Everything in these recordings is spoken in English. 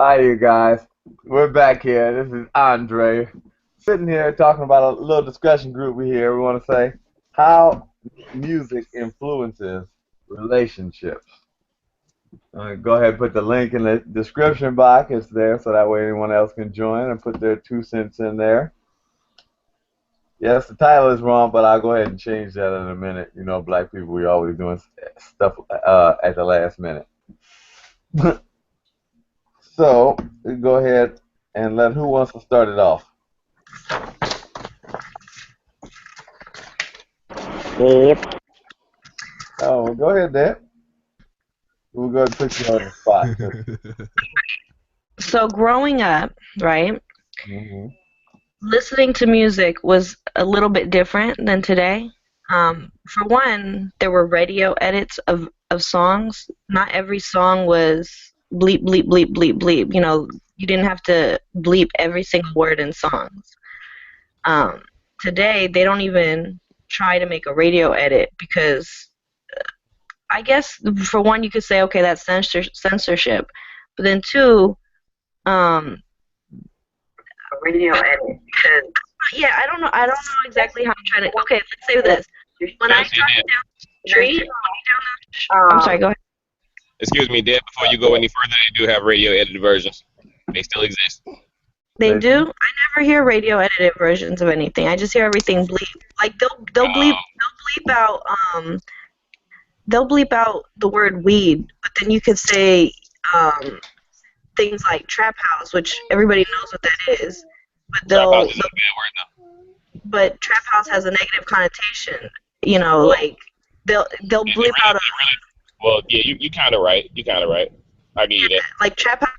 Hi, you guys. We're back here. This is Andre. Sitting here talking about a little discussion group we here. We want to say how music influences relationships. Go ahead and put the link in the description box. It's there so that way anyone else can join and put their 2 cents in there. Yes, the title is wrong, but I'll go ahead and change that in a minute. You know, black people, we always doing stuff at the last minute. So, we go ahead and let who wants to start it off? Yep. Oh, well, go ahead, Dad. We'll go ahead and put you on the spot. So growing up, right, Mm-hmm. listening to music was a little bit different than today. For one, there were radio edits of songs. Not every song was bleep, bleep, bleep, bleep, bleep. You know, you didn't have to bleep every single word in songs. Um, Today, they don't even try to make a radio edit because I guess for one, you could say, okay, that's censorship. But then two, um, A radio edit. yeah, I don't know exactly how I'm trying to. Okay, let's say this. When I drive down the street, I'm sorry, go ahead. Excuse me, Deb, before you go any further, they do have radio edited versions. They still exist. They do. I never hear radio edited versions of anything. I just hear everything bleep. Like they'll bleep out the word weed, but then you could say things like trap house, which everybody knows what that is. But Trap house is a bad word now. but trap house has a negative connotation. You know, like they'll bleep out a Well, yeah, you kind of right. You kind of right. I give you that. like trap house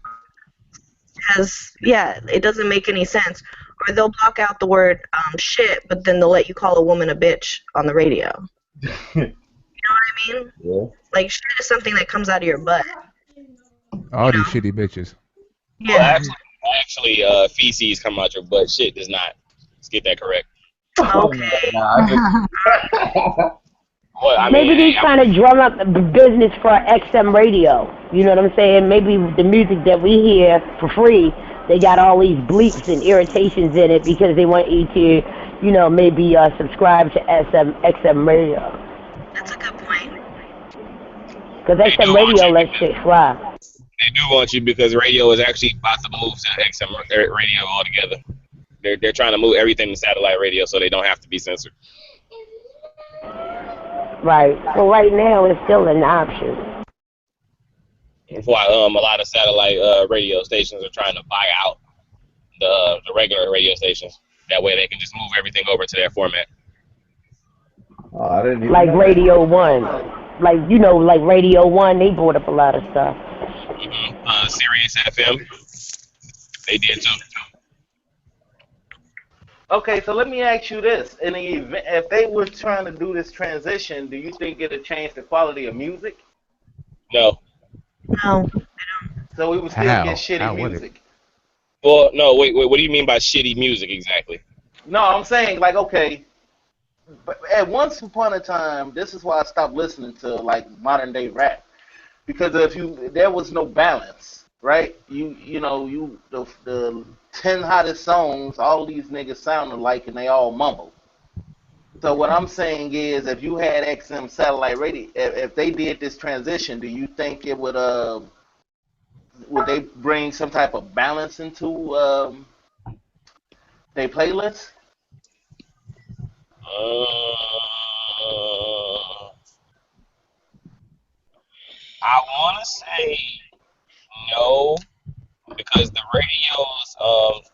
has it doesn't make any sense. Or they'll block out the word shit, but then they'll let you call a woman a bitch on the radio. You know what I mean? Yeah. Like shit is something that comes out of your butt. All these shitty bitches. Yeah. Well, actually, feces come out your butt. Shit does not. Let's get that correct. Okay. Well, I Maybe mean, they're trying to drum up the business for XM radio. You know what I'm saying? Maybe the music that we hear for free, they got all these bleeps and irritations in it because they want you to, you know, maybe subscribe to XM radio. That's a good point. Because XM radio lets shit fly. they do want you because radio is actually about to move to XM radio altogether. They're trying to move everything to satellite radio so they don't have to be censored. Right. Well, right now it's still an option. That's why a lot of satellite radio stations are trying to buy out the regular radio stations. That way they can just move everything over to their format. Oh, I didn't even Like know Radio 1. Like, you know, like Radio 1, they bought up a lot of stuff. Sirius FM, they did too. Okay, so let me ask you this: in the event, if they were trying to do this transition, do you think it'd change the quality of music? No. No. So we would still How? get shitty How would it? music. Well, no. Wait. What do you mean by shitty music exactly? No, I'm saying like okay, but at once upon a time, this is why I stopped listening to like modern day rap because there was no balance, right? The 10 hottest songs, all these niggas sound alike and they all mumble. So what I'm saying is, if you had XM satellite radio, if they did this transition, do you think it would they bring some type of balance into their playlists? I want to say no, because the radio's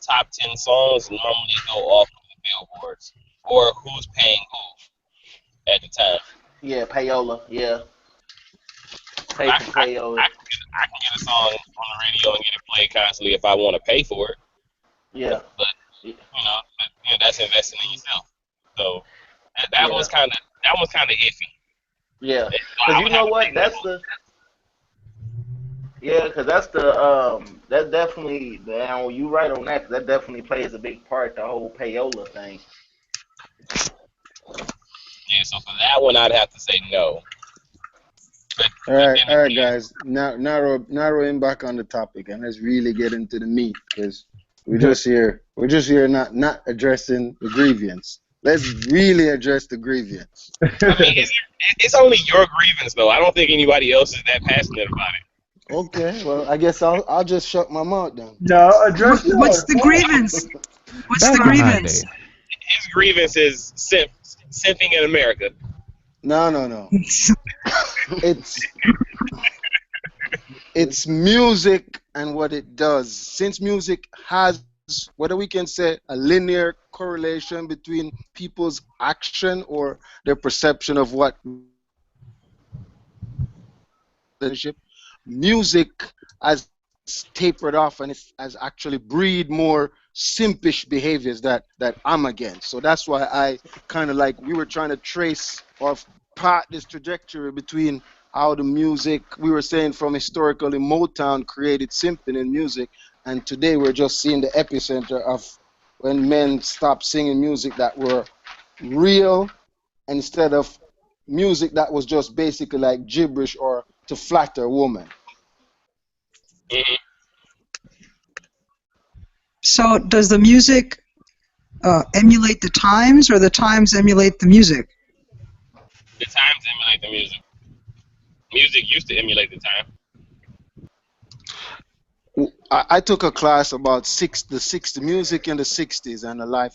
top 10 songs normally go off of the billboards or who's paying who at the time. Yeah, payola. Yeah, pay I, for I, payola. I can get a song on the radio and get it played constantly if I want to pay for it. Yeah. But that's investing in yourself. So that was kind of iffy. Yeah, So because you know what? That's that definitely. Now you right on that. 'Cause that definitely plays a big part. The whole payola thing. Yeah, so for that one, I'd have to say no. But then all right, again, guys. Now, narrowing back on the topic, and let's really get into the meat because we're just here not addressing the grievance. Let's really address the grievance. I mean, it's only your grievance though. I don't think anybody else is that passionate about it. Okay, well, I guess I'll just shut my mouth down. No, address What's yours. the grievance? What's the grievance? Valentine's Day. His grievance is simping in America. No, no, no. It's it's music and what it does. Since music has, whether we can say, a linear correlation between people's action or their perception of what relationship, music has tapered off and it has actually breed more simpish behaviors that I'm against. So that's why I kind of like we were trying to trace or part this trajectory between how the music we were saying from historically Motown created simping in music, and today we're just seeing the epicenter of when men stopped singing music that were real instead of music that was just basically like gibberish or to flatter a woman. Hmm. So does the music emulate the times, or the times emulate the music? The times emulate the music. Music used to emulate the time. I took a class about the music in the 60s and the life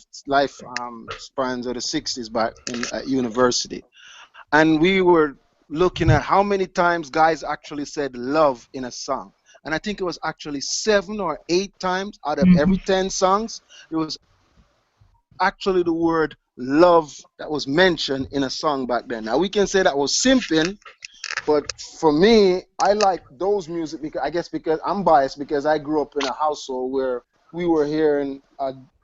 spans of the 60s back at university, and we were looking at how many times guys actually said love in a song. And I think it was actually 7 or 8 times out of Hmm. every 10 songs, there was actually the word love that was mentioned in a song back then. Now we can say that was simping, but for me, I like those music because I guess because I'm biased because I grew up in a household where we were hearing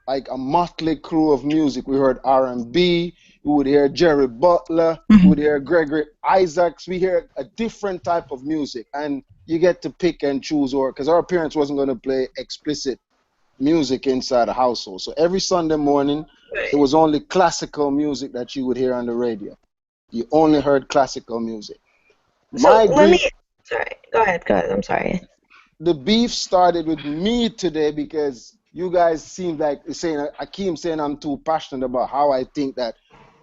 like a motley crew of music. We heard R&B, we would hear Jerry Butler, we Hmm. would hear Gregory Isaacs. We hear a different type of music, and you get to pick and choose, or because our parents wasn't going to play explicit music inside the household. So every Sunday morning, it Right. was only classical music that you would hear on the radio. You only heard classical music. So My let me. grief, Sorry. Go ahead. Go ahead. I'm sorry. the beef started with me today because you guys seem like saying, Akeem saying I'm too passionate about how I think that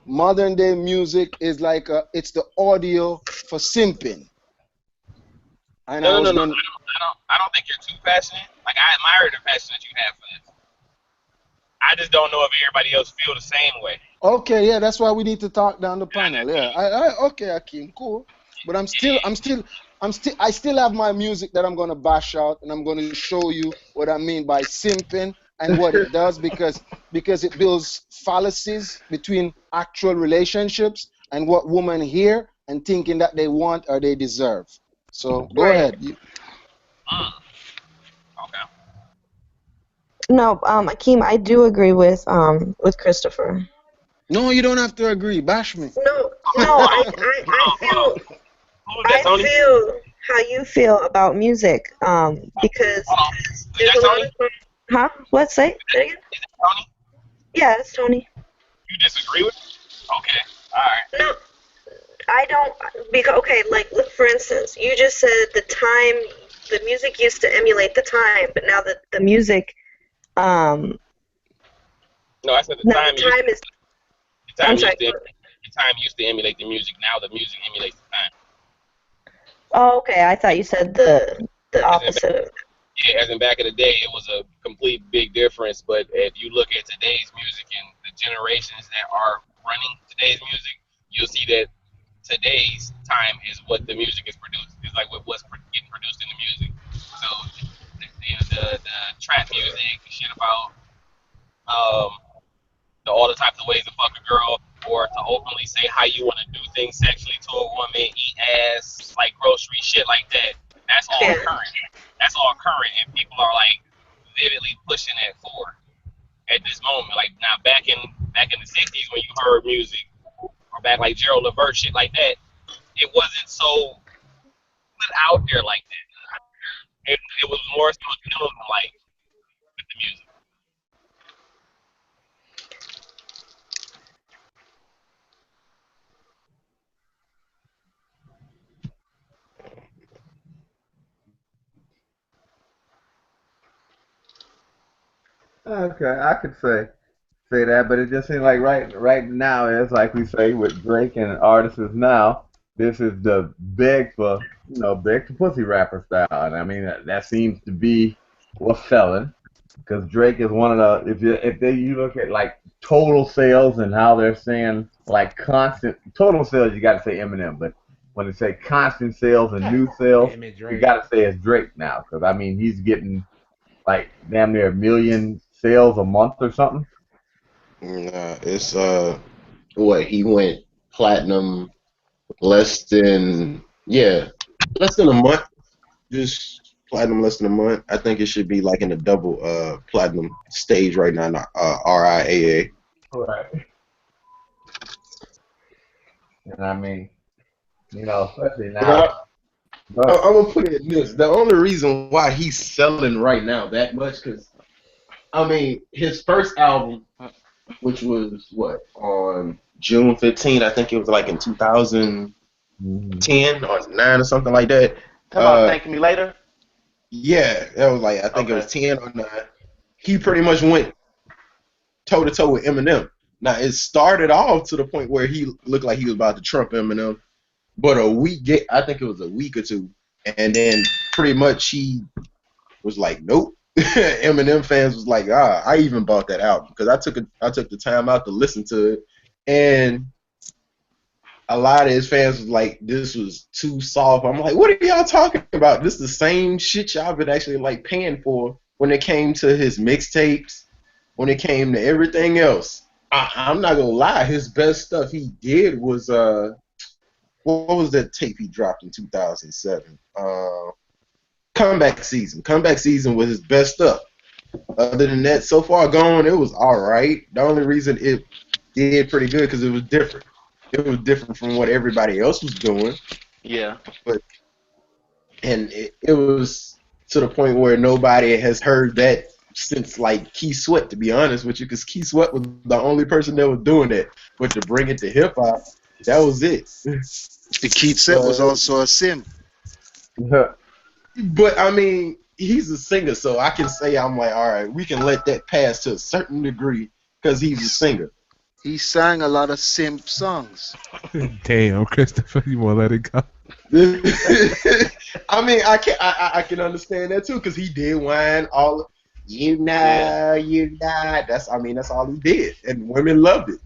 modern day music is like it's the audio for simping. And No, I no, no, was no. going to, I don't think you're too passionate. Like I admire the passion that you have for this. I just don't know if everybody else feel the same way. okay, yeah, that's why we need to talk down the And panel. Yeah, okay, Akeem, cool. But I still have my music that I'm gonna bash out, and I'm gonna show you what I mean by simping and what it does because it builds fallacies between actual relationships and what women hear and thinking that they want or they deserve. So go Right. ahead. mm, okay. No, Akeem, I do agree with Christopher. No, you don't have to agree. Bash me. No, Hold no, on, I hold on. feel Who was that, I Tony? feel how you feel about music. Because Hold on. Is there's that a lot Tony? of huh? What say? Say it again? Is that Tony? Yeah, it's Tony. You disagree with? Okay. All right. No, I don't. Because okay, like look for instance, you just said the music used to emulate the time, but now that the music, um, No, I said now the time is. the I'm time sorry. used to the time used to emulate the music. Now the music emulates the time. Oh, okay. I thought you said the As in, opposite of. yeah, as in back in the day, it was a complete big difference. But if you look at today's music and the generations that are running today's music, you'll see that today's time is what the music is produced. It's like what's getting produced in the music. So the trap music, the shit about um, all the types of ways to fuck a girl, or to openly say how you want to do things sexually to a woman, eat ass, like grocery shit like that. That's all Yeah. current. That's all current, and people are like vividly pushing that forward at this moment. Like now, back in the '60s when you heard music, or back like Gerald Levert shit like that, it wasn't so put out there like that. It was more so feeling like with the music. Okay, I could say that, but it just seems like right now it's like we say with Drake and artists now. This is the beg for pussy rapper style, and I mean that seems to be what's selling. Because Drake is one of the if you look at like total sales and how they're saying like constant total sales, you got to say Eminem, but when they say constant sales and new sales, Damn it, you Drake. got to say it's Drake now. Because I mean he's getting like damn near a million sales a month or something. Nah, it's what he went platinum less than less than a month. Just platinum less than a month. I think it should be like in the double platinum stage right now, not RIAA. Right. And I mean, especially now. But But I'm gonna put it in this. The only reason why he's selling right now that much, because I mean, his first album, which was what on June 15th, I think it was like in 2010 or 9 or something like that. Talking about Uh, thanking me later. yeah, that was like I think it Okay. was 10 or 9. He pretty much went toe to toe with Eminem. Now it started off to the point where he looked like he was about to trump Eminem, but I think it was a week or two, and then pretty much he was like, nope. Eminem fans was like, I even bought that album because I took the time out to listen to it, and a lot of his fans was like, this was too soft. I'm like, what are y'all talking about? This is the same shit y'all been actually like paying for when it came to his mixtapes, when it came to everything else. I'm not gonna lie, his best stuff he did was what was that tape he dropped in 2007? Comeback Season. Comeback Season was his best stuff. Other than that, So Far Gone, it was all right. The only reason it did pretty good because it was different. It was different from what everybody else was doing, Yeah. but and it was to the point where nobody has heard that since like Keith Sweat, to be honest with you, because Keith Sweat was the only person that was doing that. But to bring it to hip hop, that was it. The Keith set was Uh, also a sim. but I mean, he's a singer, so I can say I'm like, all right, we can let that pass to a certain degree because he's a singer. He sang a lot of simp songs. Damn, Christopher, you want to let it go? I mean, I can understand that too because he did whine all Yeah. you know. That's all he did, and women loved it.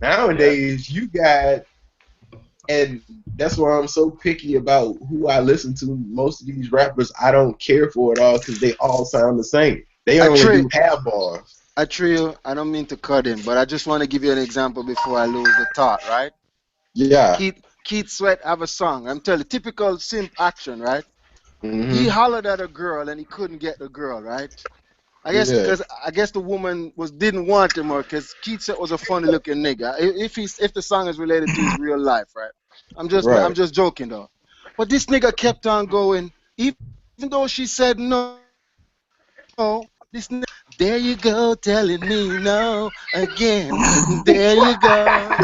Nowadays, you got, and that's why I'm so picky about who I listen to. Most of these rappers, I don't care for it all because they all sound the same. They I only tri- do half bars. I don't mean to cut in, but I just want to give you an example before I lose the thought, right? Yeah. Keith Sweat have a song. I'm telling you, typical simp action, right? He Hmm. hollered at a girl and he couldn't get the girl, right? Yeah. I guess the woman didn't want him, or because Keith Sweat was a funny looking nigga. If the song is related to his real life, right? I'm Right. just joking though. But this nigga kept on going, even though she said no. This nigga, there you go, telling me no again. There you go.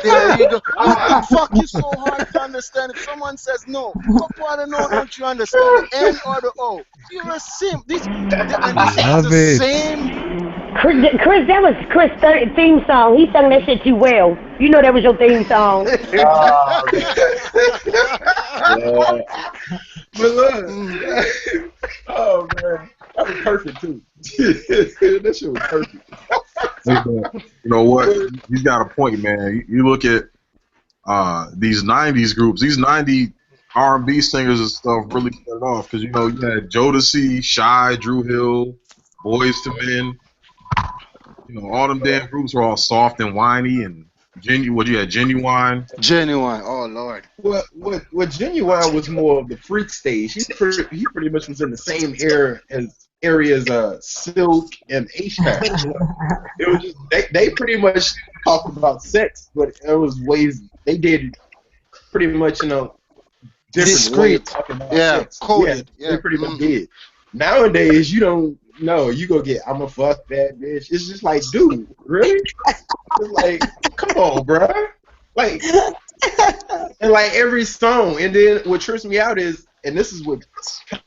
There you go. What the fuck is so hard to understand? If someone says no, what part of no don't you understand? The N or the O? You're a simp. And this is Love the it. same. Chris, that was theme song. He sung that shit too well. You know that was your theme song. Oh, Yeah. But look, Mm. oh man, that was perfect too. That shit was perfect. Hey, but you know what? But He's got a point, man. You look at these '90s groups, these '90 R&B singers and stuff really started off because you had Jodeci, Shy, Drew Hill, Boys to Men. All them damn groups were all soft and whiny and What you had, Genuine. Genuine. Oh Lord. what Genuine was more of the freak stage. He pretty much was in the same era as areas Silk and H Town. It was just they pretty much talked about sex, but it was ways they did pretty much different way of Discreet. talking about Yeah. sex. Yeah, Coded. they Yeah. pretty much Hmm. did. Nowadays, you don't know. You go get, I'm a fuck that bitch. It's just like, dude, really? It's like, come on, bruh. Like, and like every song. And then what trips me out is, and this is what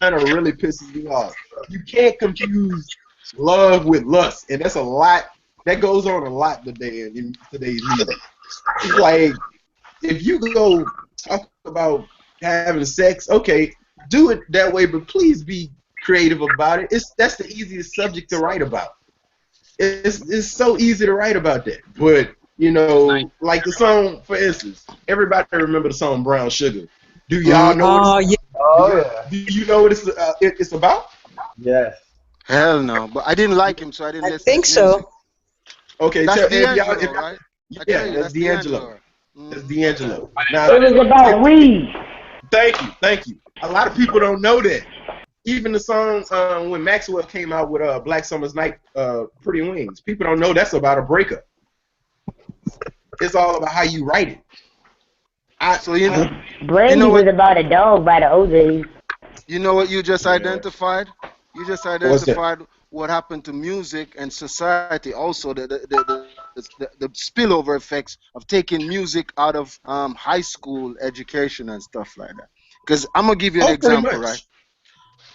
kind of really pisses me off. You can't confuse love with lust, and that's a lot. That goes on a lot today in today's music. It's like if you go talk about having sex, okay, do it that way, but please be creative about it. That's the easiest subject to write about. It's so easy to write about that. But you know, like the song, for instance, everybody remember the song Brown Sugar. Do y'all know what Oh yeah. Oh yeah. do you know what it's about? Yes. Hell no. But I didn't like him, so I didn't I listen to think his music. so. Okay, That's if y'all, D'Angelo, right? I yeah, tell you, that's that's D'Angelo. D'Angelo. That's Mm. D'Angelo. It Now, was about weed. thank you. A lot of people don't know that. Even the song when Maxwell came out with Black Summer's Night, Pretty Wings, people don't know that's about a breakup. It's all about how you write it. So you Brandy know was what about a dog by the OJs. you know what you just Yeah. identified? You just What's that? identified what happened to music and society. Also, the spillover effects of taking music out of high school education and stuff like that. Because I'm gonna give you an Oh, pretty example, right? much.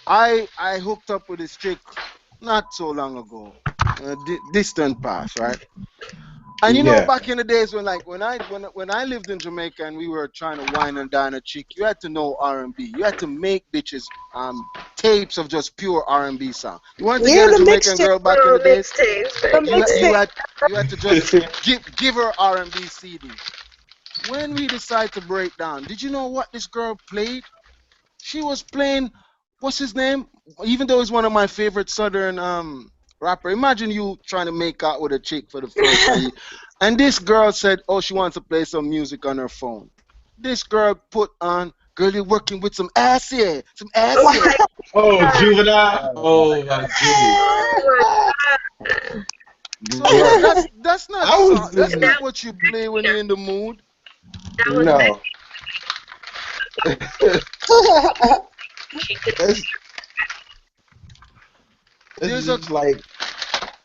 I hooked up with this chick not so long ago, distant past, right? And you know, Yeah. back in the days when I lived in Jamaica and we were trying to wine and dine a chick, you had to know R&B. You had to make bitches tapes of just pure R&B song. You wanted to Yeah, get a the Jamaican mixtape. girl back in the days, The you mixtape. had to just give her R&B CD. When we decide to break down, did you know what this girl played? She was playing, what's his name? Even though he's one of my favorite Southern rapper. Imagine you trying to make out with a chick for the first time, and this girl said, "Oh, she wants to play some music on her phone." This girl put on, "Girl, you're working with some ass here, some ass here." Oh, Juvenile. Oh my Oh my goodness. So Bro, that's not I was song. That's listening. not what you play when you're in the mood. That was No. That's There's a just like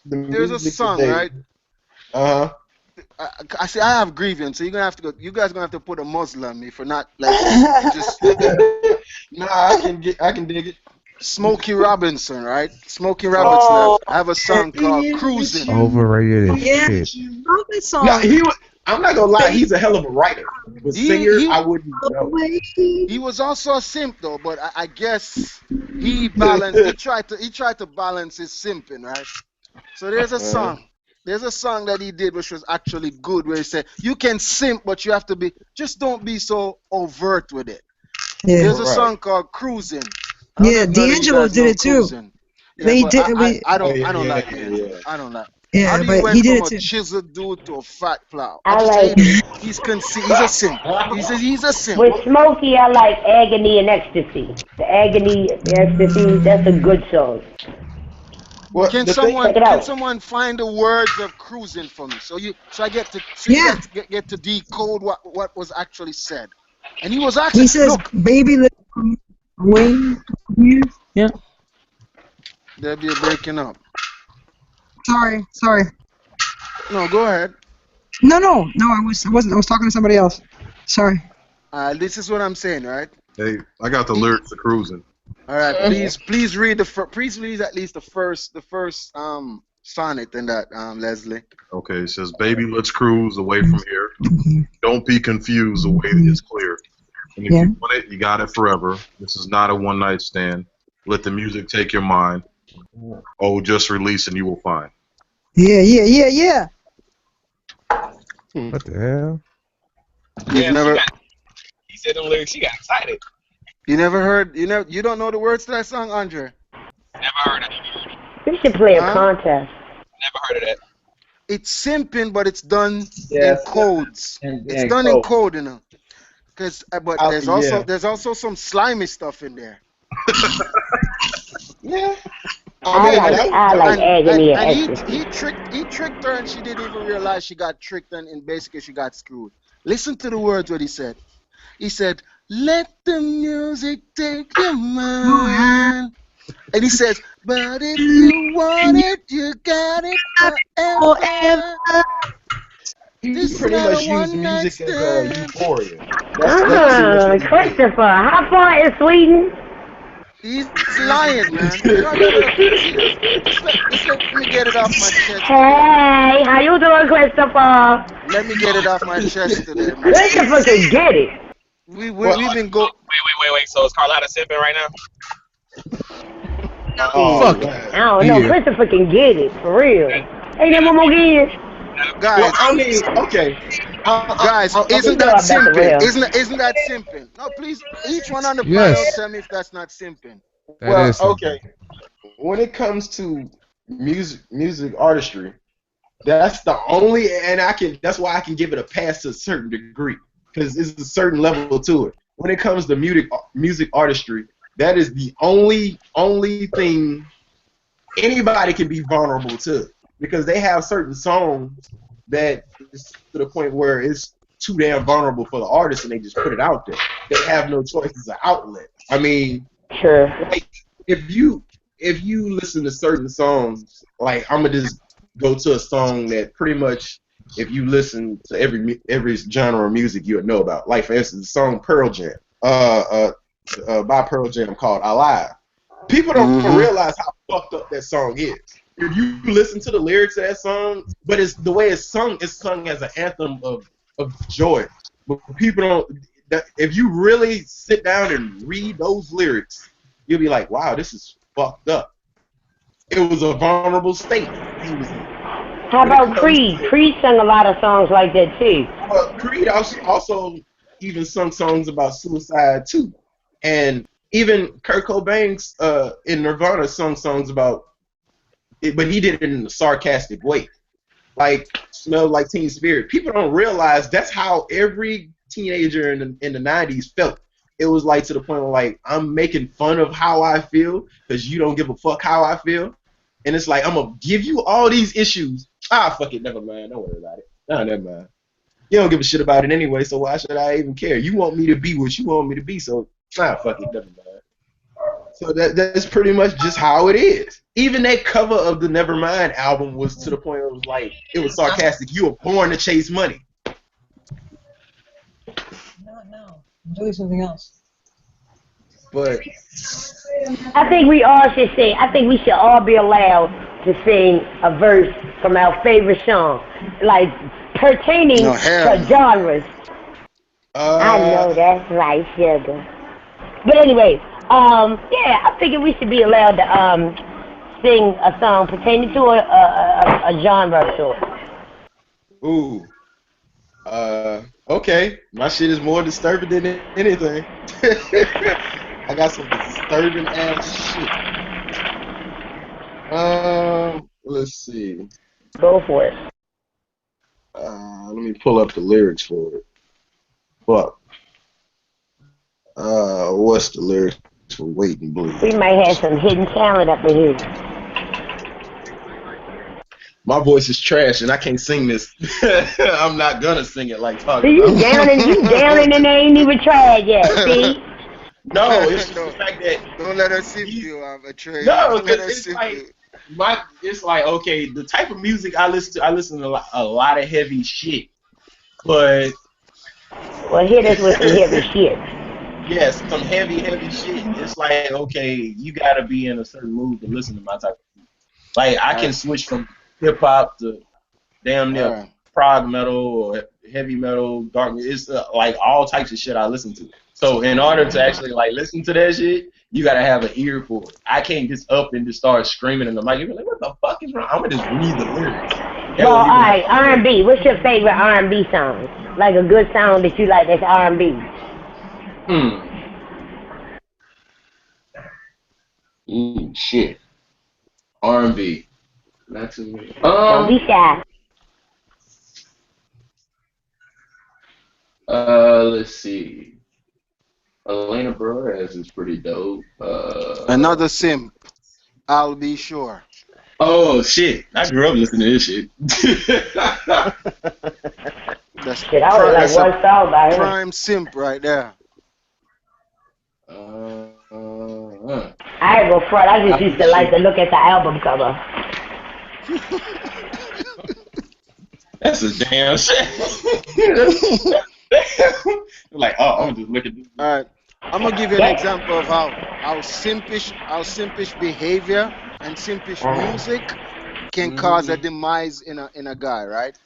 the there's a music song, today. right? Uh I see. I have grievance, so you're gonna have to go. You guys gonna have to put a muzzle on me for not like just huh. Nah, I can dig it. Smokey Robinson, right? Smokey Robinson Oh, have a song called "Cruising." Overrated as yeah. shit. Love this No, song. I'm not gonna lie. Baby, He's a hell of a writer, but He singer, he I wouldn't know. he was also a simp though, but I guess he balanced. He tried to balance his simping, right? So there's a Uh, song. There's a song that he did which was actually good, where he said, "You can simp, but you have to be. Just don't be so overt with it." Yeah. There's a right. song called "Cruising." I don't know Yeah, if none of you D'Angelo guys did know it too. "Cruising." Yeah, They but did. I Oh don't yeah, I don't yeah, like yeah, D'Angelo. yeah. I don't like. How Yeah, do you but he went did from it a too. chiseled dude to a fat plow? I I just tell you like this. He's a simp. He's a simp. with Smokey. I like Agony and Ecstasy. The Agony, the Ecstasy. That's a good song. Well, Can the thing, Check someone it can out. someone find the words of "Cruising" for me? So I get to so you Yeah. guys get to decode what was actually said. And he was actually He says, look. "Baby, let me wait." Yeah. They'll be breaking up. Sorry. Sorry. No, go ahead. No. I wasn't. I was talking to somebody else. Sorry. This is what I'm saying, right? Hey, I got the He, lyrics to Cruising. all right, please read please read at least the first sonnet in that Leslie. Okay, it says, "Baby, let's cruise away from here. Don't be confused. The way is clear. And if Yeah. you want it, you got it forever. This is not a one-night stand. Let the music take your mind. Oh, just release and you will find." Yeah. What the hell? You've Yeah, never he said them lyrics. She got excited. you don't know the words to that song, Andre? Never heard of it. We should play a Huh? contest. Never heard of that. It's simping, but it's done in Yes. codes. It's And done in Cole. code, but Yeah. there's also some slimy stuff in there. yeah. Oh I man, like that I like Agony and And Ecstasy. he tricked her, and she didn't even realize she got tricked, and basically she got screwed. Listen to the words what he said. He said, "Let the music take your mind." And he says, "But if you want it, you got it forever. he This is pretty not a much used one night music as stand." euphoria. That's pretty much what he did. Christopher, how far is Sweden? He's lying, man. No, no, no. See, just let me get it off my chest today. Hey, how you doing, Christopher? Let me get it off my chest today, man. Christopher can get it. Well, We've been go. Wait. So is Carlotta sipping right now? oh Fuck man. I don't know. yeah. Christopher can get it, for real. Ain't that one more again? Well, Guys, I mean, okay. guys, You isn't know that I'm back simping? around. Isn't that simping? No, please, each one on the panel, Yes, tell me if that's not simping. that Well, is okay. something. When it comes to music artistry, that's the only, and I can. That's why I can give it a pass to a certain degree, because it's a certain level to it. When it comes to music artistry, that is the only thing anybody can be vulnerable to, because they have certain songs that is to the point where it's too damn vulnerable for the artist, and they just put it out there. They have no choice as an outlet. I mean, Sure. like if you listen to certain songs, like I'm gonna just go to a song that pretty much, if you listen to every genre of music you would know about. Like for instance, the song Pearl Jam, by Pearl Jam called "Alive." People don't Mm-hmm. realize how fucked up that song is. If you listen to the lyrics of that song, but it's the way it's sung as an anthem of joy. But people don't. If you really sit down and read those lyrics, you'll be like, wow, this is fucked up. It was a vulnerable state he was in. How When it about comes Creed? to Creed sung a lot of songs like that too. Creed also even sung songs about suicide too, and even Kurt Cobain in Nirvana sung songs about it, but he did it in a sarcastic way, like "Smell Like Teen Spirit." People don't realize that's how every teenager in the '90s felt. It was like to the point where like I'm making fun of how I feel because you don't give a fuck how I feel, and it's like I'm gonna give you all these issues. Ah, fuck it, never mind. Don't worry about it. Nah, never mind. You don't give a shit about it anyway, so why should I even care? You want me to be what you want me to be, so fuck it, never mind. So that's pretty much just how it is. Even that cover of the Nevermind album was to the point where it was like it was sarcastic. You were born to chase money. No, I'm doing something else. But I think we all should sing. I think we should all be allowed to sing a verse from our favorite song, like pertaining No, hell to no. genres. I uh, know that's right, sugar. But anyway, yeah, I figure we should be allowed to sing a song pertaining to a genre of sorts. ooh, okay. My shit is more disturbing than anything. I got some disturbing ass shit. Let's see. Go for it. Let me pull up the lyrics for it. Fuck. What's the lyrics for Waiting Blue? We might have some hidden talent up in here. My voice is trash and I can't sing this. I'm not gonna sing it like See, talking you about. down and they ain't even tried yet. See? No, it's just the No, fact that don't let her sift you, Trey. no, Don't let because her it's sift like you. it's like okay, the type of music I listen to a lot of heavy shit, but Well, hit us with some heavy shit. yes, some heavy shit. It's like okay, you gotta be in a certain mood to listen to my type of music. Like I All can right, switch from hip hop to damn all near right. prog metal or heavy metal, dark. It's like all types of shit I listen to. So in order to actually like listen to that shit, you gotta have an ear for it. I can't just up and just start screaming in the mic. You're like, what the fuck is wrong? I'm gonna just read the lyrics. That Well, wouldn't even help alright, me out. R&B. What's your favorite R&B song? Like a good song that you like that's R&B. Hmm. Ooh, shit. R&B. Not too many. Don't be shy. Let's see. Elena Perez is pretty dope. Another simp. I'll be sure. Oh shit! I grew up listening to this shit. That's Shit, I only like that's a one song by him. prime simp right there. I ain't go front. I just I'll used be to like sure. to look at the album cover. That's a damn shit. Like, oh, I'm just looking. All right. I'm gonna give you an Yes. example of how simpish behavior and simpish music can cause a Hmm. demise in a guy, right?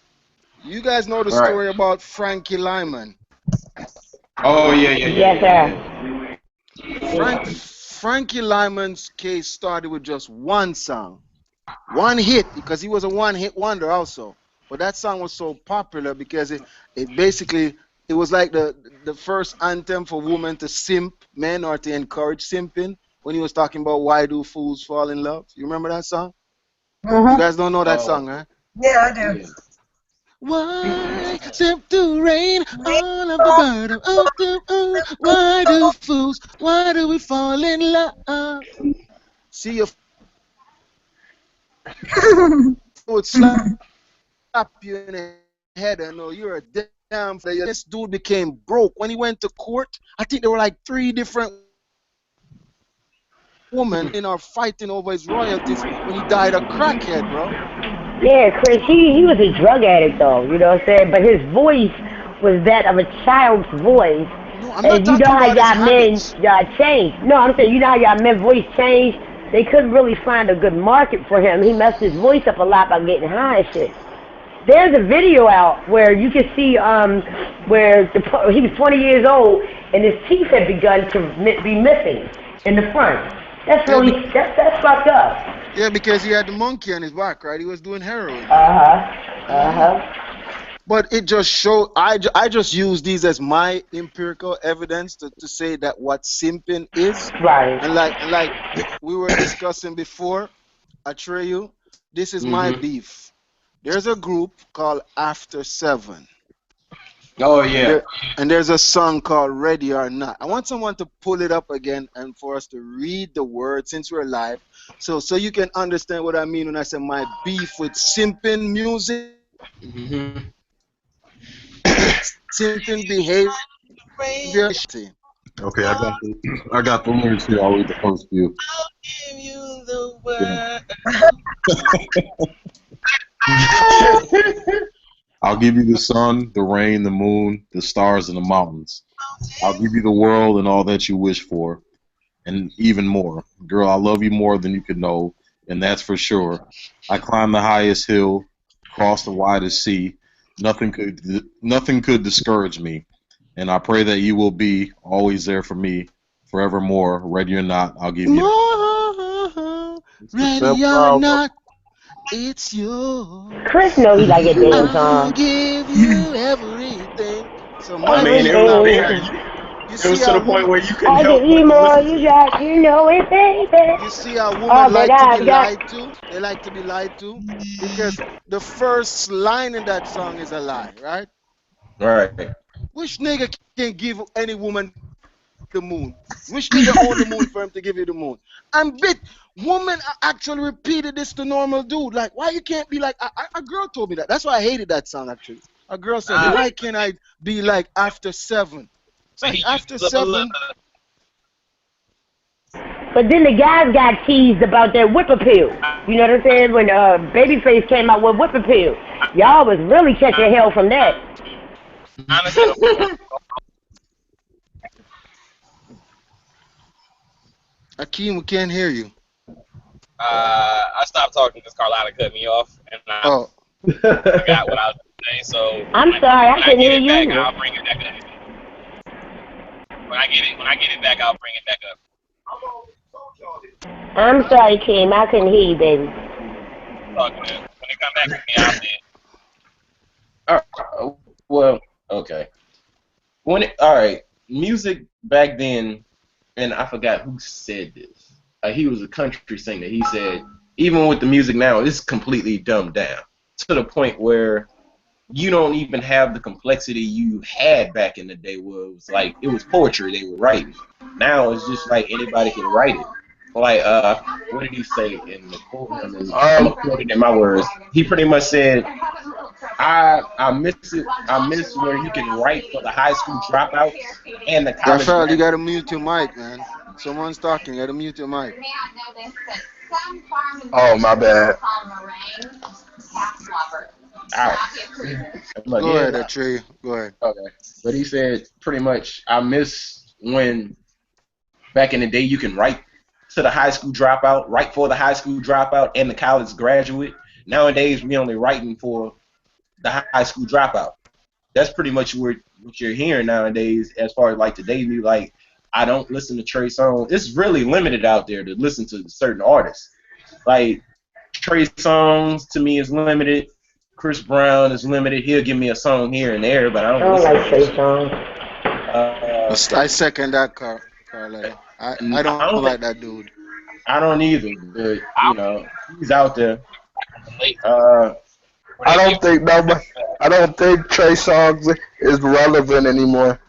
You guys know the Right. story about Frankie Lyman. Oh yeah, yeah, yeah, Yes, yeah, yeah, yeah. sir. Frankie Lyman's case started with just one song, one hit, because he was a one-hit wonder also. But that song was so popular because it basically it was like the first anthem for women to simp men or to encourage simping when he was talking about why do fools fall in love. You remember that song? You Uh-huh. guys don't know that Oh song, huh? Yeah, I do. yeah. Why simp to rain all of the burden of the earth? Why do fools? Why do we fall in love? See, your would slap you in the head and know you're a damn. This dude became broke when he went to court. I think there were like three different women in our fighting over his royalties when he died a crackhead, bro. Yeah, Chris, he was a drug addict though, you know what I'm saying? But his voice was that of a child's voice. No, I'm not And you know talking how about his y'all men habits. y'all change. No, I'm saying you know how y'all men voice change? They couldn't really find a good market for him. He messed his voice up a lot by getting high and shit. There's a video out where you can see where he was 20 years old and his teeth had begun to be missing in the front. That's Yeah, really that's fucked up. yeah, because he had the monkey on his back, right? He was doing heroin, Uh right? huh. Uh Hmm. huh. But it just showed. I just use these as my empirical evidence to say that what simping is, Right. and like we were discussing before, Atreyu, this is my Hmm. beef. There's a group called After Seven, Oh and yeah. there's a song called Ready or Not. I want someone to pull it up again and for us to read the words since we're live, so you can understand what I mean when I say my beef with simping music, Hmm. simping behavior. Okay, I got the lyrics here. I'll read the first few. Give you the Yeah. world. I'll give you the sun, the rain, the moon, the stars, and the mountains. I'll give you the world and all that you wish for, and even more. Girl, I love you more than you could know, and that's for sure. I climbed the highest hill, crossed the widest sea. Nothing could discourage me, and I pray that you will be always there for me, forevermore. Ready or not, I'll give you that. More It's the ready simple or album. not, it's Chris yours. know he like a dance I'll song. give you everything. So I my mean, it beef was now there. is, Everything. you It see was to a the point woman, where you couldn't I give help you but to more, listen you to it. got, you know it, baby. you see a woman All that like to be I've got. lied to. They like to be lied to because the first line in that song is a lie, right? Right. Which nigga can give any woman the moon? Which nigga own the moon for him to give you the moon? And bit woman actually repeated this to normal dude. Like, why you can't be like a girl told me that. That's why I hated that song actually. A girl said, Ah, why can't I be like After Seven? It's But like he used After to love. Seven. But then the guys got teased about that whip appeal. You know what I'm saying? When Babyface came out with whip appeal, y'all was really catching hell from that. Honestly, Akeem, we can't hear you. I stopped talking because Carlotta cut me off, and I Oh, forgot what I was going to say. So I'm sorry, I when I couldn't get hear it you back, either. I'll bring it back up. When I get it back, I'll bring it back up. I'm sorry, Kim, I couldn't hear you, baby. Talk good. When it come back to me, I'll say it. well, okay. All right, music back then, and I forgot who said this. He was a country singer. He said, even with the music now, it's completely dumbed down to the point where you don't even have the complexity you had back in the day where it was poetry they were writing. Now it's just like anybody can write it. Like what did he say in the quote him and I'm Um, gonna quote it in my words. He pretty much said, I miss it. I miss where you can write for the high school dropouts and the college Raphael, you gotta graduates. mute your mic, man. Someone's talking. You gotta mute your mic. oh, my bad. Out. Look, Go yeah, ahead, Trey. Go ahead. okay. But he said pretty much, I miss when Back in the day, you can write to the high school dropout, write for the high school dropout and the college graduate. Nowadays, we only writing for the high school dropout. That's pretty much what you're hearing nowadays as far as like today's music. Like, I don't listen to Trey Songz. It's really limited out there to listen to certain artists. Like, Trey Songz to me is limited. Chris Brown is limited. He'll give me a song here and there, but I I don't don't listen like to Trey shit. Songz. I second that, Carla. I I don't don't like think that dude. I don't either, but you know he's out there. Late. Uh, I don't think nobody. I don't think Trey Songz is relevant anymore.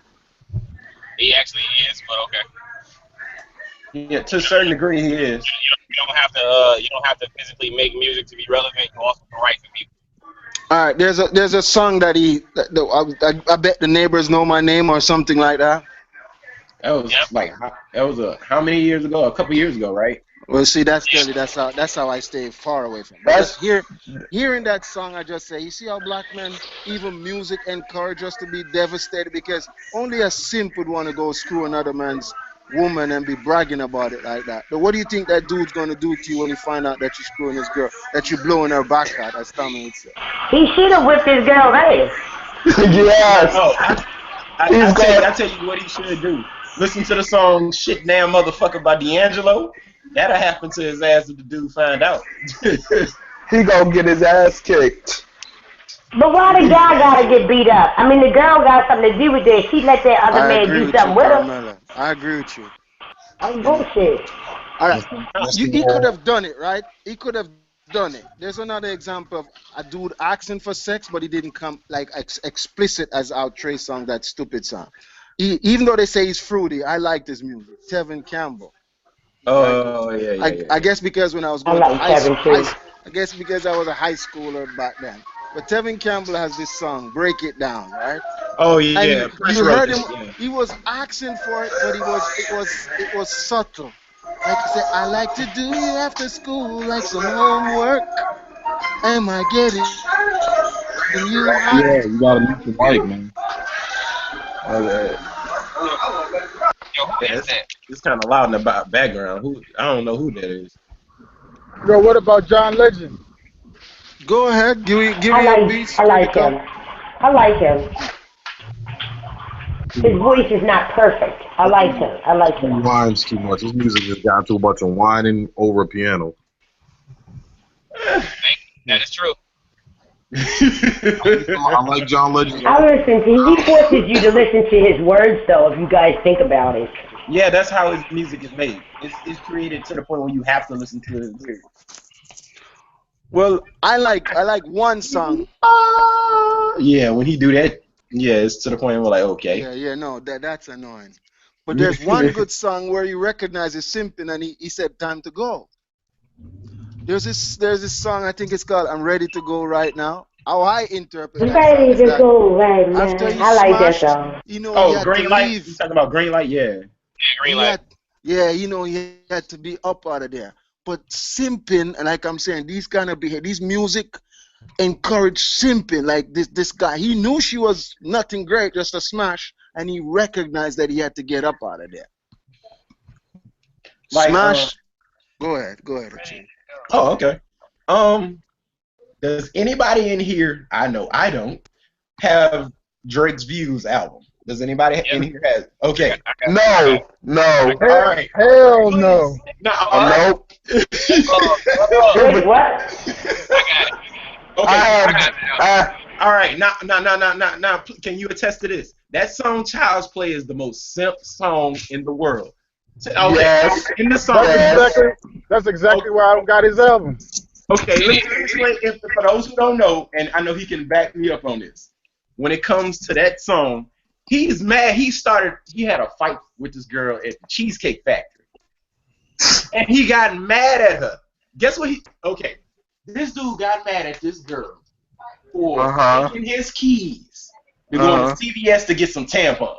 He actually is, but okay. yeah, to a certain degree, he is. You don't have to physically make music to be relevant. You also can write for people. All right, there's a song that I bet the neighbors know my name or something like that. That was how many years ago? A couple years ago, right? Well, see, that's clearly that's how I stay far away from. But just hearing that song, I just say, you see how black men, even music, encourage us to be devastated because only a simp would want to go screw another man's woman and be bragging about it like that. But what do you think that dude's gonna do to you when you find out that you're screwing his girl, that you're blowing her back out, as Tommy would say? He should have whipped his girl ass. Yes. No, I tell you what he should do. Listen to the song "Shit Damn Motherfucker" by D'Angelo. That'll happen to his ass if the dude find out. He gonna get his ass kicked. But why the guy gotta get beat up? I mean, the girl got something to do with this. She let that other man do something with her. Carmela. I agree with you. That's bullshit. All right, he could have done it, right? He could have done it. There's another example of a dude asking for sex, but he didn't come like explicit as our Trey Songz, that stupid song. Even though they say he's fruity, I like his music. Tevin Campbell. Oh yeah. I guess because when I was going to high school, I guess because I was a high schooler back then. But Tevin Campbell has this song, "Break It Down," right? Oh yeah. And you heard him. Yeah. He was asking for it, but it was subtle. Like he said, "I like to do you after school, like some homework. Am I getting you hot?" Yeah, you gotta mute the mic, man. It's kind of loud in the background. I don't know who that is. Yo, what about John Legend? Go ahead, give me a beat. I like him. I like him. His voice is not perfect. I like him. He whines too much. His music has gotten to a bunch of whining over a piano. That is true. I like John Legend. I listen to. He forces you to listen to his words, though. If you guys think about it. Yeah, that's how his music is made. It's created to the point where you have to listen to his lyrics. Well, I like one song. Yeah, when he do that, yeah, it's to the point where like, okay. Yeah, no, that's annoying. But there's one good song where he recognizes simping and he said, "Time to go." There's this song, I think it's called "I'm Ready to Go Right Now." How I interpret I'm that ready song is to go right now. after he I like that smashed, song. you know, Oh, he had Green to Light. leave. You talking about Green Light? Yeah. Green Light. Yeah, you know, he had to be up out of there. But simping, and like I'm saying, these kind of behavior, these music encourage simping. Like this guy, he knew she was nothing great, just a smash, and he recognized that he had to get up out of there. Like, Smash. Go ahead, Richie. Oh, okay. Does anybody in here? I know I don't have Drake's Views album. Does anybody in here have? Okay. No. All right. Hell no. Nope. Wait, what? Okay. All right. Now, can you attest to this? That song "Child's Play" is the most simp song in the world. Okay. Yes. In the song. That's exactly why I don't got his album. Okay. Let me explain. For those who don't know, and I know he can back me up on this. When it comes to that song, he's mad. He had a fight with this girl at the Cheesecake Factory. And he got mad at her. Guess what this dude got mad at this girl for taking his keys to go to CVS to get some tampons.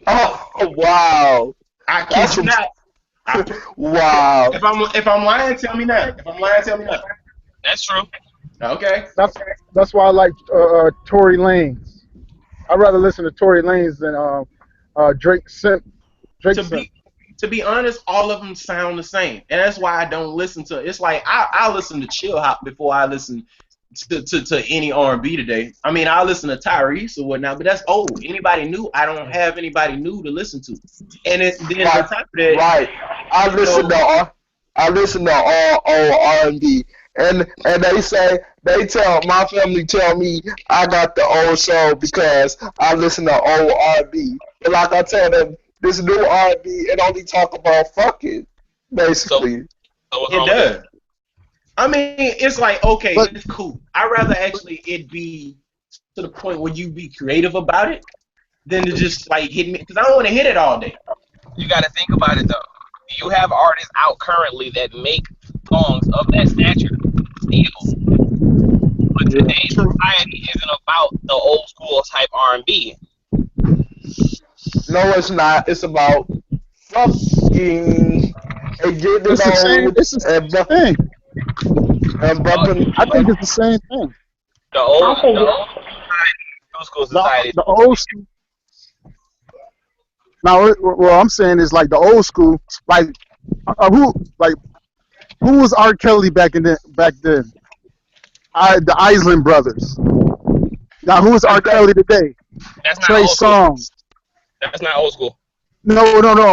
Oh, wow. I kid you not. Wow. If I'm lying, tell me now. That's true. Okay. That's why I like Tory Lanez. I'd rather listen to Tory Lanez than Drake Simp. to be honest, all of them sound the same, and that's why I don't listen to. It's like I listen to chill hop before I listen to any R&B today. I mean, I listen to Tyrese or whatnot, but that's old. Anybody new? I don't have anybody new to listen to. And then on Right, top of that, right. I you listen know, to all, I listen to all old R&B, and they tell my family tell me I got the old soul because I listen to old R&B. But like I tell them, this new R&B it only talk about fucking So basically. what's it wrong with it? does. I mean, it's like okay, But it's cool. I'd rather actually it be to the point where you be creative about it than to just like hit me because I don't want to hit it all day. You got to think about it though. You have artists out currently that make songs of that stature still, but yeah, today's True. society isn't about the old school type R&B. No, it's not. It's about fucking and getting it's the same. old It's the and same thing. and bumping. I think it's the same thing. The I old think the it, old society, new school The society. the old school. Now, what I'm saying is like the old school. Like who like who was R. Kelly back in back then? The Island Brothers. Now, who is R. Kelly today? That's not Trey old school. Songz. That's not old school. No.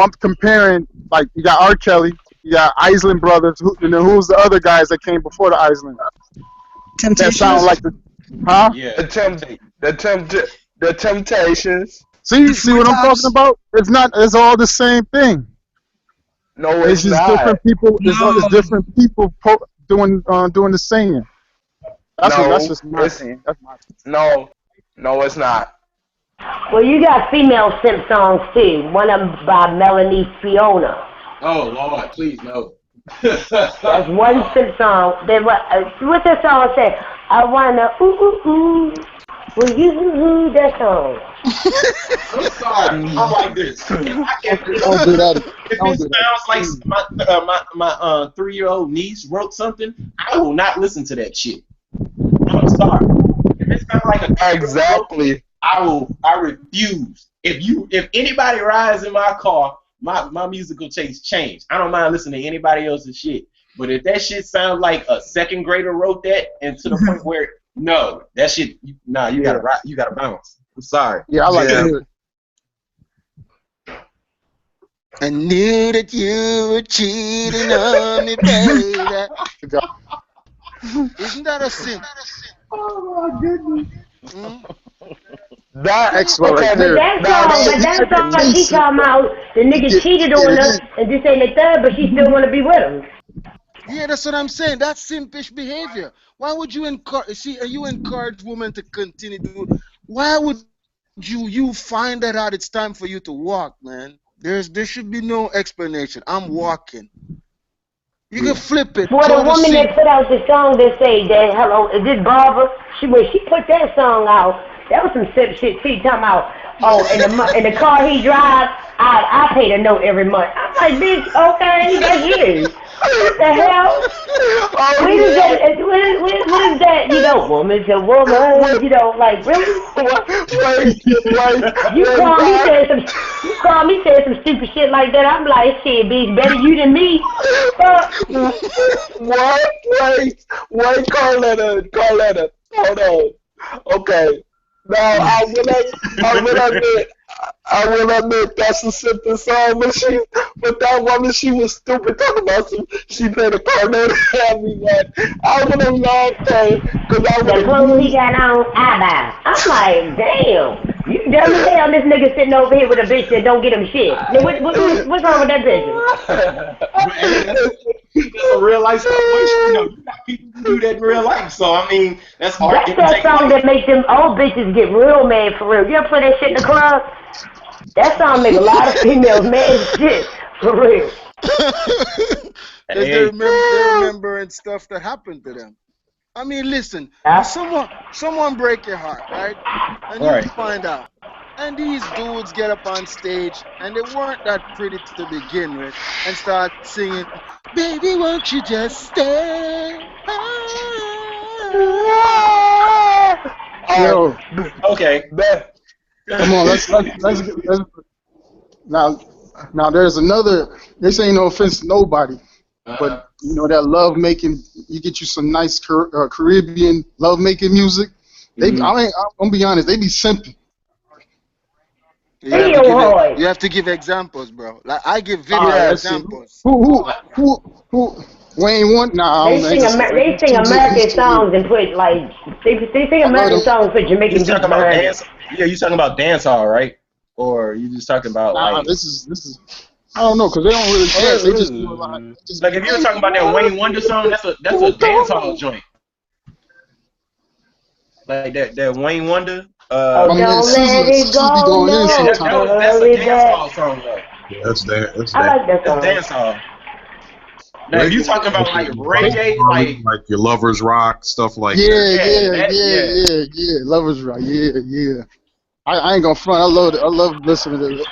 I'm comparing. Like you got R. Kelly, you got Island Brothers, and then who's the other guys that came before the Island? That sound Temptations. like the, huh? Yeah. The tempt, the Temptations. See Four what I'm talking Tops. about? It's not. It's all the same thing. No, It's it's just not. different people. It's No. different people doing the singing. That's No, just my it's opinion. That's my no, it's not. well, you got female simp songs too. One of them by Melanie Fiona. Oh Lord, please no. That's one simp song. What's that song say? I wanna ooh ooh ooh. Will you ooh ooh that song? I'm sorry. I'm like this. Don't do that. If Don't it do that. sounds like my 3-year-old niece wrote something, I will not listen to that shit. I'm sorry. If it sounds like a 3-year-old, Exactly. I refuse. If anybody rides in my car, my musical taste change. I don't mind listening to anybody else's shit. But if that shit sounds like a second grader wrote that, and to the point where no, that shit, nah, you gotta rock, you gotta bounce. I'm sorry. Yeah, I like to Yeah. hear it. I knew that you were cheating on me, baby. Isn't that a sin? Oh my goodness. Hmm? That Excellent okay. right But there. that Now song, but that song, she talking about the nigga cheated on her, and this ain't the third, but she still wanna be with him. Yeah, that's what I'm saying. That's simpish behavior. Why would you encourage? See, you encourage women to continue to. Why would you find that out? It's time for you to walk, man. There should be no explanation. I'm walking. You can flip it. For the Total woman simp. that put out the song that say that hello, is this Barbara? When she put that song out, that was some simp shit. She talking about in the car he drives, I pay the note every month. I'm like, bitch, okay, that's you. What the hell? oh What is yeah. that? What is that? You know, woman to woman. You know, like really? You call me God. saying some stupid shit like that. I'm like, shit, bitch, better you than me. Fuck. What? Wait, Carletta. Hold on. Okay. Now I will admit that's a simple song, but that woman she was stupid talking about she played a Carletta at me, man. I would have loved her because I would The have clothes he used. got on, I buy. I'm like, damn. You dumb as hell, this nigga sitting over here with a bitch that don't get him shit. What's wrong with that bitch? That's a real life situation. You know, you got people who do that in real life. So I mean, that's art That's that imitating song life. that makes them old bitches get real mad for real. You ever play that shit in the club? That song make a lot of females mad as shit, for real. Because Hey, they're remembering stuff that happened to them. I mean, listen, Yeah. someone break your heart, right? And all you right. find out. And these dudes get up on stage and they weren't that pretty to begin with and start singing, baby, won't you just stay? All Yo, right. Okay. That, come on, let's now. Now there's another. This ain't no offense to nobody, Uh, but you know that love making. You get you some nice Caribbean love making music. They, mhm. I'm gonna be honest. They be simping. You have to give it. Radiohead. You have to give examples, bro. Like I give All vivid right, Yeah. let's see. examples. Like, Who? Wayne one? Nah, I, They don't, I ain't sing gonna say Wayne. They He's sing too new. He's American too new. songs and put like they sing I love American them. songs and put you Jamaican just beats talking about behind it. dance? Yeah, you talking about dance hall, right? Or you just talking about Nah, like, this is. I don't know because they don't really trap. They just do a lot. They just like be if you were talking about that Wayne Wonder song, that's a dance hall joint. Like that Wayne Wonder. Oh, my man don't let it Susie be go, going in Yeah, no, sometimes. that's a hurry dance back. hall song though. Yeah, that's that. That's I that. like that That's song. dance hall. Now if you Reggae, talking about like Bob reggae, Marley, like like your lovers rock, stuff like that. Yeah, yeah, yeah, that yeah, yeah. yeah. Lovers right. Yeah, yeah. I ain't gonna front. I love it. I love listening to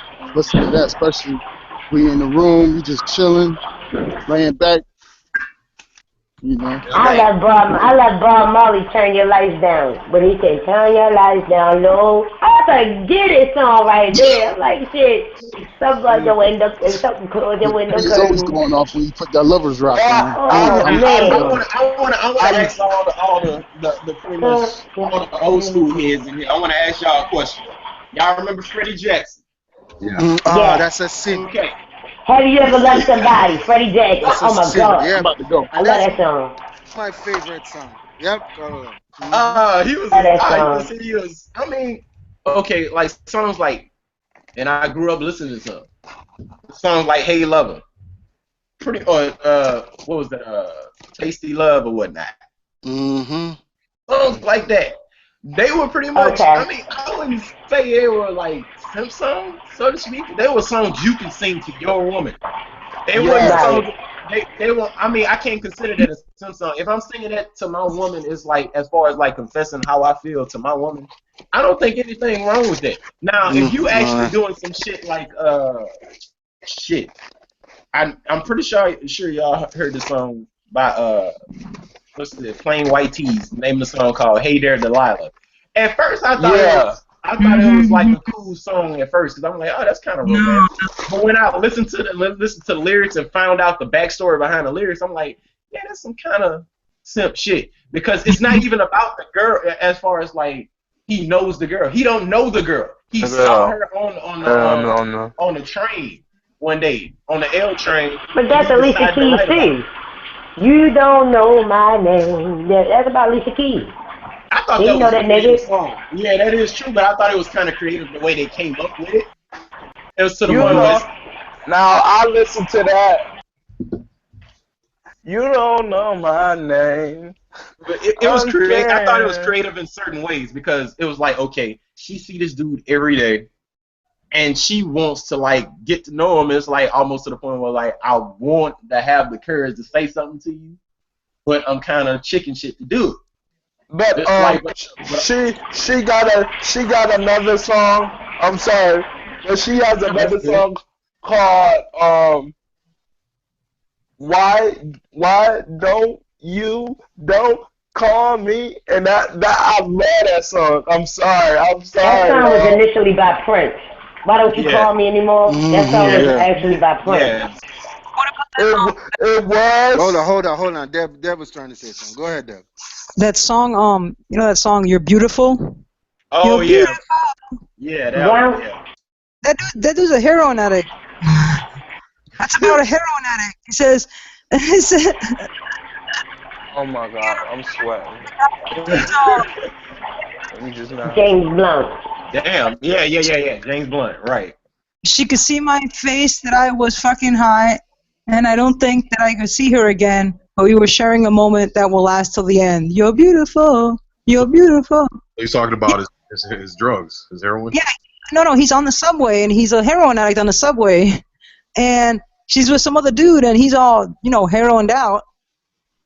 that, especially we in the room, we just chilling, laying back. You know. Yeah, I got Hey, I let Bob Marley turn your lights down. But he said, turn your lights down low. I was like, get it song right there. I'm like, shit. Somebody the window, something close the He window is always curtain. going off when you put that lovers rock Well, on. Oh, I'm I man. want to, I want to I'm ask all the pretty much Uh, all the old school heads in here. I want to ask y'all a question. Y'all remember Freddie Jackson? yeah. yeah. That's a sin. Okay. Have you ever loved somebody? Freddie Jackson. That's a Oh my sin. God. Yep. about to go. I And love that's that song. my favorite song. Yep. Carlo. He was I love a, that song. see, he was. I mean, okay, like songs like, and I grew up listening to songs like "Hey Lover," pretty, or what was that? "Tasty Love" or whatnot. Mm-hmm. Songs like that. They were pretty much. Okay. I mean, I wouldn't say they were like simp songs, so to speak. They were songs you can sing to your woman. They wasn't yes. Right. songs. They were. I mean, I can't consider that a simp song. If I'm singing that to my woman, it's like as far as like confessing how I feel to my woman. I don't think anything wrong with that. Now, if you actually doing some shit like shit, I'm pretty sure y'all heard the song by what's the Plain White Tees. Name of the song called "Hey There Delilah." At first, Yeah. I thought it was like a cool song at first because I'm like, oh, that's kind of romantic. But when I listened to the lyrics and found out the backstory behind the lyrics, I'm like, yeah, that's some kind of simp shit because it's not even about the girl as far as like he knows the girl. He don't know the girl. He saw Yeah. her No, no. on the train one day on the L train, But and that's he Alicia decided to Keys write about it. too. You don't know my name. That's about Alicia Keys. I thought Did that you know was a that creative nigga? song. Yeah, that is true, but I thought it was kind of creative the way they came up with it. It was to the You point where know. Now I listen to that. You don't know my name. it was creative. I thought it was Again. creative in certain ways because it was like, okay, she see this dude every day, and she wants to like get to know him. It's like almost to the point where like I want to have the courage to say something to you, but I'm kind of chicken shit to do it. But It's like, but she got another song. I'm sorry, but she has that's another good. song called why don't call me, and that I love that song. I'm That sorry, song was y'all. initially by Prince. Why don't you Yeah, call me anymore? That song yeah, was Yeah. actually by Prince. yeah. It was. Hold on. Deb was trying to say something. Go ahead, Deb. That song, you know that song, "You're Beautiful." You're Oh beautiful. yeah, yeah. That one. Wow. Yeah. That dude's a heroin addict. That's about a heroin addict. He says, he said, Oh my God, I'm sweating. Let me just not. James Blunt. Damn. Yeah. James Blunt. Right. she could see my face that I was fucking high, and I don't think that I could see her again. But we were sharing a moment that will last till the end. You're beautiful. You're beautiful. He's talking about his drugs, his heroin. Yeah, no, he's on the subway, and he's a heroin addict on the subway, and she's with some other dude, and he's all, heroined out,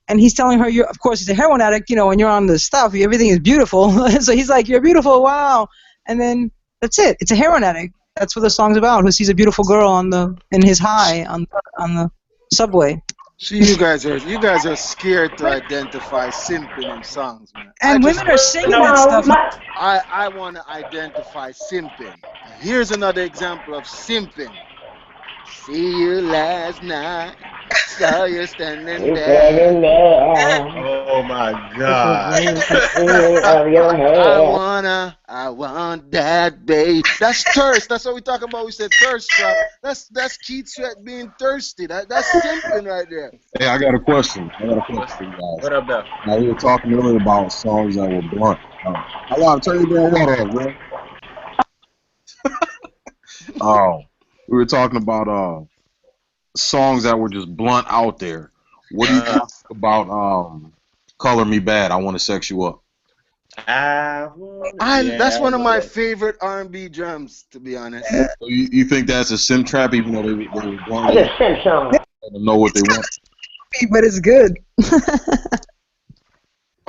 and he's telling her, of course, he's a heroin addict, when you're on the stuff, everything is beautiful, so he's like, you're beautiful, wow, and then that's it. It's a heroin addict. That's what the song's about. Who sees a beautiful girl in his high on the subway. See, you guys are scared to identify simping in songs, man. And women are singing that No, stuff. I want to identify simping. Here's another example of simping. See you last night. Saw you standing You there. standing there. Oh my God. Of your hair. I want that, babe. That's thirst. That's what we talk about. We said thirst trap. That's Keith Sweat being thirsty. That's simping right there. Hey, I got a question. I got a question for you guys. What up, though? Now, we were talking earlier about songs that were blunt. I want to turn your damn water off, bro. We were talking about songs that were just blunt out there. What do you think about "Color Me Bad"? I want to sex you up. That's one of my favorite R&B drums, to be honest. So you think that's a sim trap, even though they were blunt? That's a simp song. They don't know what they want. But it's good.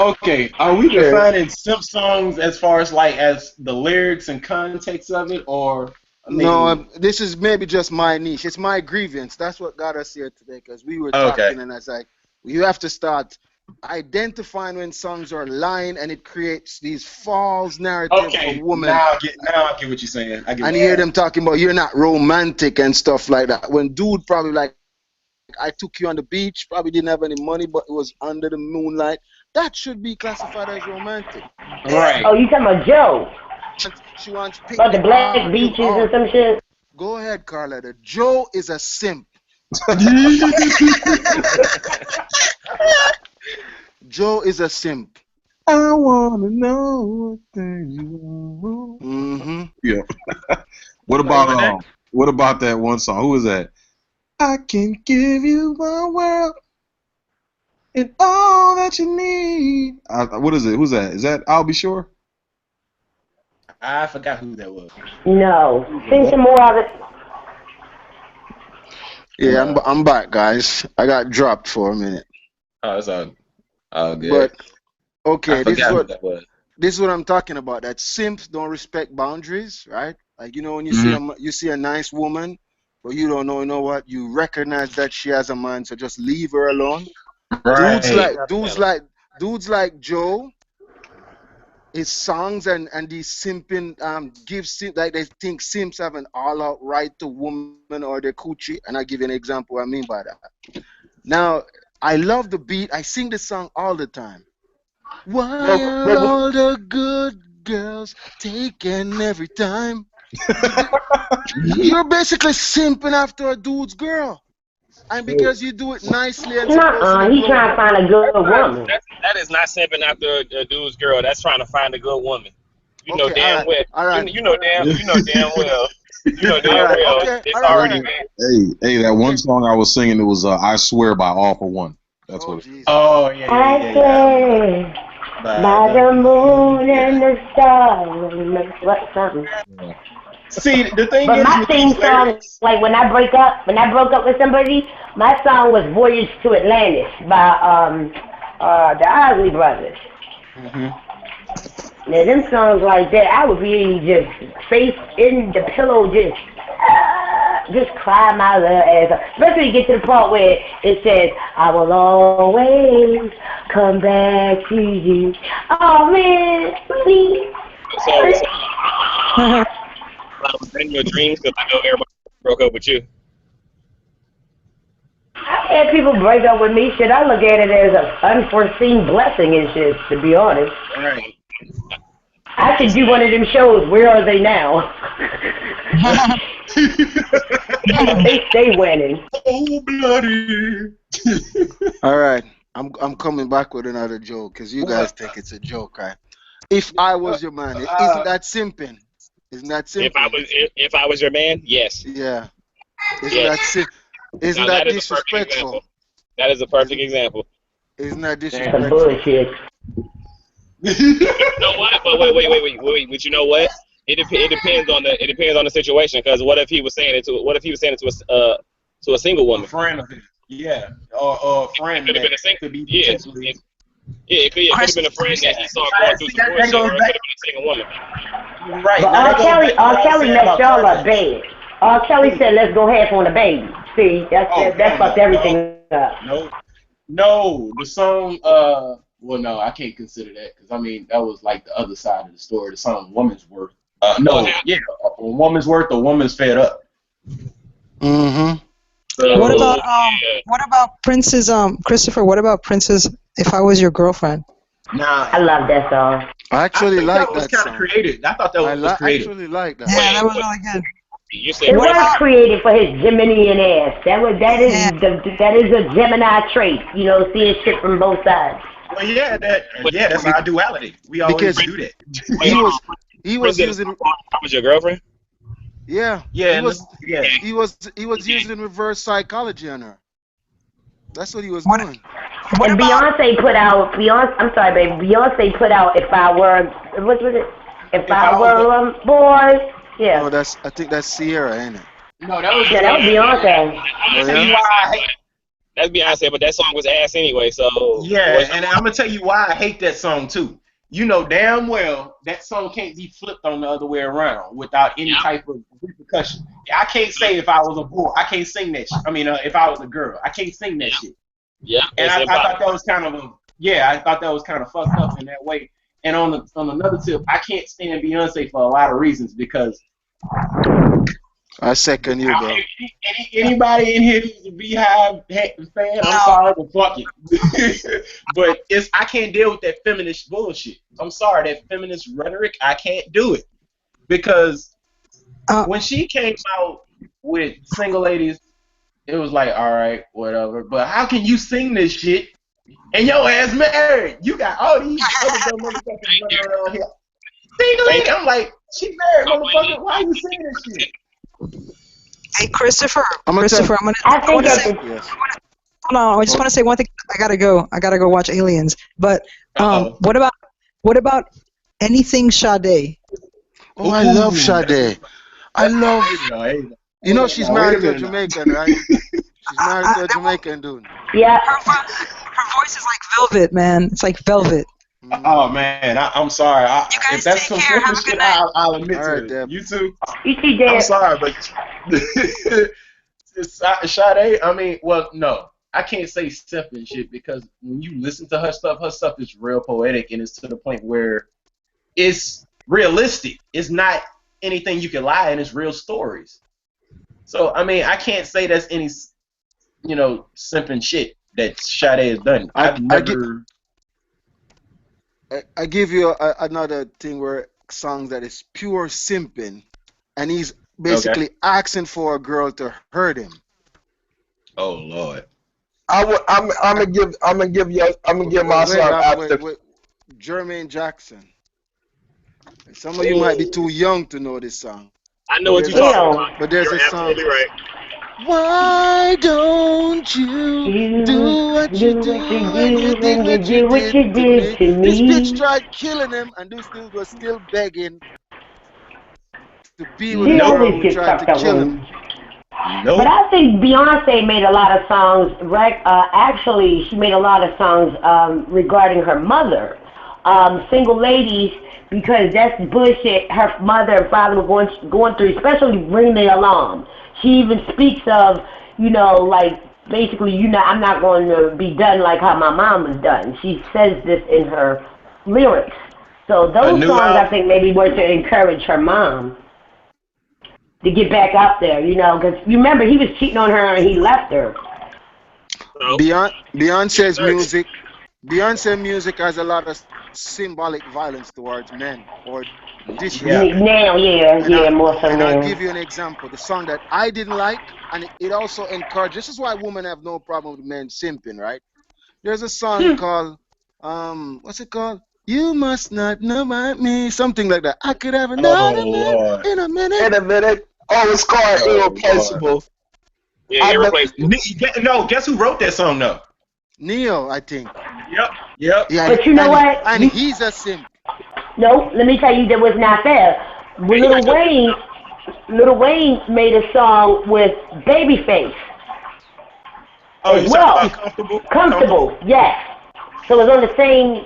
Okay, are we defining simp songs as far as like as the lyrics and context of it, or I mean, No, this is maybe just my niche. It's my grievance. That's what got us here today, because we were talking, and I was like, you have to start identifying when songs are lying, and it creates these false narratives for women. Now I get what you're saying. And you hear them talking about you're not romantic and stuff like that. When dude probably like, I took you on the beach, probably didn't have any money, but it was under the moonlight. That should be classified as romantic. Right. Oh, you talking about Joe? She wants picnic. About the black beaches and some shit? Go ahead, Carla. Joe is a simp. Joe is a simp. I wanna know what things you want. Mm-hmm. Yeah. What about that one song? Who is that? I can give you my world and all that you need. What is it? Who's that? Is that I'll Be Sure? I forgot who that was. No. Sing some more of it. Yeah, I'm back, guys. I got dropped for a minute. Oh, it's all good. But okay, I forgot who that was. This is what I'm talking about. That simps don't respect boundaries, right? Like, you know, when you see a nice woman, but you don't know, you know what? You recognize that she has a man, so just leave her alone. Right. Dudes like Joe. His songs and these simping like they think simps have an all-out right to woman or their coochie, and I'll give you an example what I mean by that. Now, I love the beat. I sing this song all the time. Why are all the good girls taken every time? You're basically simping after a dude's girl. And because you do it nicely and he's trying to find a good woman. That is not simping after a dude's girl. That's trying to find a good woman. You know damn well. All right. You know damn well. You know damn well. Okay, it's all right, already all been. Hey, that one song I was singing, it was I Swear by All For One. That's what it is. Oh, yeah. I swear by the moon and the stars. What something? Yeah. See, the thing But is, my theme song, like when I broke up with somebody, my song was "Voyage to Atlantis" by the Isley Brothers. Mm-hmm. Now them songs like that, I would be just face in the pillow, just cry my little ass off. Especially you get to the part where it says, "I will always come back to you." Oh man, please. So was in your dreams because I know everybody broke up with you. I had people break up with me. Shit, I look at it as an unforeseen blessing and shit, to be honest. Right. I should do one of them shows, Where Are They Now? They stay winning. Oh, bloody. All right. I'm coming back with another joke, because you guys think it's a joke, right? If I was your man, isn't that simping? Isn't that simple? If I was your man, yes. Yeah. Isn't that disrespectful? That is a perfect example. Isn't that That's disrespectful? bullshit. You know what? But wait. But you know what? It depends on the situation. Because what if he was saying it to a single woman? A friend of his. Yeah. Or a friend. It could have been a single. Could be Yeah. It could have been a friend that he saw going through some bullshit, or it could have been a single woman. Right. But R. Kelly messed y'all up bad. R. Kelly said, "Let's go half on the baby." See, that fucked everything up. No, the song. Well, no, I can't consider that, because I mean that was like the other side of the story. The song "Woman's Worth." No, yeah, a woman's worth, a woman's fed up. Mm-hmm. So yeah. What about Prince's Christopher? What about Prince's "If I Was Your Girlfriend"? Now, I love that song. I I actually think that like was that kind of song. creative. I thought that was creative. Actually like that. Yeah, that Wait, was really good. you said It What was about created for his Geminian ass. yeah? That is a Gemini trait. You know, seeing shit from both sides. Well, yeah, that's Be- our duality. We always because do that. wait, he hold was on. he Prince was did a song using called "I Was Your Girlfriend." yeah Yeah, and yeah. he was using reverse psychology on her. That's what he was What doing. what And about Beyonce. I'm sorry, baby. Beyonce put out "If I Were," what was it? If If I I was Were a Boy. No, Yeah. I think that's Sierra, ain't it? no, that was Yeah, that was Beyonce. I'm Oh gonna tell yeah. you why I hate. That's Beyonce, but that song was ass anyway. So Yeah, what's and I'm gonna tell you why I hate that song too. You know damn well that song can't be flipped on the other way around without any yeah, type of repercussion. I can't say if I was a boy, I can't sing that shit. I mean, if I was a girl, I can't sing that yeah, shit. yeah. And It's I hip thought hop. that was kind of I thought that was kind of fucked up in that way. And on another tip, I can't stand Beyonce for a lot of reasons because I second you, bro. anybody in here who's a Beehive fan, I'm no? sorry, but fuck it. But I can't deal with that feminist bullshit. I'm sorry, that feminist rhetoric, I can't do it because Uh, when she came out with Single Ladies, it was like, all right, whatever. But how can you sing this shit and your ass married? You got all these other dumb motherfuckers running around here. Single Thank lady, you. I'm like, she married, motherfucker. Why you singing this shit? hey, Christopher. I'm gonna tell. Christopher, I I want think to at say. the Yes. Hold on, I just Oh, want to say one thing. I gotta go. I gotta go watch Aliens. But Uh what about anything Sade? oh, I love oh. Sade. I That's love. You know she's now, wait a married to a minute now. Jamaican, right? She's married to a Jamaican dude. yeah. Her voice is like velvet, man. It's like velvet. Oh Mm. man, I'm sorry. You If guys that's take some care. simple Have a good shit, night. I'll admit All to right, it. Deb. You too. You see I'm that? sorry, but Sade. I mean, well, no, I can't say simp and shit because when you listen to her stuff is real poetic and it's to the point where it's realistic. It's not anything you can lie, and it's real stories. So I mean, I can't say that's any simping shit that Sade has done. I I've I gi- never. I give you another thing where songs that is pure simping, and he's Okay. basically asking for a girl to hurt him. Oh Lord. I'm gonna give my Wait, son after. wait. Jermaine Jackson. Some of you might be too Ooh, young to know this song, I know but what you're there's a talking Ew. about. but there's You're a song. absolutely right. Why don't you You do what you do what you do when you do did when you what you did what did you to did me? to This bitch me. tried killing him, and this dude was still begging to be with a He Nope. girl always who gets tried to fucked up kill with. him. But Nope. I think Beyonce made a lot of songs. Actually, she made a lot of songs regarding her mother. Single ladies, because that's bullshit. Her mother and father were going through, especially Ring the Alarm. She even speaks of, like basically, I'm not going to be done like how my mom was done. She says this in her lyrics. So A those new songs, I album. think, maybe were to encourage her mom to get back out there, because you remember he was cheating on her and he left her. So yes, Beyonce's sir. music, Beyonce music has a lot of symbolic violence towards men or Yeah. disrespect. Now, And yeah, more so I'll now. give you an example. The song that I didn't like, and it also encouraged. This is why women have no problem with men simping, right? There's a song called what's it called? You must not know about me, something like that. I could have Oh another man Lord. in a minute. In a minute. Oh, it's called Oh Lord. Irreplaceable. Yeah, I know. irreplaceable. No, guess who wrote that song though? Neo, I think. Yep. Yep. Yeah, But you know what? and he's a simp. No, let me tell you that was not there. And he got your Little Wayne made a song with Babyface Oh, as you talking about well. comfortable? Comfortable? Comfortable, yes. So it's on the same.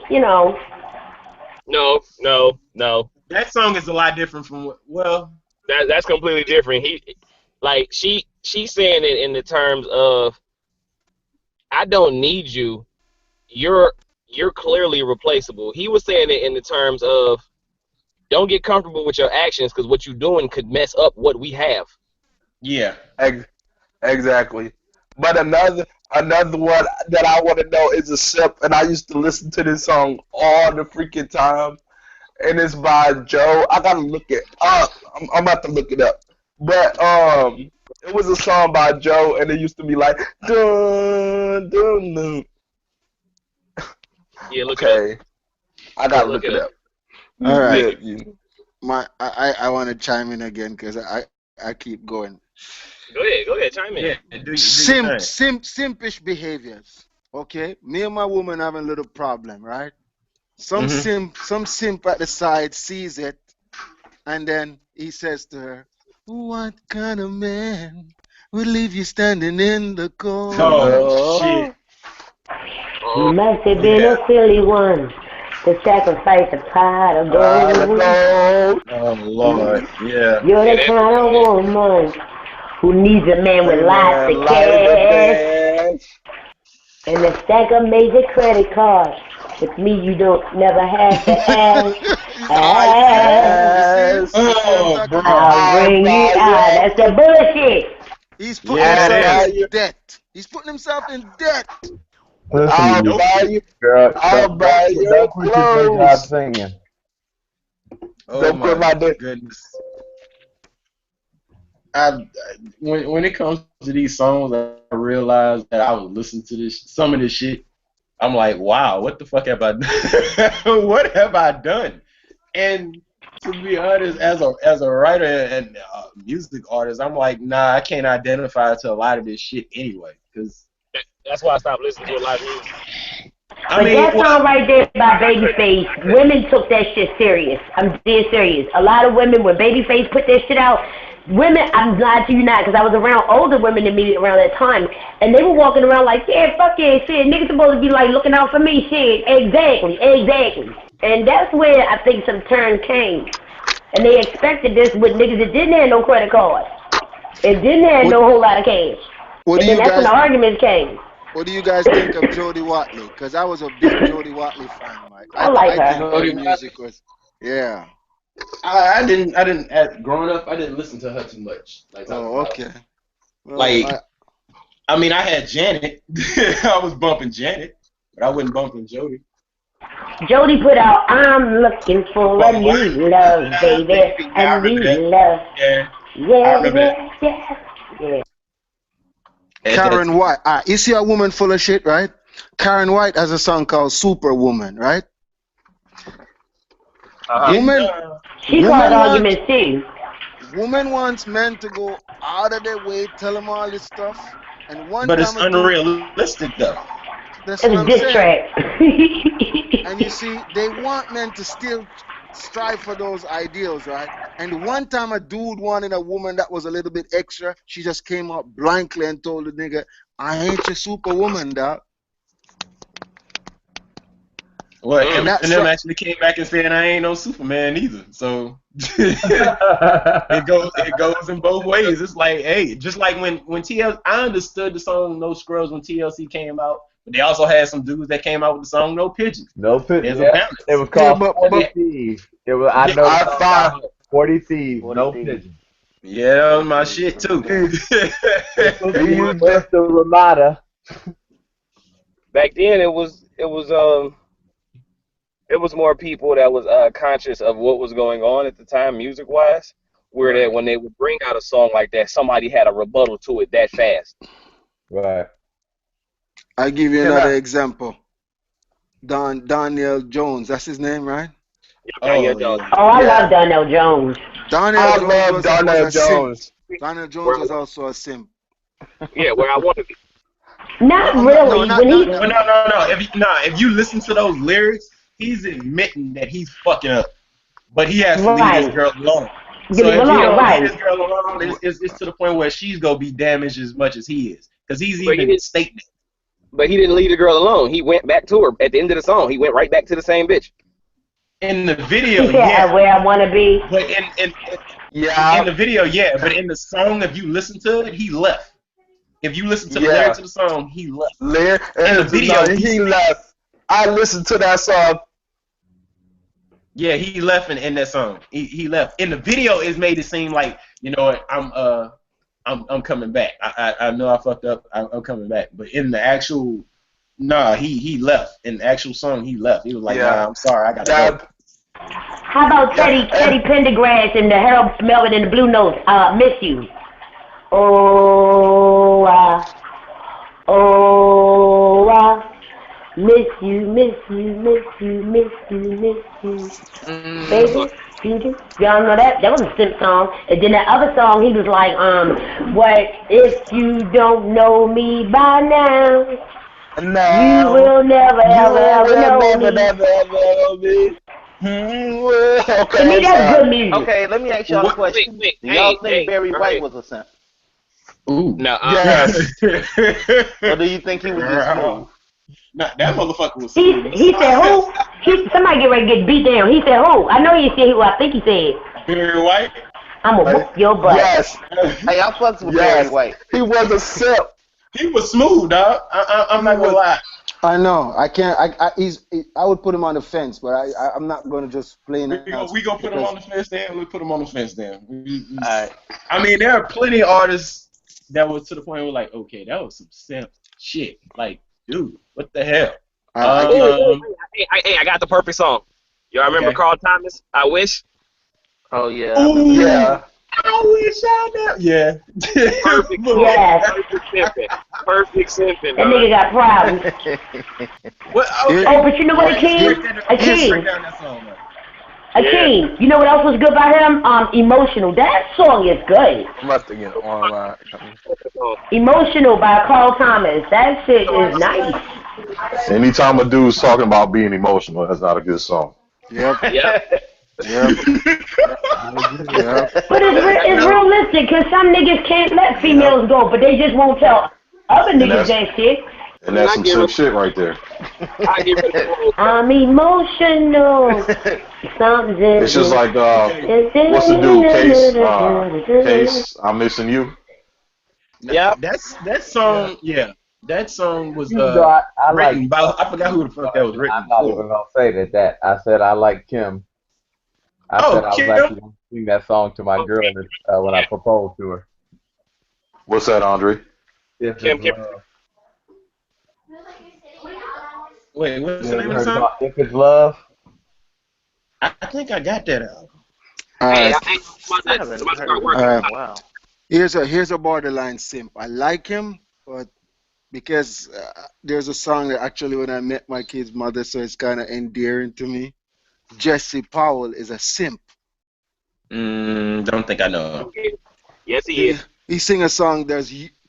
no. That song is a lot different from well, That's completely different. She's saying it in the terms of I don't need you. You're you're clearly replaceable. He was saying it in the terms of don't get comfortable with your actions because what you're doing could mess up what we have. yeah. Exactly. But another one that I want to know is a sip, and I used to listen to this song all the freaking time, and it's by Joe. I gotta look it up. I'm about to look it up. But it was a song by Joe, and it used to be like dun dun dun. Yeah, look it up. Okay, I Yeah, gotta look look it it up. up. All right. Yeah, I want to chime in again because I keep going. Go ahead, chime in. Yeah, do your thing. Simpish behaviors. Okay, me and my woman having a little problem, right? Hmm. Some simp at the side sees it, and then he says to her, "What kind of man would leave you standing in the cold?" Oh shit. no, You must have been Yeah. a silly one to sacrifice a pot of I to gold. go. Oh Lord. Yeah. You're Yeah, the that kind of woman who needs a man with Hey lots man, of light the cash dash. and a stack of major credit cards. With me, you don't never have to ask. He's icy. Ask. Yes, You see what I'm Oh, talking about? bro. I'll I'll bring you buy out. you. That's the bullshit. He's putting Yeah, that I'll himself buy is. in you. debt. He's putting himself in debt. Listen to I'll you, Nope. buy you. girl. I'll buy Don't you quit your day job clothes. singing. Oh Don't quit my my day. goodness. I when it comes to these songs, I realized that I was listening to some of this shit. I'm like, wow, what the fuck have I done? What have I done? And to be honest, as a writer and music artist, I'm like, nah, I can't identify to a lot of this shit anyway. Cause that's why I stopped listening to a lot of music. I But mean, that well, song right there by I Babyface, couldn't. women took that shit serious. I'm dead serious. A lot of women, when Babyface put that shit out, women, I'm lying to you not, because I was around older women than me around that time, and they were walking around like, yeah, fuck yeah, shit, niggas supposed to be like looking out for me, shit. Exactly, exactly. And that's where I think some turn came. And they expected this with niggas that didn't have no credit cards. It didn't have What no whole lot of cash. What do And then you that's when the guys arguments came. What do you guys think of Jodie Watley? Because I was a big Jodie Watley fan, Mike. I like I her. think her Jody music was, yeah. I didn't growing up, I didn't listen to her too much. Like talking Oh, about okay. Well, like I mean, I had Janet. I was bumping Janet, but I wasn't bumping Jody. Jody put out, I'm looking for Well, a new love, baby. baby, yeah, I A remember new that. love. Yeah, I Yeah, remember that. yeah, yeah. Yeah. At that Karen time. White. You see a woman full of shit, right? Karen White has a song called Superwoman, right? Uh-huh. Getting Woman, She caused woman want, arguments too. woman wants men to go out of their way, tell them all this stuff. And one But time it's a dude, unrealistic though. that's It's what a I'm diss saying. track. And you see, they want men to still strive for those ideals, right? And one time a dude wanted a woman that was a little bit extra, she just came out blankly and told the nigga, I ain't your superwoman, dog. Well, And Mm. that's Eminem right. actually came back and said, "I ain't no Superman either." So it goes in both ways. It's like, hey, just like when TLC, I understood the song "No Scrubs" when TLC came out, but they also had some dudes that came out with the song "No Pigeons." No pit. There's a Yeah, it balance. was Yeah, called but 40 Thieves. It was. I Yeah, know the I song by find heart. 40 Thieves. 40 No thieves. pigeon. yeah, that was 40 my thieves. shit too. Okay. It's supposed to he be used to West of Ramada. Back then, it was more people that was conscious of what was going on at the time, music wise. Where that Right. when they would bring out a song like that, somebody had a rebuttal to it that fast. Right. I give you Can another I? example. Daniel Jones, that's his name, right? Daniel Oh Jones. yeah. Oh, I yeah. love Darnell Jones. Daniel I Jones love was Darnell a simp. Jones. Daniel Jones Where I was want, also a simp. yeah, where I want to be. No, Not I'm not. No, really. When not he, Well, no, no, no. If you listen to those lyrics, he's admitting that he's fucking up, but he has to leave his right. girl alone. Give So me if he alone, don't leave right. his girl alone, it's to the point where she's gonna be damaged as much as he is, because he's But he even didn't. stating it But he didn't leave the girl alone. He went back to her at the end of the song. He went right back to the same bitch. in the He video, said, yeah, where I want to be. but in Yeah, the video, yeah, but in the song, if you listen to it, he left. If you listen to the yeah. lyrics of the song, he left. Lear, In the no, video, he left. I listened to that song. yeah, he left in that song. He left. In the video, it's made it seem like, you know what, I'm coming back. I know I fucked up. I'm coming back. But in the actual, nah, he left. In the actual song, he left. He was like, Yeah. nah, I'm sorry, I gotta go. That, How about yeah. Teddy Pendergrass and the Harold Melvin and the Blue Notes? Miss you. Oh, miss you, miss you, miss you, miss you, miss you, baby. Y'all know that? That was a simp song. And then that other song, he was like, what if you don't know me by now? You No, will never, you ever, ever will know never, me. never, ever know me. To Okay, me, I'm that's sorry. good music. Okay, let me ask y'all a What? Wait, question. wait, Do y'all hey, think hey, Barry all White right. was a simp? Ooh. No, Yes. Or do you think he was just smooth? Nah, that motherfucker was He smooth. he said who? Somebody get ready to get beat down. He said who? I know he said who. I think he said Barry White. I'm gonna whoop your butt. Yes. Hey, I fucks with Barry Yes. White. He was a simp. He was smooth, dog. I'm He not gonna was. lie. I know. I can't. I would put him on the fence, but I'm not going to just plain out We gonna put him because on the fence then. We put him on the fence then. Alright. I mean, there are plenty of artists that was to the point where like, okay, that was some simp shit. Like, dude, what the hell? I ooh, can't. ooh, hey, I got the perfect song. Y'all remember Okay. Carl Thomas? I wish. Oh yeah, I remember that. Ooh, Yeah. I wish I knew. Yeah. Perfect But song. Yes, Perfect simping. Perfect simping, that nigga dog. got problems. what? Here, Oh, Okay. but you know what, Break, Akeem? here, break that. here's Break Akeem, down that song, man. Yeah. Akeem. You know what else was good by him? Emotional. That song is good. I'm about to get on right. Emotional by Carl Thomas. That shit is nice. Anytime a dude's talking about being emotional, that's not a good song. yep, Yep. yep, I agree. yep. But it's Yep. realistic because some niggas can't let Yep. females go, but they just won't tell other And niggas that's that shit. and Man, that's I some give simp it. shit right there. I give it a whole cut. I'm emotional. It's just Something. like Okay. what's the dude? Case, I'm missing you. Yep. That song, yeah. That song was Even though I like written by, I forgot who the fuck that was written I'm not for. even gonna say that. I said I like Kim. I said Oh, I was Kim. actually gonna sing that song to my girl Okay. when I proposed to her. What's that, Andre? If Kim, it's Kim. love. Wait, what's You the ever name of the heard song? about If It's Love? I think I got that album. All Hey, right, I I'm haven't about to start heard all working. that in right. a while. Here's a borderline simp. I like him, but because there's a song that actually when I met my kid's mother, so it's kind of endearing to me. Jesse Powell is a simp. Don't think I know him. Yes, he He is. he sing a song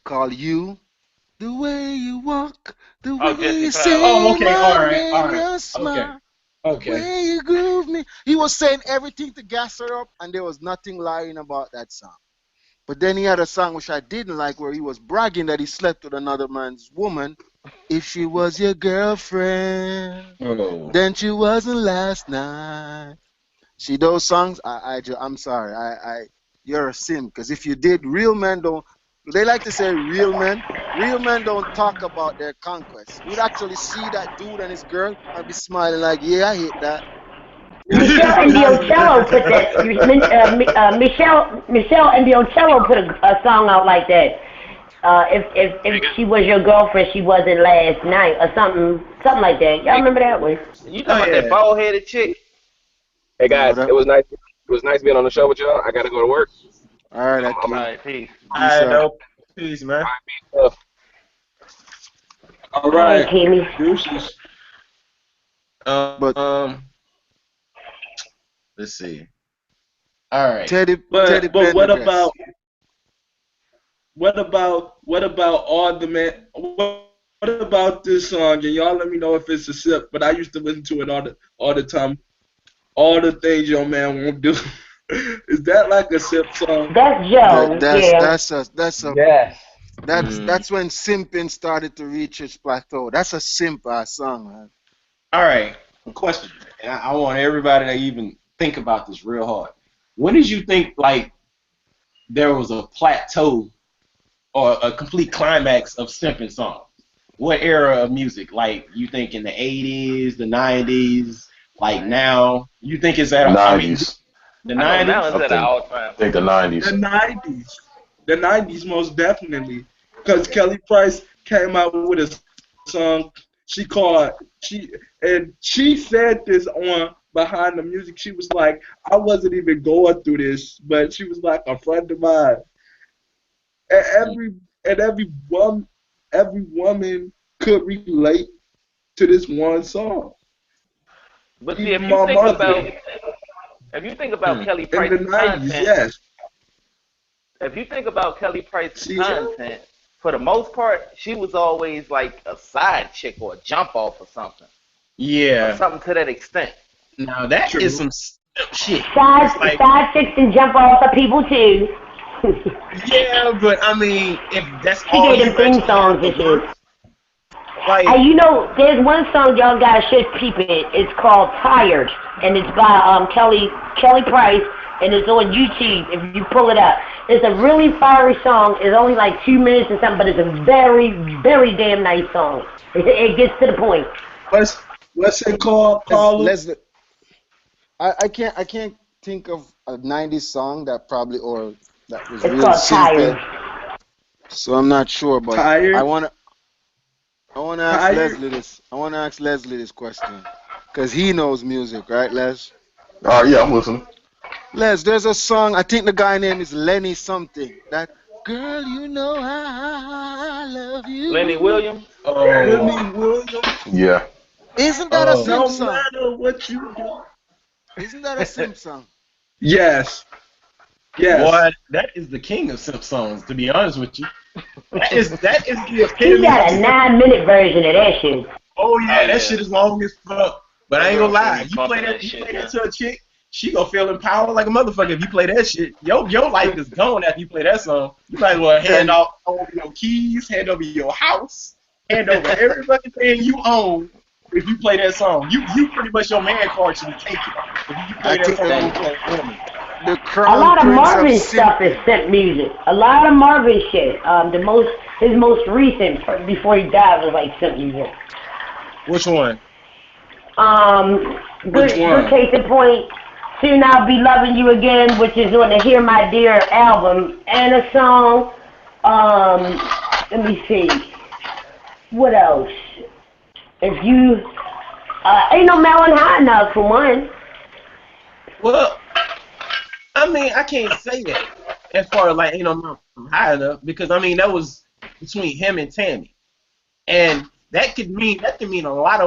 called "You." The way you walk, the Oh, way Jesse you Powell. Oh, say okay, my all name, right, your okay, smile, okay. way you groove me. He was saying everything to gas her up, and there was nothing lying about that song. But then he had a song which I didn't like, where he was bragging that he slept with another man's woman. If she was your girlfriend, Oh, then she wasn't last night. See those songs? I'm sorry. You're a simp. Because if you did, real men don't. They like to say real men. Real men don't talk about their conquest. You'd actually see that dude and his girl and be smiling like, yeah, I hate that. Michelle and Biocello put that. Michelle and Biocello put a song out like that. If she was your girlfriend, she wasn't last night or something like that. Y'all Hey, remember that one? You talking oh about that yeah. bald headed chick? hey, No, guys, that. it was nice. It was nice being on the show with y'all. I gotta go to work. All right, I'm Akeem. Alright, peace. Peace I out. know. Peace, man. uh, All All right, right. Kimmy. Deuces. But Um, let's see. All right. Teddy But Pendergrass. what about all the man? What about this song? And y'all let me know if it's a sip. But I used to listen to it all the time. All the things your man won't do. Is that like a sip song? That's That Joe. that's Yeah. that's a that's a Yes. that's Mm, that's when simping started to reach its plateau. That's a simp ass song, man. all right. Question. And I want everybody to even think about this real hard. When did you think like there was a plateau or a complete climax of simping songs? What era of music? Like you think in the 80s, the 90s, like now? You think it's at? I mean, 90s. the I know now 90s. it's I at an think all time. I think the The 90s. 90s. The 90s most definitely. Because Kelly Price came out with a song she said this on Behind the Music. She was like, I wasn't even going through this, but she was like a friend of mine. And every woman could relate to this one song. But see, Even my mother. if you think about Kelly In the Price's 90s, content, yes. if you think about Kelly Price's See, content, for the most part, she was always like a side chick or a jump off or something. Or Yeah. something to that extent. Now that True. is some shit. Side chicks can jump off of people too. Yeah, but I mean, if that's She all gave you them theme actually songs have to and shit. work, like, Hey, you know, there's one song y'all gotta should peep it. It's called "Tired," and it's by Kelly Price, and it's on YouTube. If you pull it up, it's a really fiery song. It's only like 2 minutes or something, but it's a very, very damn nice song. It gets to the point. What's it called, Carla? Leslie, I can't think of a 90s song that probably or that was It's real called simple. "Tired." So I'm not sure, but Tired? I wanna ask Tired? Leslie this. I wanna ask Leslie this question, cause he knows music, right, Les? yeah, I'm listening. Les, there's a song. I think the guy name is Lenny something. That girl, you know I love Lenny you. Williams? Lenny Oh, Williams? Yeah. Isn't that a oh, Simp No song? matter what you do. Isn't that a Simp song? Yes. Yes. boy, that is the king of simp songs. To be honest with you, that is the He epitome got of a simp. 9-minute version of that shit. Oh Oh yeah, that yeah. shit is long as fuck. But I That ain't girl gonna said lie, he you play bumping that, that you shit, play that man. to a chick, she gonna feel empowered like a motherfucker if you play that shit. Your life is gone after you play that song. You might as well hand off over your keys, hand over your house, hand over every fucking thing you own. If you play that song, you pretty much your man card should be taken. If you I play that think song Thank for a woman. the A Crown lot of Prince of Marvin stuff is Simping. simp music. A lot of Marvin shit. His most recent before he died was like simp music. Which one? Which Good one? case in point. Soon I'll be loving you again, which is on the Hear My Dear album, and a song. Let me see. What else? If you ain't no Melon High Enough for one. Well, I mean, I can't say that as far as like I'm high enough because I mean that was between him and Tammy, and that could mean a lot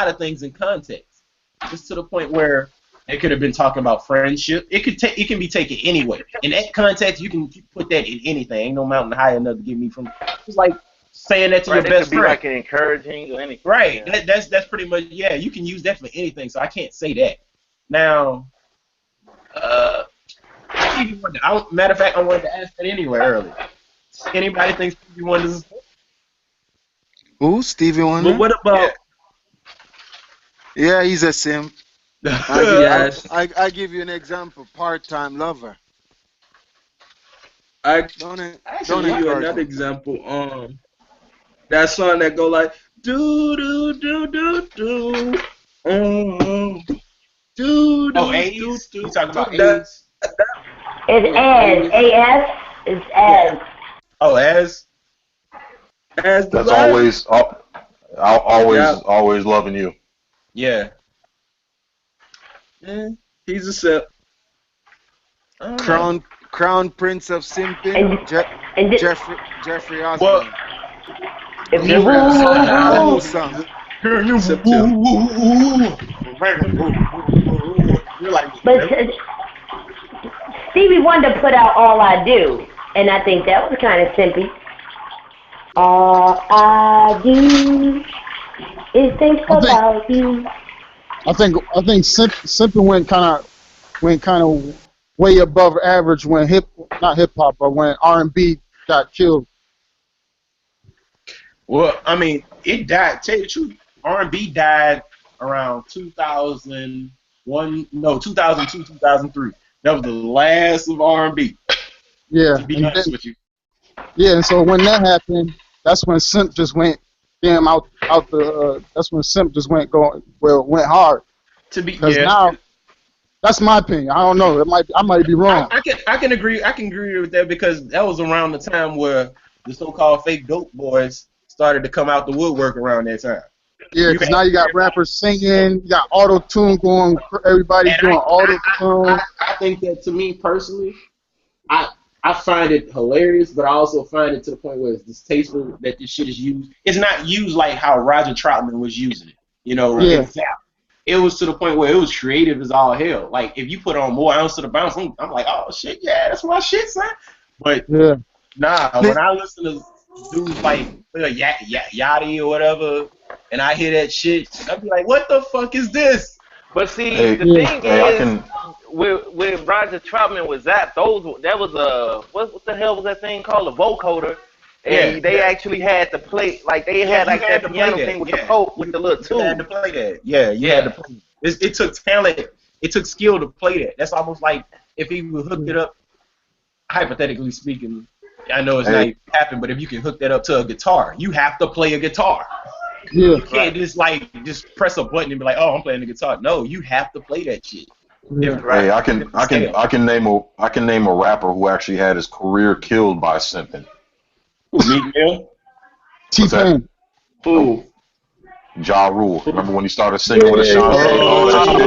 of things in context. Just to the point where it could have been talking about friendship. It can be taken anywhere. In that context, you can put that in anything. Ain't no mountain high enough to get me from. It's like saying that to your Right, it best could be friend. like encouraging or anything. Right. Yeah. That's pretty much yeah. You can use that for anything. So I can't say that. Now, uh, Stevie Wonder. Matter of fact, I wanted to ask that anyway earlier. Anybody think Stevie Wonder's? Who? Stevie But Wonder? what Yeah. about Yeah, he's a simp. yes. I give you an example. Part-time lover. I Don't give you encourage another me. example. That song that go like do do do do do do Oh, do do AIDS? You do talking do about that AIDS? It's as yeah, as. It's as. Oh, as? as the That's last always, always, yeah. always loving you. Yeah. He's a sip. I don't know. Crown Prince of Simping. And and Jeffrey Well, Osborne. if you Jeffrey woo woo That woo, whole Osborne song. can you sip too. You're like, but Stevie Wonder put out "All I Do," and I think that was kind of simpy. All I do is think I think about you. Simping went kind of way above average when not hip hop, but when R&B got killed. well, I mean, it died. Tell you the truth, R&B died around 2001. No, 2002, 2003. That was the last of R&B. Yeah, To be honest with you. and so when that happened, that's when Simp just went out the. That's when Simp just went hard To be because yeah. now That's my opinion. I don't know. I might be wrong. I can agree with that because that was around the time where the so-called fake dope boys started to come out the woodwork around that time. Yeah, You because had now you got rappers singing, you got auto tune going, everybody's and doing auto tune. I think that to me personally, I I find it hilarious, but I also find it to the point where it's distasteful that this shit is used. It's not used like how Roger Troutman was using it, you know, Yeah, in Zap. It was to the point where it was creative as all hell. Like if you put on more ounce to the bounce, I'm like, oh shit, yeah, that's my shit, son. But yeah. nah, when I listen to dudes like Yachty or whatever, and I hear that shit, I'd be like, what the fuck is this? But see, Hey, the Yeah. thing hey, I is, can. with Roger Troutman was that was a what the hell was that thing called, a vocoder, Yeah, and they actually had to play like they yeah, had you like had that to play piano that. thing with the Yeah, poke with the little you had to tube. play that. Yeah, you had to Yeah, play. It took talent. It took skill to play that. That's almost like if he would hooked it up, hypothetically speaking. I know it's not Hey, even happening, but if you can hook that up to a guitar, you have to play a guitar. Yeah, You right, can't just press a button and be like, oh, I'm playing the guitar. No, you have to play that shit. yeah. Different, right. hey, different scale. I can name a rapper who actually had his career killed by simping. Who, Meek Mill? What's that? T-Pain. Who? Who? Ja Rule. Remember when he started Yeah, singing with yeah, Ashanti and all that yeah. shit?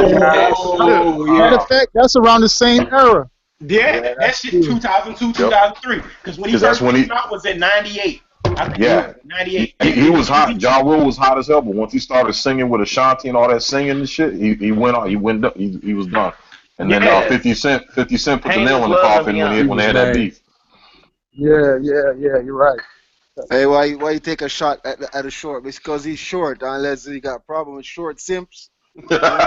Oh, Matter of yeah. fact, that's around the same era. Yeah, Yeah, that that's shit Yeah, 2002, Yep. 2003. Because when he Because that's first when came he, out was in 98. I think it yeah. yeah, was 98. he was hot. Ja Rule was hot as hell, but once he started singing with Ashanti and all that singing and shit, he went on. He was done. And then Yeah. 50 Cent put the nail Haters in the love him coffin when young. when they had that beef. Yeah, yeah, yeah. You're right. Hey, why you take a shot at a short? It's because he's short. Unless he got a problem with short simps, you know.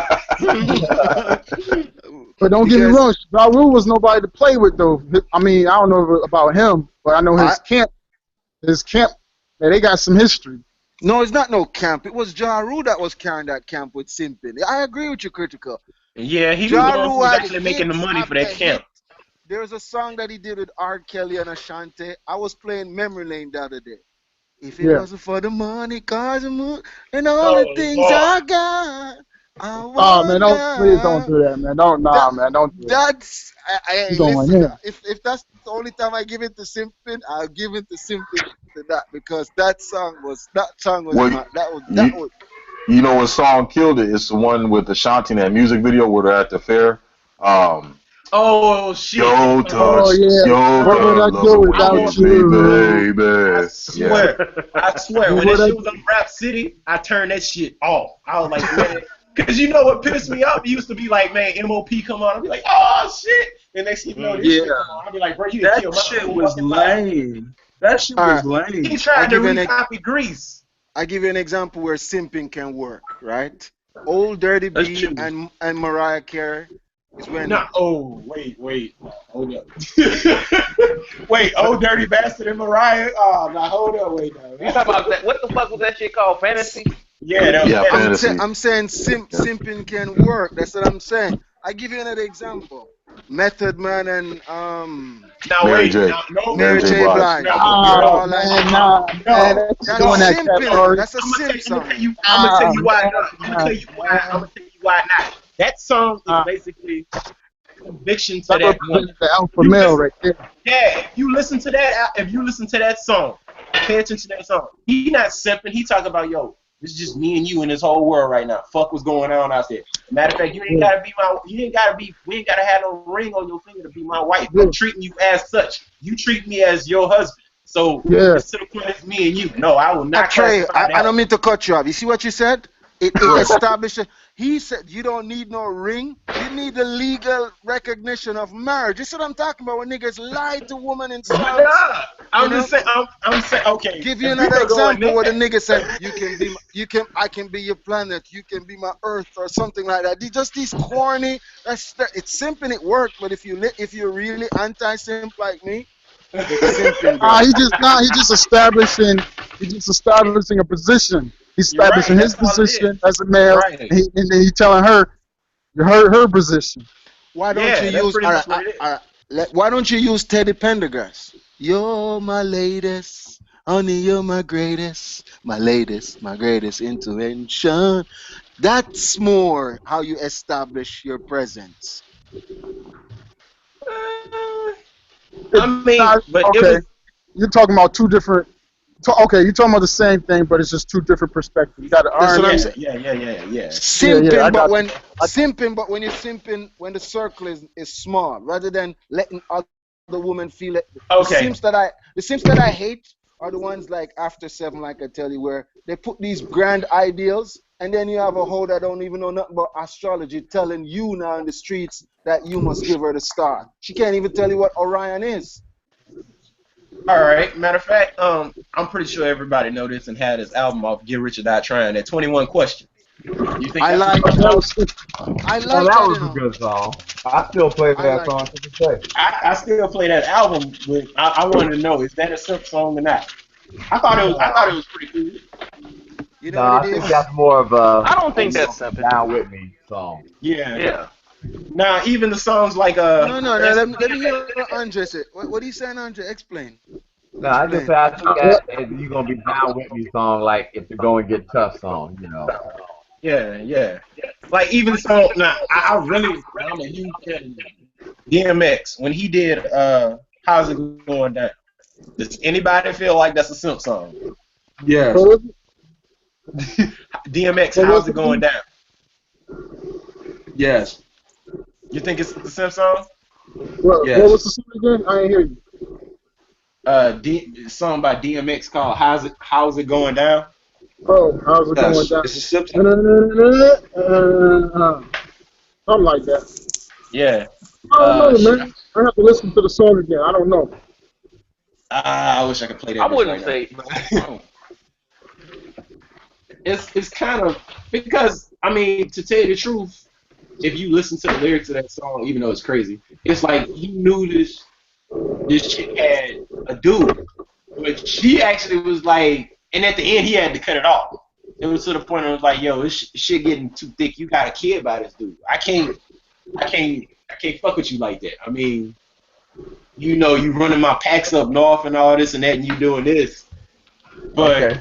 But don't get me Because wrong, Ja Rule was nobody to play with though. I mean, I don't know about him, but I know I his camp, man, they got some history. no, it's not no camp. It was Ja Rule that was carrying that camp with simping. I agree with you, critical. Yeah, he was the Ja one who Rule was had actually making the hits money for after that camp. hit. There's a song that he did with R. Kelly and Ashanti. I was playing Memory Lane the other day. If it Yeah. wasn't for the money, cars, and moon, and all the Oh, things Lord. I got, I Oh man, please don't wonder. do that, man. Don't That man, don't do that. You I don't want listen. him. If that's the only time I give it to simping, I'll give it to simping to that because that song was Well, my that you was you know what song killed it? It's the one with Ashanti in that music video where they're at the fair. Um, Oh, shit. Yo, Oh touch, yeah. yo, What would I love do it when you I without give want, me, you? I baby. Yeah. swear, I swear, What when that would I shit was on Rap City, I turned that shit off. I was like, man, because you know what pissed me off? It used to be like, man, MOP come on. I'd be like, oh, shit. And next thing you know, this Yeah, shit come on. I'd be like, bro, you didn't that kill my shit whole was fucking vibe. lame. That shit all was right. He lame. I tried to give an recopy Grease. I give you an example where simping can work, right? Old Dirty That B shit was. and Mariah Carey is when Nah, oh, wait. Hold up. Wait, oh, Dirty Bastard and Mariah? Oh, now hold up, wait, You now. talking about that? What the fuck was that shit called? Fantasy? Yeah, that was Yeah, that. fantasy. I'm saying Yeah. simping can work. That's what I'm saying. I give you another example. Method Man and Now Mary wait, J. now no, Mary Mary J. J. Blige. Blige. no, You're Ah all no, like, man, nah, man, no, that's that's doing no. that simping. category. That's a simp song. I'm gonna tell Ah you why man, not. I'm gonna nah, tell you why. I'm man. gonna tell you why not. That song is Ah, basically conviction to that that woman. represented the alpha You male listen, right there. yeah. If you listen to that song, pay attention to that song. He not simping. He talking about yo. This is just me and you in this whole world right now. Fuck what's going on out there. Matter of fact, Yeah, we ain't gotta have no ring on your finger to be my wife. yeah, I'm treating you as such. You treat me as your husband. So yeah, it's to the point it's me and you. No, I will not Trey, classify I that. don't mean to cut you off. You see what you said? It Right. established. He said you don't need no ring. You need the legal recognition of marriage. This is what I'm talking about when niggas lie to women in But songs. nah, You I'm know? just saying. I'm saying. Okay, Give you if we another gonna go in example there, where the nigga said I can be your planet, you can be my earth or something like that. Just these corny. It's simping. It worked, but if you're really anti-simp like me, it's simping, bro. He's just establishing a position. He's you're right. establishing his That's all it is. position as a male, Right. and then he's telling her her position. Why don't you Yeah, that's use pretty much what it is. why don't you use Teddy Pendergrass? You're my latest, honey, you're my greatest, my latest, my greatest intervention. That's more how you establish your presence. I mean, Not but it okay. was You're talking about two different. Okay, you're talking about the same thing, but it's just two different perspectives. You got the That's what I'm R&B. yeah, saying. yeah, yeah, yeah, yeah. Yeah, I Simping, but got you. when I, you're simping when the circle is small, rather than letting other women feel it. Okay, The simps that I hate are the ones like after seven, like I tell you, where they put these grand ideals, and then you have a hoe that don't even know nothing about astrology, telling you now in the streets that you must give her the star. She can't even tell you what Orion is. all right. Matter of fact, I'm pretty sure everybody know this and had his album off "Get Rich or Die Trying." That 21 Questions. You think I that's a like simp that song? was simple. I Man, like that that, was a good song. I still play I that like song it. to this day. I still play that album, but I wanted to know, is that a simp song or not? I thought it No, was pretty cool. You no, know what it I think is? that's more of I don't a think you that's gonna be simping. down with me song. Yeah. Yeah. Now even the songs like No. Let me hear what Andre say. What are you saying, Andre? Explain. No, I just say Explain. I think that you gonna be down with me song like if you're going to get tough song, you know. yeah, yeah. Like even the song now I really now I'm a huge fan of DMX when he did How's It Going Down? Does anybody feel like that's a simp song? What Yes. was it? DMX, What How's was It it Going again? Down? Yes. You think it's a simp song? What Yes. was the song again? I ain't hear you. Song by DMX called How's It Going Down? Oh, how's it going Yes. down? It's a Simpson. Something like that. Yeah. I don't know, Shit. man. I have to listen to the song again. I don't know. I wish I could play I that bitch wouldn't right now. say. Mm. It's kind of because I mean to tell you the truth, if you listen to the lyrics of that song, even though it's crazy, it's like he knew this chick had a dude, but she actually was like, and at the end he had to cut it off. It was to the point where it was like, yo, this shit getting too thick. You got a kid by this dude. I can't fuck with you like that. I mean, you running my packs up north and all this and that, and you doing this, but Okay.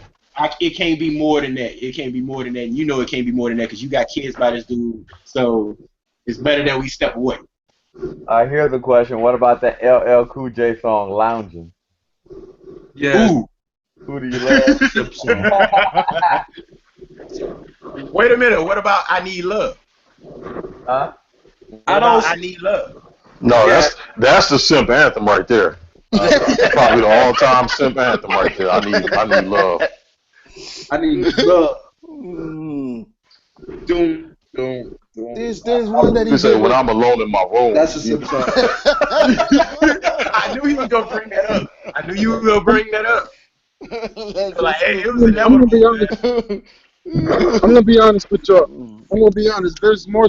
it can't be more than that. It can't be more than that. And you know it can't be more than that because you got kids by this dude. So it's better that we step away. Here's the question. What about the LL Cool J song Lounging? Yes. Ooh. Who do you love? Simp song. Wait a minute. What about I Need Love? Huh? What about I Need Love? No, Yeah. that's the simp anthem right there. Probably the all-time simp anthem right there. I need love. I need love. Mm. Doom, doom, doom. There's one that he You say did when with. I'm alone in my room. That's a Simp song. I knew he was gonna bring that up. I knew you were gonna bring that up. That's Like, just hey, it was I'm gonna inevitable, be honest. man. I'm gonna be honest with y'all. I'm gonna be honest. There's more.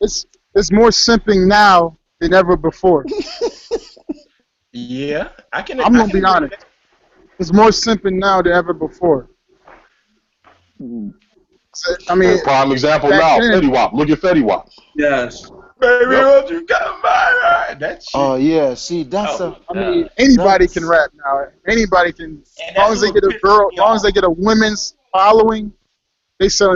It's more simping now than ever before. Yeah, I can I'm I gonna can be agree with honest. that. It's more simping now than ever before. I Yeah, mean, prime example back now, then. Fetty Wap. Look at Fetty Wap. Yes. Baby, Yep. won't you come by? That shit. Oh yeah, see Oh that's my a I mean, god. anybody can that's rap now. Anybody can, And as long that's as they what get a pisses girl, as me long as off. they get a women's following, they'll sell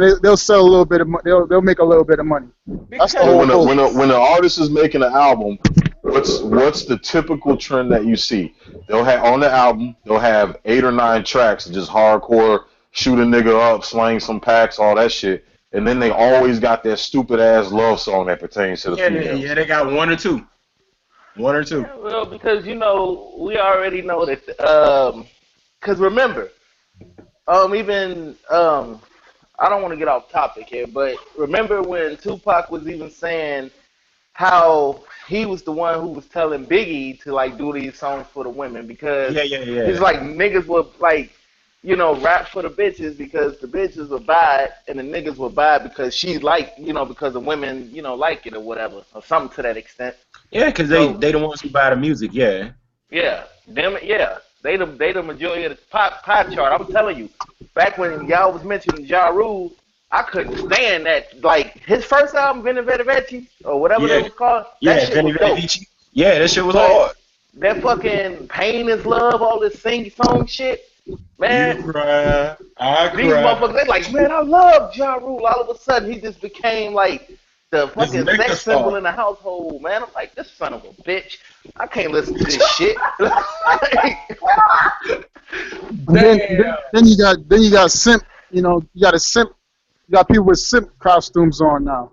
a little bit of money. They'll make a little bit of money. That's the So Because whole when a, hope. when a, when an artist is making an album, what's the typical trend that you see? They'll have on the album, they'll have 8 or 9 tracks, just hardcore, shoot a nigga up, slang some packs, all that shit, and then they always got that stupid ass love song that pertains to the yeah, yeah, females. they got one or two. One or two. Yeah, well, because we already know that. Because remember, even I don't want to get off topic here, but remember when Tupac was even saying how he was the one who was telling Biggie to like do these songs for the women because Yeah, yeah, he's yeah. like niggas would like rap for the bitches because the bitches would buy it and the niggas would buy it because she like because the women like it or whatever or something to that extent. Yeah, because So they the ones who buy the music, yeah. yeah, them yeah they the majority of the pie chart. I'm telling you, back when y'all was mentioning Ja Rule, I couldn't stand that. Like his first album, Veni Vedi Veci, or whatever that Yeah. was called, that Yeah, shit Veni was Vidi dope. Vici. Yeah, that shit was But hard. that fucking Pain is Love, all this sing song shit, Man, You cry, I these cry. motherfuckers, they like, man, I love Ja Rule. All of a sudden, he just became like the This fucking mega sex symbol star. in the household, man. I'm like, this son of a bitch. I can't listen to this shit. Like, And Damn. then you got simp. You know, you got a simp. You got people with simp costumes on now.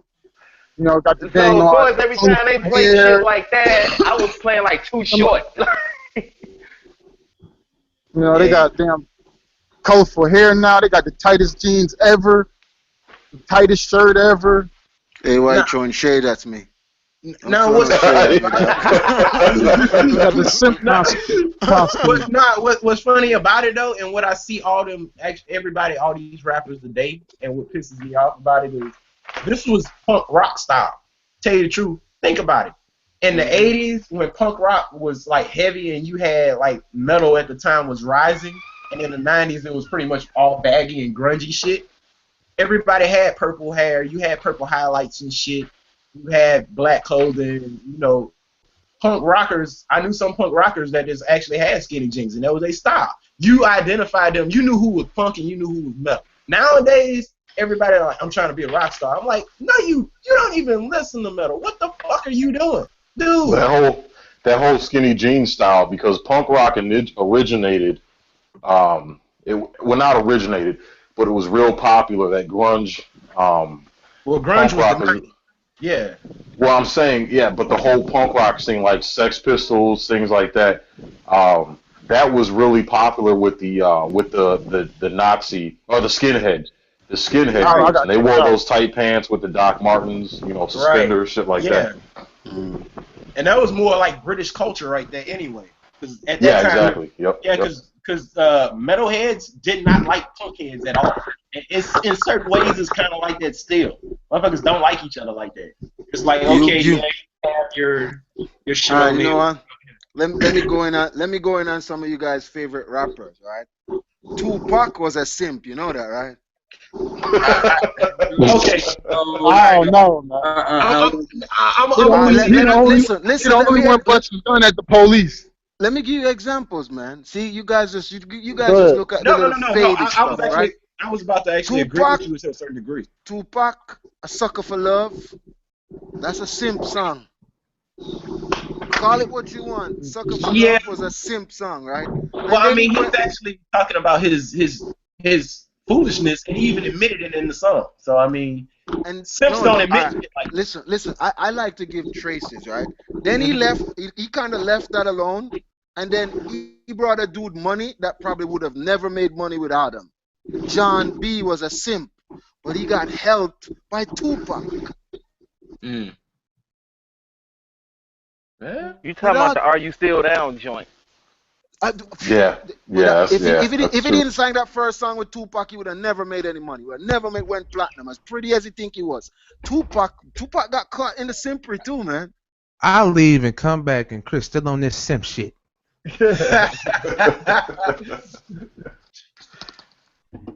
You know, got the so dang of on course, every time they colorful play shit hair. like that, I was playing like Too Some of- Short. You know, they Yeah. got damn colorful hair now. They got the tightest jeans ever, the tightest shirt ever. Hey, why you Now, throwing shade at me? Don't now throw no what's shade at me, dog. You got the simp now, costume. what's funny about it though, and what I see all them everybody, all these rappers today, and what pisses me off about it is this was punk rock style. Tell you the truth, think about it. In the '80s, when punk rock was like heavy and you had like metal at the time was rising, and in the '90s it was pretty much all baggy and grungy shit. Everybody had purple hair. You had purple highlights and shit. You had black clothing. You know, punk rockers. I knew some punk rockers that just actually had skinny jeans, and that was their style. You identified them. You knew who was punk and you knew who was metal. Nowadays, everybody like, I'm trying to be a rock star. I'm like, no, you don't even listen to metal. What the fuck are you doing, dude? That whole skinny jeans style, because punk rock originated, well, not originated, but it was real popular. That grunge, Well, grunge punk was the rock was. 90s. Yeah. Well, I'm saying, yeah, but the whole punk rock scene, like Sex Pistols, things like that, that was really popular with the Nazi or the skinhead I groups, got and they checked wore out. those tight pants with the Doc Martens, Right. suspenders, shit like Yeah. that. And that was more like British culture right there anyway. Because at that Yeah, time, exactly. Yep, yeah, yep. because metalheads did not like punk heads at all. And it's in certain ways it's kind of like that still. Motherfuckers don't like each other like that. It's like, okay, yeah, You. you have your shit All right, over you know here. what? Let me go in on some of you guys' favorite rappers, right? Tupac was a simp, you know that, right? Okay. Oh no, man. I'm He the gonna only put Let, you he let the me down. only listen, he the listen. only one busting gun at the police. Let me give you examples, man. See, you guys just Good. look at the No, little no, no, no, no. faded I was stuff, actually right? I was about to actually agree Tupac, with you to a certain degree. Tupac, a sucker for love. That's a simp song. Call it what you want. Sucker for Yeah. love was a simp song, right? Well, And I then he mean, he's went. actually talking about his foolishness, and he even admitted it in the song. So I mean, And simps no, don't no. admit shit like that. Listen. I like to give traces, right? Then he left. He kind of left that alone, and then he brought a dude money that probably would have never made money without him. John B was a simp, but he got helped by Tupac. Mm. Yeah. you talking about Without the Are You Still Down joint? I, Yeah, yeah, if he yeah, that's if he true. didn't sign that first song with Tupac, he would have never made any money. Would have never went platinum. As pretty as he think he was, Tupac got caught in the simpery too, man. I'll leave and come back, and Chris still on this simp shit.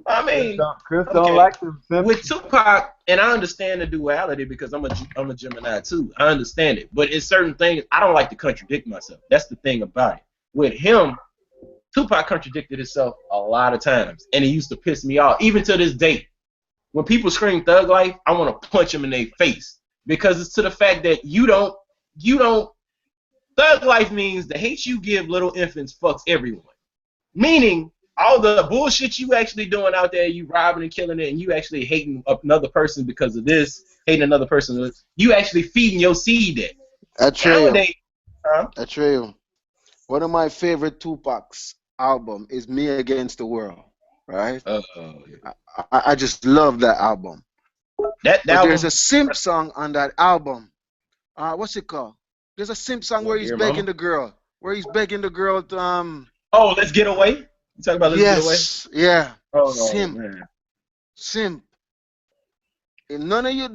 I mean, Chris don't okay. like them simps. With Tupac, and I understand the duality because I'm a Gemini too. I understand it, but it's certain things I don't like to contradict myself. That's the thing about it. With him, Tupac contradicted himself a lot of times, and it used to piss me off, even to this day. When people scream "Thug Life," I want to punch them in their face because it's to the fact that you don't. Thug Life means the hate you give little infants fucks everyone. Meaning, all the bullshit you actually doing out there, you robbing and killing it, and you actually hating another person because of this, hating another person, you actually feeding your seed that. Atreyu, Nowadays, huh? Atreyu. One of my favorite Tupac's album is "Me Against the World," right? I just love that album. That But there's album, a simp song on that album. What's it called? There's a simp song where what, he's Dear begging Mama? the girl. To Oh, Let's Get Away. You talking about Let's Get Away? yes, yeah. Oh Simp. man. Simp. If none of you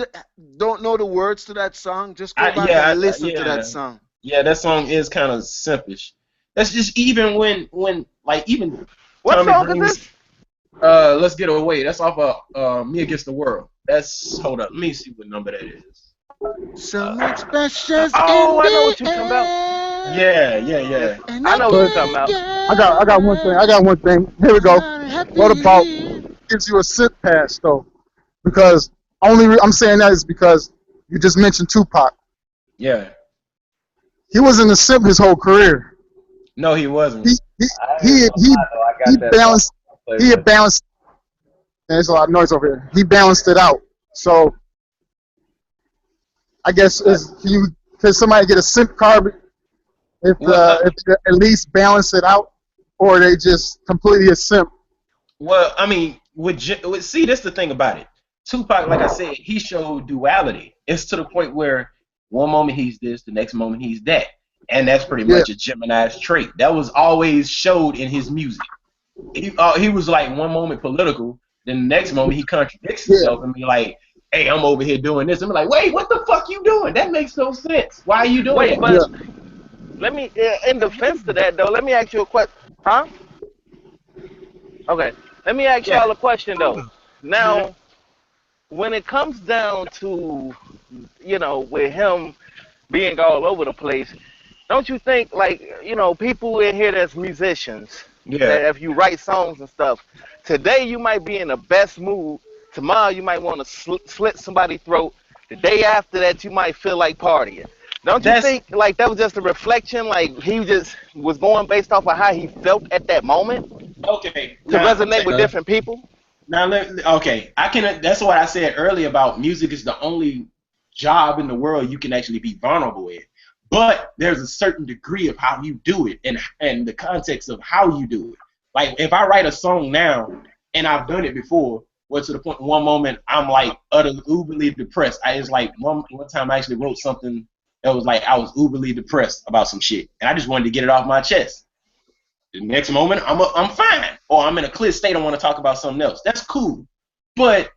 don't know the words to that song, just go back Yeah, and listen to that yeah, song. yeah. That song is kind of simpish. That's just even when like even What Tommy song is brings this? Let's Get Away. That's off of Me Against the World. That's hold up. Let me see what number that is. So much precious in Oh, I know the what you're talking about. Yes, Yeah. I know what you're But talking about. I got one thing. I got one thing. Here we go. What about gives you a sit pass though? Because I'm saying that is because you just mentioned Tupac. Yeah. He was in the simp his whole career. No, he He wasn't. he I ain't he gonna he, lie though, I he got that song balanced. on my He had playlist. balanced. And there's a lot of noise over here. He balanced it out. So I guess is you can somebody get a simp card Well, if they at least balance it out, or they just completely a simp. I mean, see, that's the thing about it. Tupac, like I said, he showed duality. It's to the point where one moment he's this, the next moment he's that, and that's pretty Yeah, much a Gemini's trait. That was always showed in his music. He was like one moment political, then the next moment he contradicts yeah, himself and be like, "Hey, I'm over here doing this." I'm like, "Wait, what the fuck you doing? That makes no sense. Why are you doing Wait, that?" but yeah. let me, in defense to that though, let me ask you a question. Huh? Okay. Let me ask Yeah. y'all a question though. Mhm. Now, when it comes down to, with him being all over the place, don't you think, like, people in here that's musicians, Yeah. that if you write songs and stuff, today you might be in the best mood, tomorrow you might want to slit somebody's throat, the day after that you might feel like partying. Don't you That's think, like, that was just a reflection, like, he just was going based off of how he felt at that moment okay. to Now, resonate with different people? okay, I can. That's what I said earlier about music is the only job in the world you can actually be vulnerable in. But there's a certain degree of how you do it and the context of how you do it. Like if I write a song now and I've done it before, well to the point one moment I'm like utterly uberly depressed. I was like one time I actually wrote something that was like I was uberly depressed about some shit and I just wanted to get it off my chest. The next moment, I'm fine, or I'm in a clear state. I want to talk about something else. That's cool. But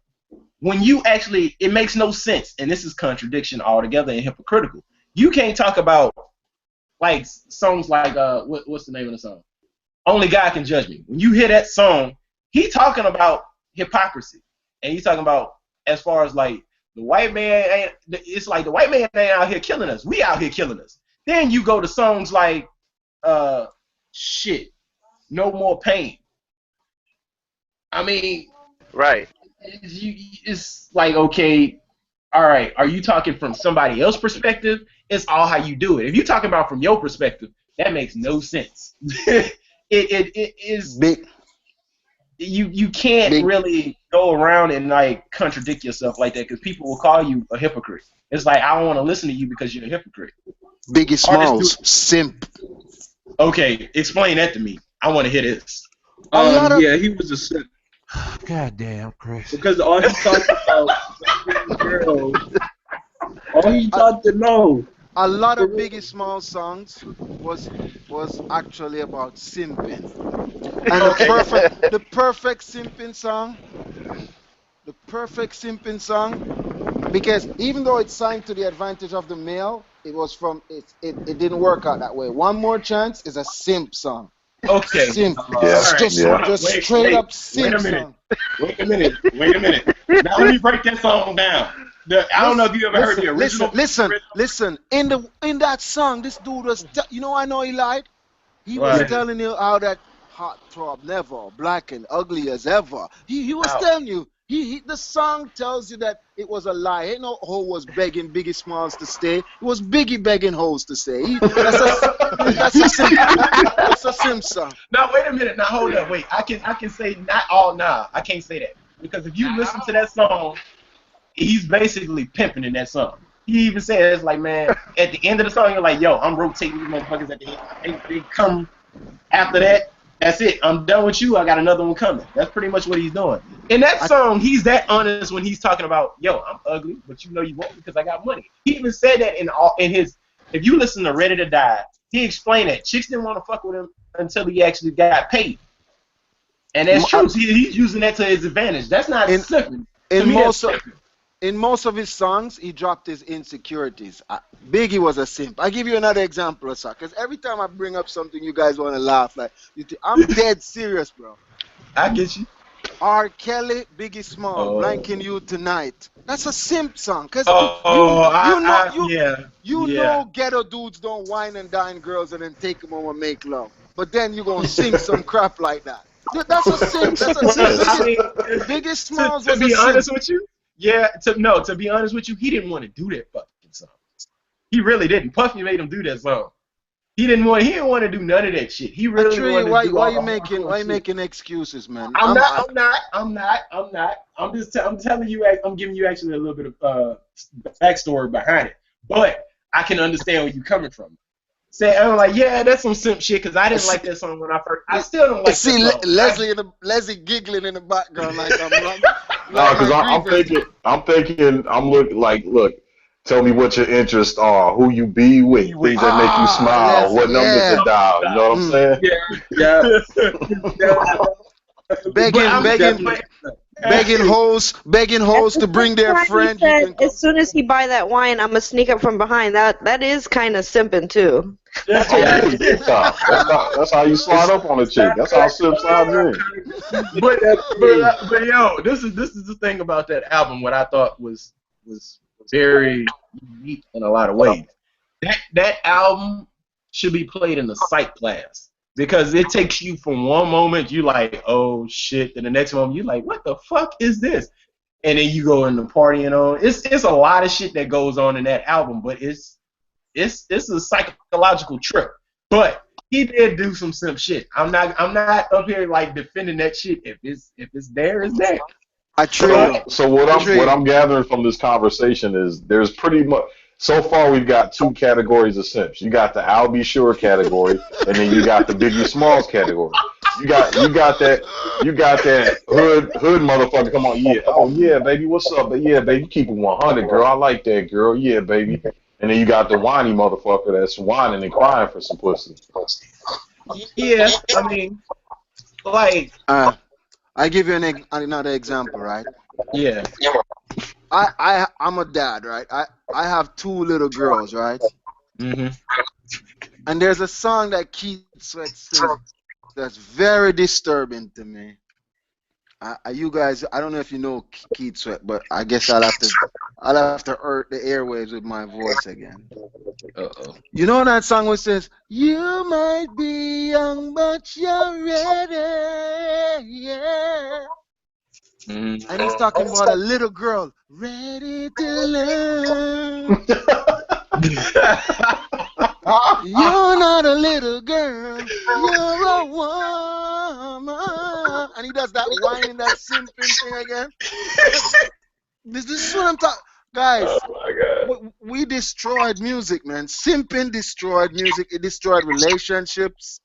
when you actually, it makes no sense, and this is contradiction altogether and hypocritical. You can't talk about like songs like what's the name of the song? Only God Can Judge Me. When you hear that song, he talking about hypocrisy, and he's talking about as far as like the white man ain't. It's like the white man ain't out here killing us. We out here killing us. Then you go to songs like uh shit. No More Pain. I mean, Right. it's like, okay, all right, are you talking from somebody else's perspective? It's all how you do it. If you're talking about from your perspective, that makes no sense. It is Big, you can't big, really go around and like contradict yourself like that because people will call you a hypocrite. It's like I don't want to listen to you because you're a hypocrite. Biggie Artists do. Smalls, simp. Okay, explain that to me. I want to hear this. A lot of Yeah, he was a simp God damn, Chris. because all he talked about was getting girls. All he a, talked to know. a lot For of real. Biggie Smalls songs was actually about simping. And Okay, the perfect simping song, because even though it's signed to the advantage of the male, it didn't work out that way. One More Chance is a simp song. okay. Simp. Yeah, All right, yeah. hold on. Just Wait, straight wait, up wait a simp minute. song. Wait a minute. Wait a minute. Now let me break that song down. I don't know Listen, if you ever heard listen, the listen, original. listen, listen. In that song, this dude was, I know he lied. He was Right. Yeah. telling you how that hot throb never, black and ugly as ever. He was Out. telling you. The song tells you that it was a lie. Ain't no hoe was begging Biggie Smalls to stay. It was Biggie begging hoes to stay. That's a sim song. Now wait a minute. Now hold up. Wait. I can say not all. Nah, I can't say that because if you listen to that song, he's basically pimping in that song. He even says like, man, at the end of the song, you're like, yo, I'm rotating these motherfuckers at the end. They come after that. That's it. I'm done with you. I got another one coming. That's pretty much what he's doing. In that I, song, he's that honest when he's talking about, yo, I'm ugly, but you know you won't because I got money. He even said that in his. If you listen to Ready to Die, he explained that chicks didn't want to fuck with him until he actually got paid, and that's true. He's using that to his advantage. That's not in slipping. To in me, that's most of slipping. in most of his songs, he dropped his insecurities. Biggie was a simp. I give you another example, sir. Because every time I bring up something, you guys want to laugh. Like I'm dead serious, bro. I get you. R. Kelly, Biggie Small, Oh, ranking you tonight. That's a simp song, cause oh, yeah, you yeah. know ghetto dudes don't wine and dine girls and then take them home and make love. But then you gonna sing some crap like that. That's a simp. That's a Well, I Biggie. mean, Biggie to, Smalls to was a be simp. honest with you, yeah, to be honest with you, he didn't want to do that fucking song. He really didn't. Puffy made him do that song. He didn't want to do none of that shit. He I really Trey, wanted to do why all you the making hardcore why you shit. making excuses, man? I'm not. I'm telling you. I'm giving you actually a little bit of backstory behind it. But I can understand where you're coming from. Say I'm like, yeah, that's some simp shit because I didn't like that song when I first. I still don't like that See song. Leslie giggling in the background like I'm No, like because my grievance. I'm looking like, look, tell me what your interests are, who you be with, things that make you Ah, smile, Leslie, what numbers to yeah. dial. You know what I'm Mm. saying? Yeah, yeah. But Begging, I'm begging, Definitely. begging hoes to bring their Why he friend. You said can come. as soon as he buy that wine, I'm gonna sneak up from behind. That is kind of simping too. That's what Oh he Yeah. yeah, did. big time. That's how you slide it's, up on a chick. That's how Sip slides in. but Definitely. but yo, this is the thing about that album. What I thought was very unique in a lot of ways. That album should be played in the psych class because it takes you from one moment you like, oh shit, and the next moment you like, what the fuck is this? And then you go into partying on. It's a lot of shit that goes on in that album, but it's a psychological trip. But he did do some simp shit. I'm not up here like defending that shit. If it's there, it's there. I But trail. So I what trail. I'm gathering from this conversation is there's pretty much so far we've got two categories of simps. You got the I'll Be Sure category, and then you got the Biggie Smalls category. You got that hood motherfucker. Come on, yeah, oh yeah, baby, what's up? But yeah, baby, keep it 100, girl. I like that, girl. Yeah, baby. And then you got the whiny motherfucker that's whining and crying for some pussy. yeah, I mean, like, I give you another example, right? yeah, I'm a dad, right? I have two little girls, right? mhm, And there's a song that Keith Sweat sings that's very disturbing to me. You guys, I don't know if you know Keith Sweat, but I guess I'll have to hurt the airwaves with my voice again. uh-oh. You know that song which says, "You might be young, but you're ready," yeah. Mhm. And he's talking about a little girl ready to learn. You're not a little girl, you're a woman. And he does that whining, that simping thing again. This is what I'm talking. Guys, Oh my god. we destroyed music, man. Simping destroyed music. It destroyed relationships,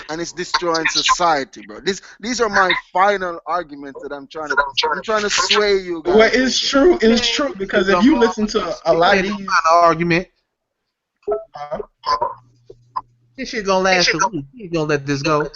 and it's destroying society, bro. These are my final arguments that I'm trying to sway you Well, guys it's over. true. It's true because if you listen to a Go lot ahead of and these, find an argument. This shit gonna last a week. You ain't gonna let this go.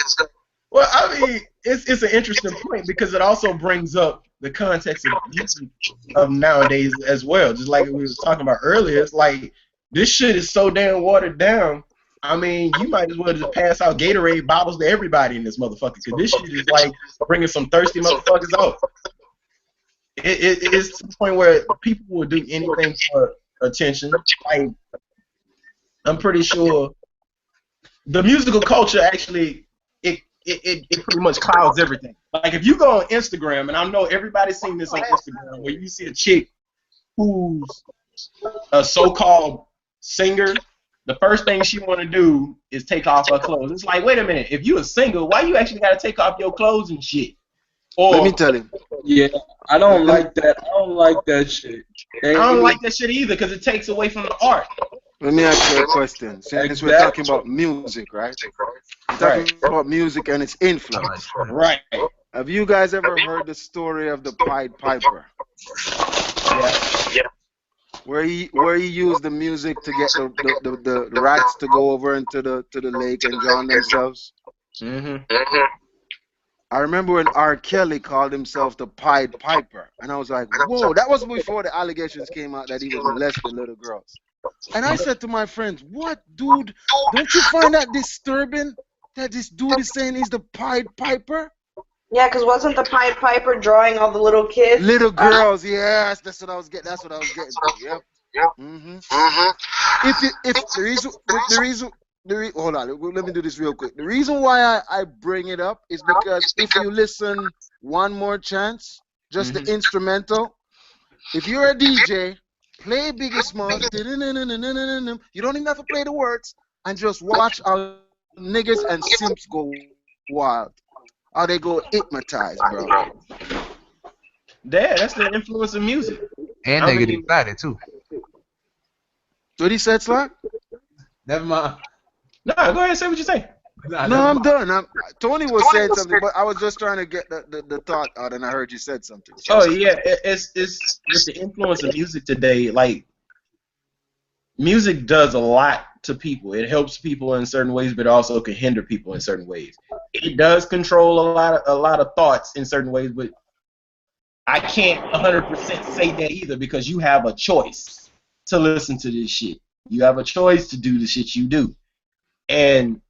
well, I mean, it's an interesting point because it also brings up the context of music of nowadays as well. Just like we was talking about earlier, it's like this shit is so damn watered down. I mean, you might as well just pass out Gatorade bottles to everybody in this motherfucker because this shit is like bringing some thirsty motherfuckers out. It is to the point where people will do anything for attention. Like, I'm pretty sure the musical culture actually it pretty much clouds everything. Like if you go on Instagram, and I know everybody's seen this on Instagram, where you see a chick who's a so-called singer, the first thing she want to do is take off her clothes. It's like, wait a minute, if you a singer, why you actually got to take off your clothes and shit? Let me Or tell you. Yeah, I don't like that. I don't like that shit. I don't like that shit either because it takes away from the art. Let me ask you a question. Since we're talking Exactly. about music, right? We're Right. talking about music and its influence. Right. Have you guys ever heard the story of the Pied Piper, Yeah. where he used the music to get the rats to go over into the lake and drown themselves? Mhm. I remember when R. Kelly called himself the Pied Piper, and I was like, whoa, that was before the allegations came out that he was molesting little girls. And I said to my friends, what, dude, don't you find that disturbing that this dude is saying he's the Pied Piper? Yeah, because wasn't the Pied Piper drawing all the little kids? Little girls, yes, that's what I was getting. That's what I was getting. Yep. hmm if hold on, let me do this real quick. The reason why I bring it up is because if you listen one more chance, just the instrumental. If you're a DJ, play Biggie Smalls. You don't even have to play the words, and just watch how niggas and simps go wild. How they go hypnotized, bro. That's the influence of music. And I they get mean, excited too. What he said, Slack? Never mind. no, go ahead and say what you say. Nah, No, never I'm mind. done. Tony was saying something, but I was just trying to get the thought out, and I heard you said something. So. Oh yeah, it's with the influence of music today. Like music does a lot to people. It helps people in certain ways, but also can hinder people in certain ways. It does control a lot of thoughts in certain ways, but I can't 100% say that either because you have a choice to listen to this shit. You have a choice to do the shit you do, and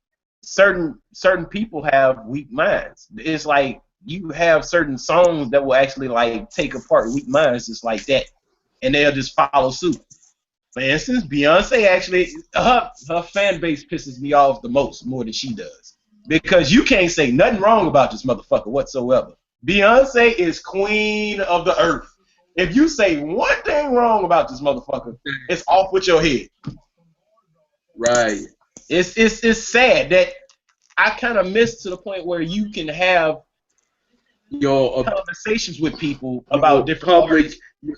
certain people have weak minds. It's like you have certain songs that will actually like take apart weak minds just like that, and they'll just follow suit. For instance, Beyonce actually her fan base pisses me off the most, more than she does, because you can't say nothing wrong about this motherfucker whatsoever. Beyonce is queen of the earth. If you say one thing wrong about this motherfucker, it's off with your head. Right. It's sad that I kind of miss to the point where you can have Your conversations with people about different public, artists. you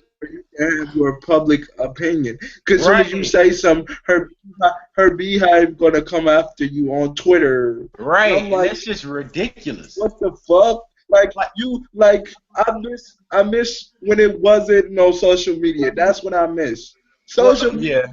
can have your public opinion. Because as soon as you Right. say something, her beehive gonna come after you on Twitter. And Right, I'm and like, that's just ridiculous. what the fuck? Like Like, you, like I miss when it wasn't no social media. That's what I miss. well, Social yeah,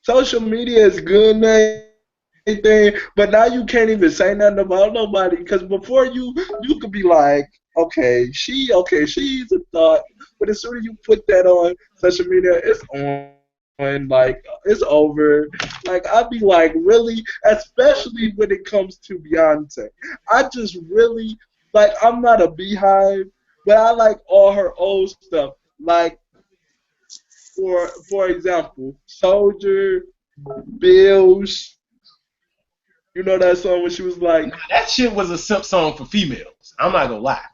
social media is good and everything, but now you can't even say nothing about nobody. Because before you could be like, okay, she's a thought, but as soon as you put that on social media, it's on, like it's over. Like I'd be like, really, especially when it comes to Beyonce. I just really like. I'm not a beehive, but I like all her old stuff. Like for example, Soldier, Bills. You know that song when she was like, that shit was a simp song for females. I'm not gonna lie.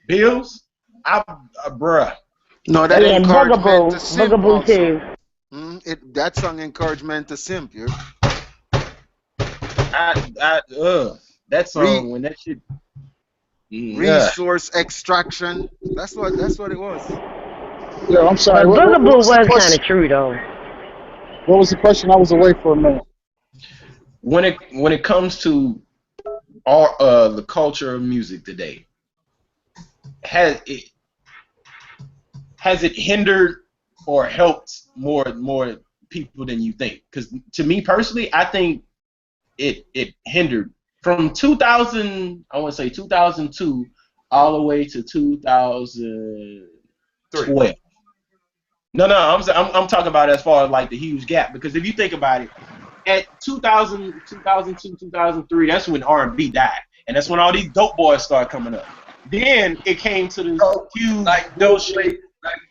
Bills, bruh. No, that Yeah, and encouragement to Bugaboo, simp Bugaboo also. too. That song encouragement to simp. You That Re, song when that shit. Yeah. resource extraction. That's what it was. Yeah, I'm sorry. But What Bugaboo was the was kind question? of true though. What was the question? I was away for a minute. When it comes to the culture of music today, has it hindered or helped more people than you think? Because to me personally, I think it hindered from 2000. I want to say 2002 all the way to 2012. No, I'm talking about as far as like the huge gap. Because if you think about it, at 2000, 2002, 2003, that's when R&B died, and that's when all these dope boys started coming up. Then it came to this oh, huge like notion.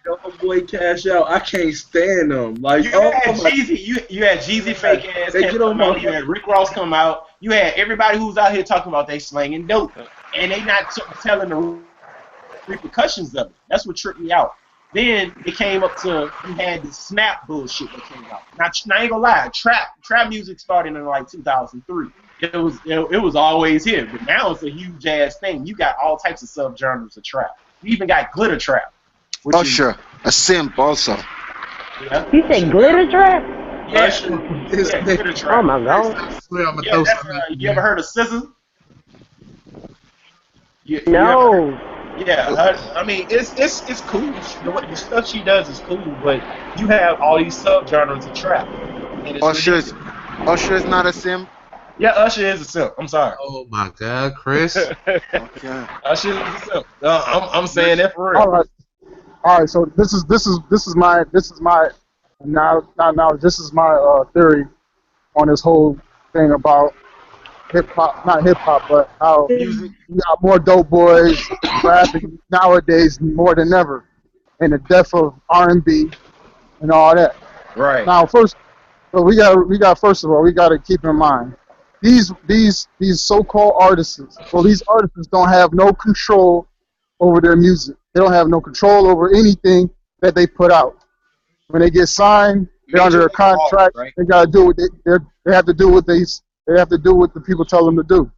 Dope Boy Cash Out. I can't stand them. Like, You oh had my Jeezy, you had Jeezy god, fake ass they cats get on come my out. You had Rick Ross come out. You had everybody who's out here talking about they slanging dope, and they not telling the repercussions of it. That's what tripped me out. Then it came up to you had the snap bullshit that came out. Now I ain't gonna lie, trap music started in like 2003. It was always here, but now it's a huge ass thing. You got all types of subgenres of trap. You even got glitter trap, which is Usher, a simp also. yeah, You say glitter trap? yeah, this yeah, glitter Oh trap. my god. Swear I'm gonna Yeah, throw that's something at you, you ever man. heard of Scissor? You ever heard? No. Yeah, I mean it's cool. The stuff she does is cool, but you have all these subgenres of trap, and it's Usher's ridiculous. Usher is not a simp. Yeah, Usher is a simp. I'm sorry. Oh my God, Chris. Okay. Usher is a simp. I'm saying that for All real. right, all right. So this is my now this is my theory on this whole thing about hip hop, not hip hop, but how Music. you got more dope boys rapping nowadays more than ever, and the death of R&B and all that. Right. Now, first, but we got first of all, we got to keep in mind these so-called artists. Well, these artists don't have no control over their music. They don't have no control over anything that they put out. When they get signed, they're Major under a label artists, contract. right? They gotta do what they have to do what they have to do what the people tell them to do.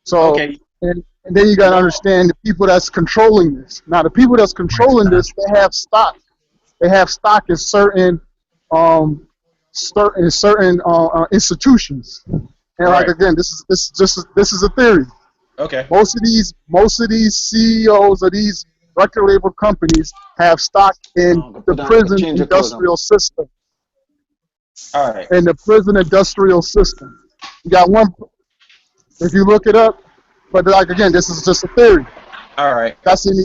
So Okay. and then you gotta understand the people that's controlling this. Now the people that's controlling this, they have stock. They have stock in um certain institutions. And like Right. again, this is a theory. Okay. Most of these CEOs of these record label companies have stock in the Put on, prison change your clothes on. industrial system. All right. In the prison industrial system, you got one. If you look it up, but like again, this is just a theory. All right. That's any.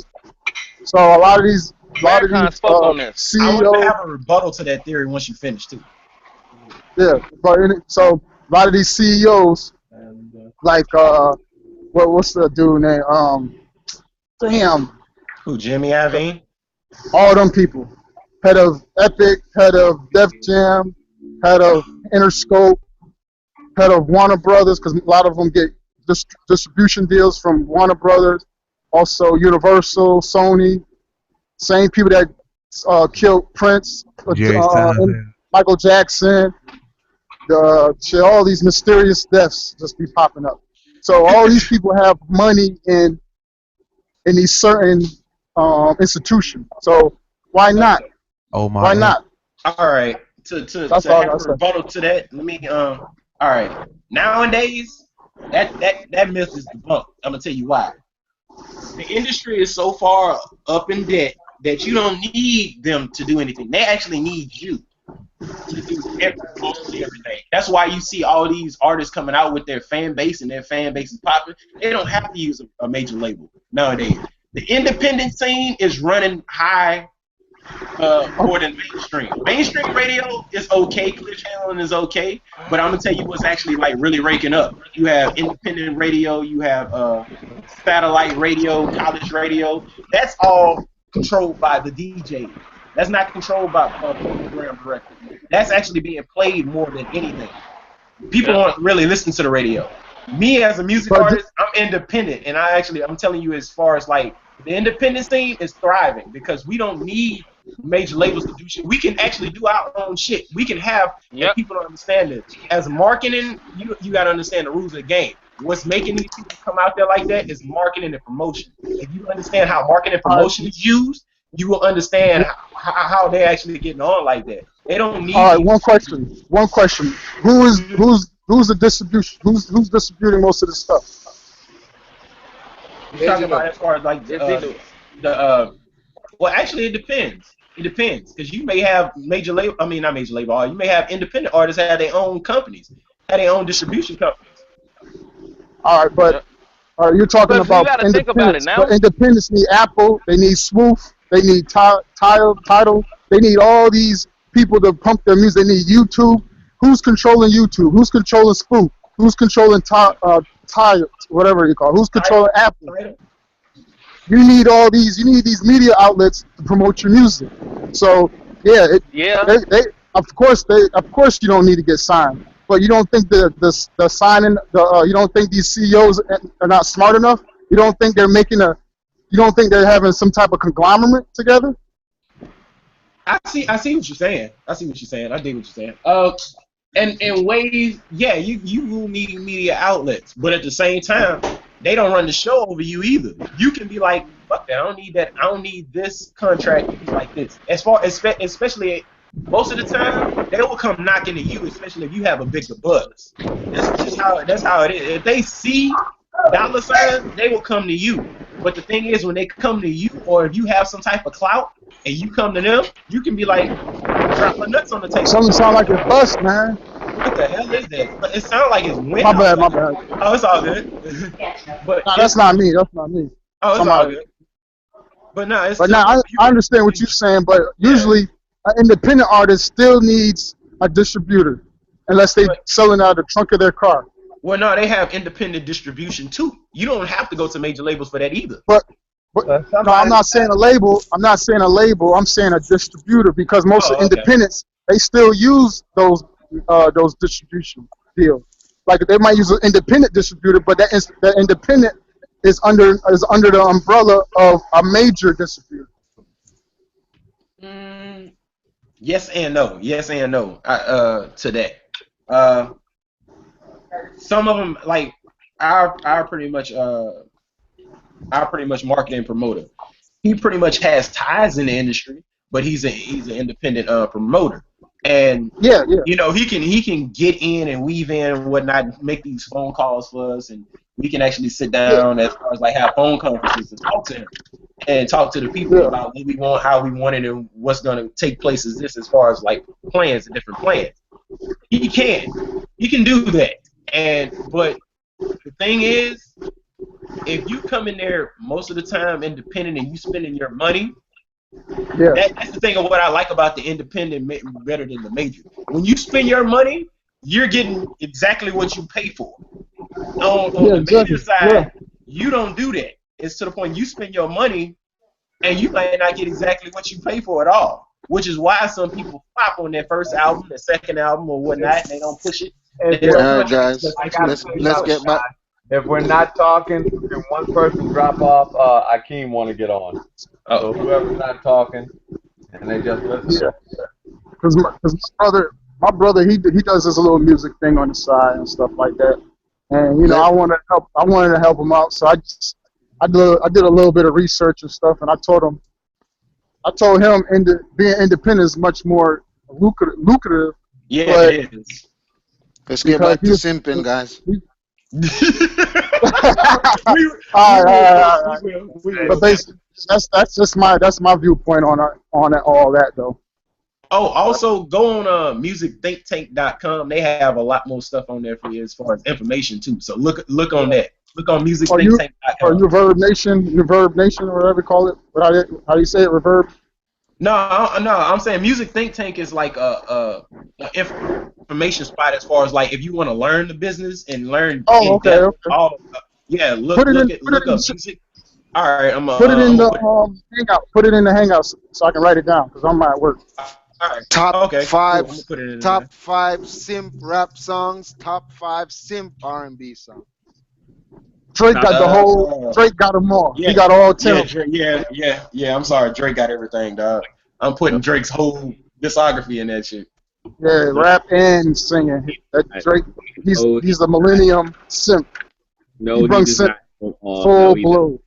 So a lot of these Farrakhan spoke on this. I want to CEOs, have a rebuttal to that theory once you finish too. yeah. So a lot of these CEOs, like what's the dude name? Damn, Who? Jimmy Iovine? all them people. Head of Epic, head of Def Jam, head of Interscope, head of Warner Brothers, because a lot of them get distribution deals from Warner Brothers, also Universal, Sony, same people that killed Prince, Jerry Styles. Michael Jackson, all these mysterious deaths just be popping up. So all these people have money in these certain institutions. So why not? Oh my. Why not? All right. To That's all have I a said. rebuttal to that, let me all right. Nowadays, that myth is debunked. I'm gonna tell you why. The industry is so far up in debt that you don't need them to do anything. They actually need you to do mostly everything. That's why you see all these artists coming out with their fan base and their fan base is popping. They don't have to use a major label nowadays. The independent scene is running high more than mainstream. Mainstream radio is okay, clear channeling is okay, but I'm gonna tell you what's actually like really raking up. You have independent radio, you have satellite radio, college radio. That's all controlled by the DJ. That's not controlled by program director. That's actually being played more than anything. People don't really listen to the radio. Me as a music artist, I'm independent, and I'm telling you, as far as like the independent scene is thriving because we don't need major labels to do shit. We can actually do our own shit. We can have, and people don't understand this. As marketing, you got to understand the rules of the game. What's making these people come out there like that is marketing and promotion. If you understand how marketing and promotion is used, you will understand how they're actually getting on like that. They don't need. All right, one question. Who's the distribution? Who's distributing most of this stuff? You're talking about as far as like well, actually, it depends. It depends because you may have major label. I mean, not major label. You may have independent artists have their own companies, have their own distribution companies. All right, but you're talking about independence. But independents need Apple. They need Swoof. They need Tidal. They need all these people to pump their music. They need YouTube. Who's controlling YouTube? Who's controlling Spoof? Who's controlling Tidal? Whatever you call it. Who's controlling Apple? You need all these. You need these media outlets to promote your music. So they of course you don't need to get signed. But you don't think the signing you don't think these CEOs are not smart enough? You don't think they're you don't think they're having some type of conglomerate together? I see what you're saying. I dig what you're saying. And in ways, yeah, you will need media outlets, but at the same time, they don't run the show over you either. You can be like, fuck that, I don't need that. I don't need this contract to be like this. Especially most of the time, they will come knocking to you, especially if you have a bigger buzz. That's how it is. If they see dollar signs, they will come to you. But the thing is, when they come to you, or if you have some type of clout and you come to them, you can be like, drop my nuts on the table. Something sound like a bust, man. What the hell is that? It sounds like it's wind. My bad. Oh, it's all good. But no, that's not me. Oh, it's all good. But no, it's. But now I understand what you're saying. But usually, an independent artist still needs a distributor, unless they're selling out of the trunk of their car. Well, no, they have independent distribution too. You don't have to go to major labels for that either. But no, I'm Somebody, not saying a label. I'm not saying a label. I'm saying a distributor because most of Oh, okay. independents they still use those distribution deals. Like they might use an independent distributor, but that independent is under the umbrella of a major distributor. Mm, yes and no. Yes and no. To that. Uh, some of them like our pretty much marketing promoter. He pretty much has ties in the industry, but he's an independent promoter, and Yeah, yeah, he can get in and weave in and whatnot, and make these phone calls for us, and we can actually sit yeah, down as far as like have phone conferences and talk to him and talk to the people yeah, about what we want, how we want it, and what's going to take place is this as far as like plans and different plans. He can do that, but the thing is, if you come in there most of the time independent and you spending your money, yeah, that's the thing of what I like about the independent better than the major. When you spend your money, you're getting exactly what you pay for. On yeah, the major exactly. Yeah, side, you don't do that. It's to the point you spend your money and you might not get exactly what you pay for at all. Which is why some people flop on their first album, their second album, or whatnot, and they don't push it. if They we're, don't All right, push it guys, because I it's gotta what let's tell we you let's something, push. get back. guys. If we're not talking, can one person drop off? Akeem want to get on. So Oh, whoever's not talking and they just yeah. listening. Because my brother, he does this little music thing on the side and stuff like that. And Let I wanted to help him out, so I did a little bit of research and stuff, and I told him being independent is much more lucrative, yeah, but it is. let's get because back to simping, guys. we all we right, all will, right, bro. all We right. will. We But will. basically, that's just my viewpoint on all that though. Oh, also go on musicthinktank.com. They have a lot more stuff on there for you as far as information too. So look on that. Look on Or you or musicthinktank.com. Reverb Nation, or whatever you call it. But how do you say it? Reverb. No, I'm saying Music Think Tank is like a information spot as far as like if you want to learn the business and learn Oh, in okay, depth. okay. All yeah, Put it in, put it look in, up music. All right, put it in I'm the gonna put. hangout. Put it in the hangout so I can write it down because I'm at work. All right, Top okay, cool. five, I'm gonna put it in there. top five simp rap songs. Top five simp R&B songs. Drake Top got the whole. Drake got them all. He Yeah, got all 10 yeah, of them. yeah. I'm sorry, Drake got everything, dog. I'm putting Drake's whole discography in that shit. Yeah, rap and singing. That Drake, No, he's the millennium simp. He no, he brings does simp not. No, full he doesn't. blow.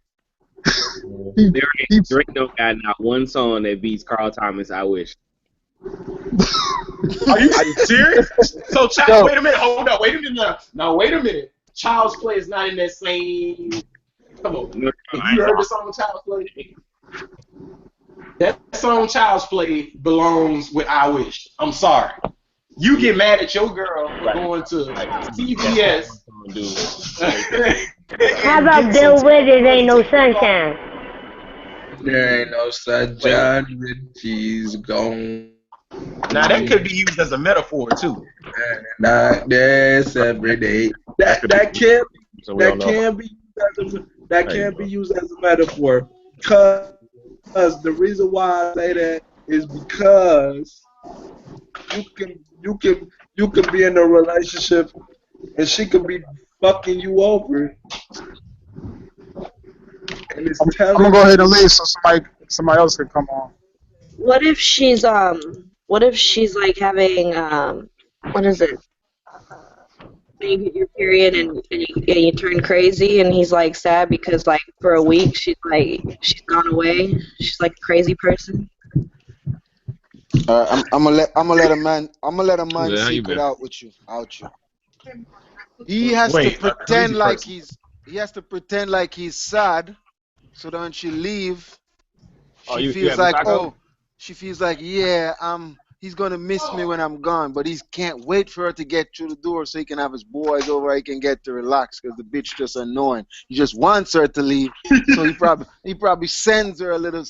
He, he, Drake don't got not one song that beats Carl Thomas. I wish. Are you serious? So, yo, wait a minute. Hold up. Wait a minute. Now, wait a minute. Child's Play is not in that same. Come on. No, Have I you ain't heard the song Child's Play? That song Child's Play belongs with I Wish. I'm sorry. You get mad at your girl for going to CVS. How about Bill Withers Ain't No Sunshine? There ain't no sunshine when she's gone. Now, that could be used as a metaphor, too. Not this every day. That can't So we don't know. that can be used as a metaphor. Because the reason why I say that is because you can be in a relationship and she could be fucking you over, and it's I'm telling gonna go ahead you. and leave so somebody else can come on. What if she's like having what is it? When you get your period and you turn crazy, and he's like sad because like for a week she's gone away. She's like a crazy person. I'm gonna let a man Yeah, how you secret been? out with you. He has to Wait, a pretend crazy like person. he has to pretend like he's sad, so that when she leave, Oh, she you feels have the like, taco? oh, she feels like, yeah, he's gonna miss me when I'm gone, but he can't wait for her to get through the door so he can have his boys over, he can get to relax because the bitch just annoying. He just wants her to leave, so he probably sends her a little,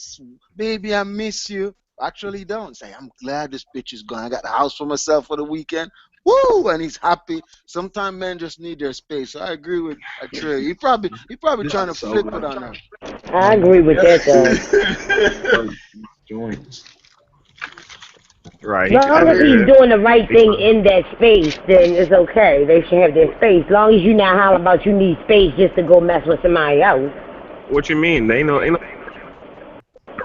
baby, I miss you. actually don't. Say, I'm glad this bitch is gone. I got the house for myself for the weekend. Woo! And he's happy. Sometimes men just need their space. So I agree with Trey. He probably This trying to is so flip it good. on her. I agree with that though. Joints. Right. He Long trying as to he's get doing the right thing in that space, then it's okay. They should have their space. Long as you not hollering about you need space just to go mess with somebody else. what you mean? They ain't no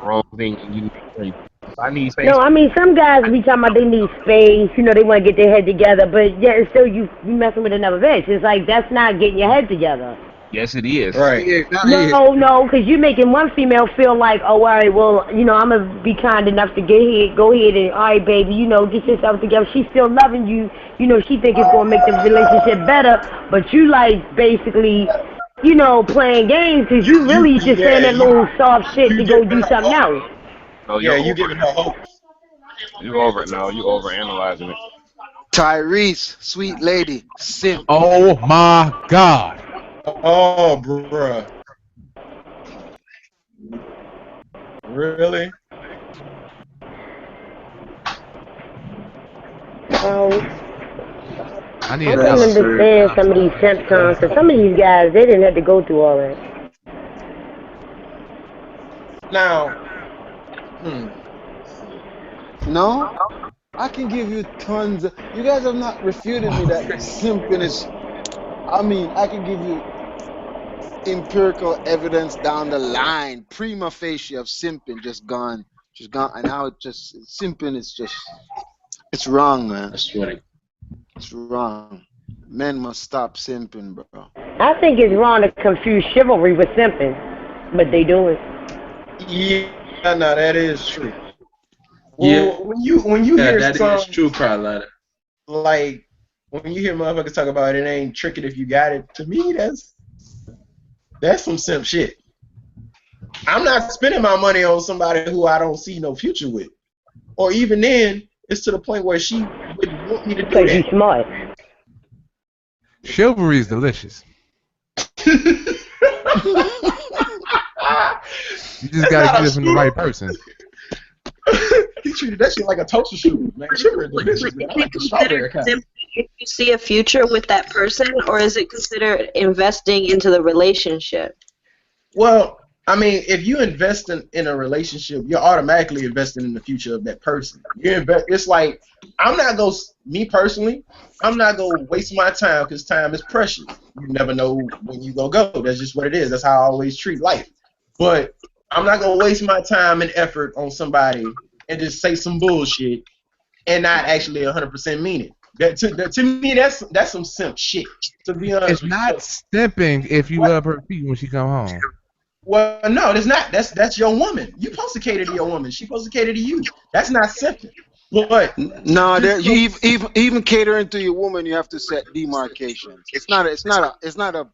wrong thing. You need space. If I need space. No, I mean some guys be talking about they need space. You know, they want to get their head together, but yet it's still you messing with another bitch. It's like that's not getting your head together. Yes, it is. Right. Yeah, that is. No, because you're making one female feel like, oh, all right, well, you know, I'm going to be kind enough to go ahead and, all right, baby, you know, get yourself together. She's still loving you. You know, she think it's going to make the relationship better, but you, like, basically, you know, playing games because you really just saying Yeah, that little soft shit you to go giving do her something hope. else. No, Yeah, you're you over giving it. her hope. You over it now. You over analyzing it. Tyrese, sweet lady, simp. Oh my God. Oh, bruh. Really? Um, I need I a can dollar. That's true. understand some of these simp songs because some of these guys, they didn't have to go through all that. Now, No, I can give you tons of. You guys have not refuted me that simping is. I mean, I can give you empirical evidence down the line, prima facie of simping just gone, and how it just simping is just. It's wrong, man. that's funny. It's wrong. Men must stop simping, bro. I think it's wrong to confuse chivalry with simping, but they do it. Yeah, no, that is true. Yeah, Well, when you hear that is songs true, Carolina. like when you hear motherfuckers talk about it ain't tricking if you got it, to me that's some simp shit. I'm not spending my money on somebody who I don't see no future with. Or even then, it's to the point where she wouldn't want me to do Because you that. smart. Chivalry is delicious. You just That's gotta not get a it from the shooter. right person. He treated that shit like a toaster strudel, man. Sugar is Is delicious, man. I it like the strawberry considered kind. simping if you see a future with that person, or is it considered investing into the relationship? Well, I mean, if you invest in a relationship, you're automatically investing in the future of that person. It's like me personally, I'm not gonna waste my time because time is precious. You never know when you gonna go. That's just what it is. That's how I always treat life. But I'm not gonna waste my time and effort on somebody and just say some bullshit and not actually 100% mean it. To me, that's some simp shit. To be honest It's with not you. stimping if you What? rub her feet when she come home. Well, no, it's not. That's your woman. You supposed to cater to your woman. She supposed to cater to you. That's not simping. But No, just you even catering to your woman, you have to set demarcations. It's not a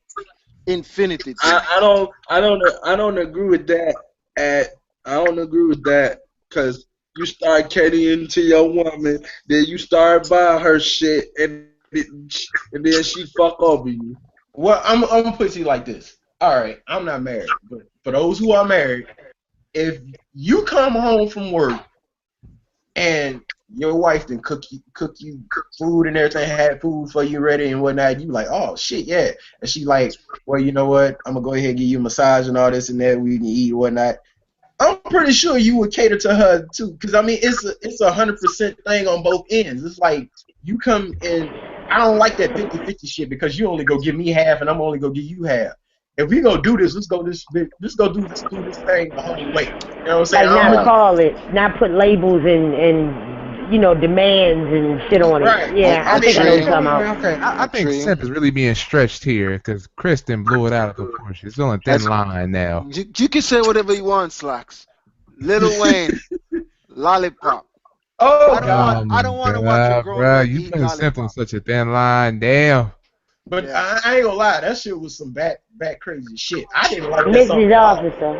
infinity thing. I don't agree with that. I don't agree with that because you start catering to your woman, then you start buying her shit, and then she fuck over you. I'm gonna put it to you like this. All right, I'm not married, but for those who are married, if you come home from work and your wife then cook you food and everything, had food for you ready and whatnot, you like, oh shit, yeah. And she like, well, you know what? I'm gonna go ahead and give you a massage and all this and that. We can eat and whatnot. I'm pretty sure you would cater to her too, because I mean, it's a 100% thing on both ends. It's like you come in. I don't like that 50-50 shit because you only go give me half and I'm only gonna give you half. If we gonna do this, let's go do this thing the whole way. You know what I'm saying? Like I don't not want call it, not put labels and you know, demands and shit on it. right. Yeah, I I think mean, I know what Tree, you're talking I about. mean, okay, I think tree. simp is really being stretched here because Kristen blew it out of proportion. It's on a thin As line now. you can say whatever you want, Slacks. Lil Wayne, lollipop. oh I don't want God. Oh I my don't want to watch a God, grown bro, man you eat putting simp on lollipop. such a thin line. Damn. But Yeah. I ain't gonna lie, that shit was some back crazy shit. I didn't like that song Mrs. at all. Officer.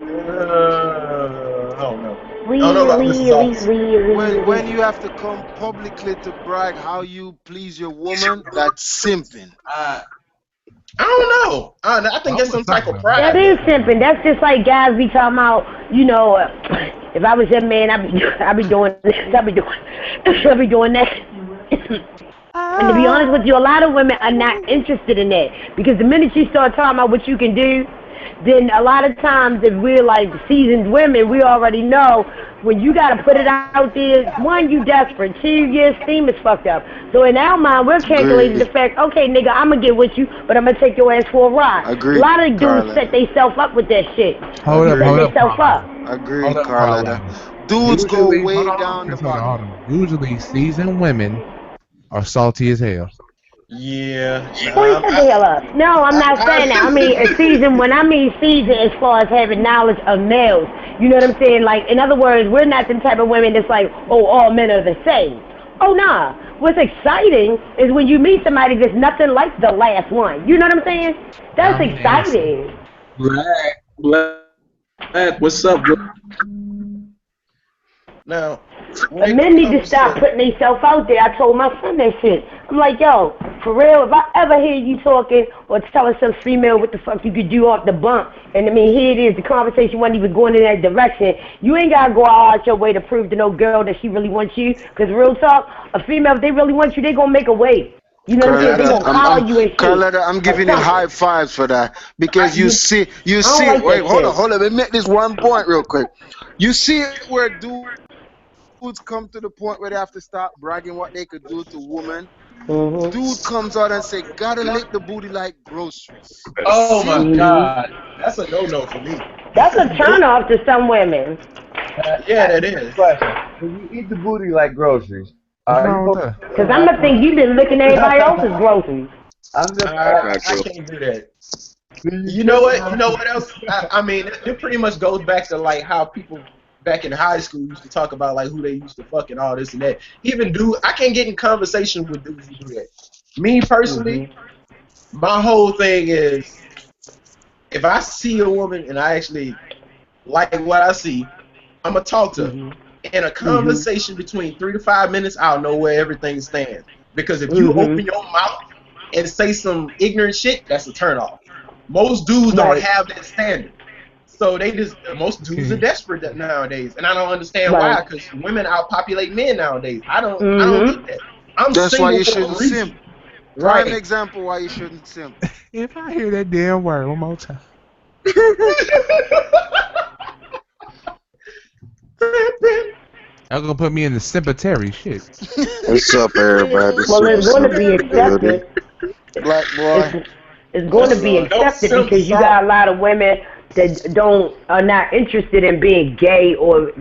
I don't know. I don't know Wee, about Mrs. wee, wee, Officer. wee, wee, When wee. you have to come publicly to brag how you please your woman, that's simping. I don't know. I think I'm that's gonna some stop type of now. That pride is though. simping. That's just like guys be talking about, you know, If I was your man, I'd be doing this. I'd be doing that. And to be honest with you, a lot of women are not interested in that because the minute you start talking about what you can do, then a lot of times if we're like seasoned women, we already know when you got to put it out there, one, you desperate, two, your esteem is fucked up. So in our mind, we're calculating the Agree. fact, okay, nigga, I'm going to get with you, but I'm going to take your ass for a ride. A Agree, lot of dudes set Carletta. themselves up with that shit. Agree. Set themselves up. Agree, Hold up, Carletta. Carlina. Dudes go Usually, hold way on, down the just hold on, hold bottom. on. Usually, seasoned women are salty as hell. Yeah, Boy, nah, shut the hell up. No, I'm not saying that. I mean, a I season, when I mean season as far as having knowledge of males, you know what I'm saying? Like, in other words, we're not the type of women that's like, oh, all men are the same. Oh, nah. What's exciting is when you meet somebody that's nothing like the last one. You know what I'm saying? That's I'm nasty. exciting. Black, what's up, bro? now when And it men need to comes stop to putting themselves out there. I told my son that shit. I'm like, yo, for real, if I ever hear you talking or telling some female what the fuck you could do off the bump, and I mean, here it is, the conversation wasn't even going in that direction, you ain't got to go out your way to prove to no girl that she really wants you. Because real talk, a female, if they really want you, they going to make a way. You know what I'm saying? They Carletta, going to call you and shit. Carletta, I'm Or giving you something. high fives for that because you you see, I don't like wait, that shit. hold on, let me make this one point real quick. You see it where dudes come to the point where they have to start bragging what they could do to women. Dude comes out and say, "Gotta lick the booty like groceries." oh my Simple. god, that's a no for me. That's a Dude, turn off to some women. yeah, that Quick is. question: if you eat the booty like groceries, What's are you wrong with supposed that? to Because feel I'm going to think happy? you've been licking everybody else's groceries. I'm just I, asking. I can't do that. Do you You know feel what? You know happy? what else? I mean, it pretty much goes back to like how people back in high school used to talk about like who they used to fuck and all this and that. Even I can't get in conversation with dudes who do that. Me personally, my whole thing is if I see a woman and I actually like what I see, I'm gonna talk to her. In a conversation between 3 to 5 minutes, I'll know where everything stands. Because if you open your mouth and say some ignorant shit, that's a turn off. Most dudes don't Right. have that standard. So most dudes are Okay. desperate nowadays, and I don't understand Right. why. Because women outpopulate men nowadays. I don't get Mm-hmm. that. I'm That's why single you for a shouldn't simp. reason, Prime right? example why you shouldn't simp. If I hear that damn word one more time, y'all gonna put me in the cemetery. Shit. What's up, everybody? Well, Super it's going to Simp be in the building. accepted. Black boy. It's it's going to Oh be Lord. No accepted simp because you song. got a lot of women that are not interested in being gay or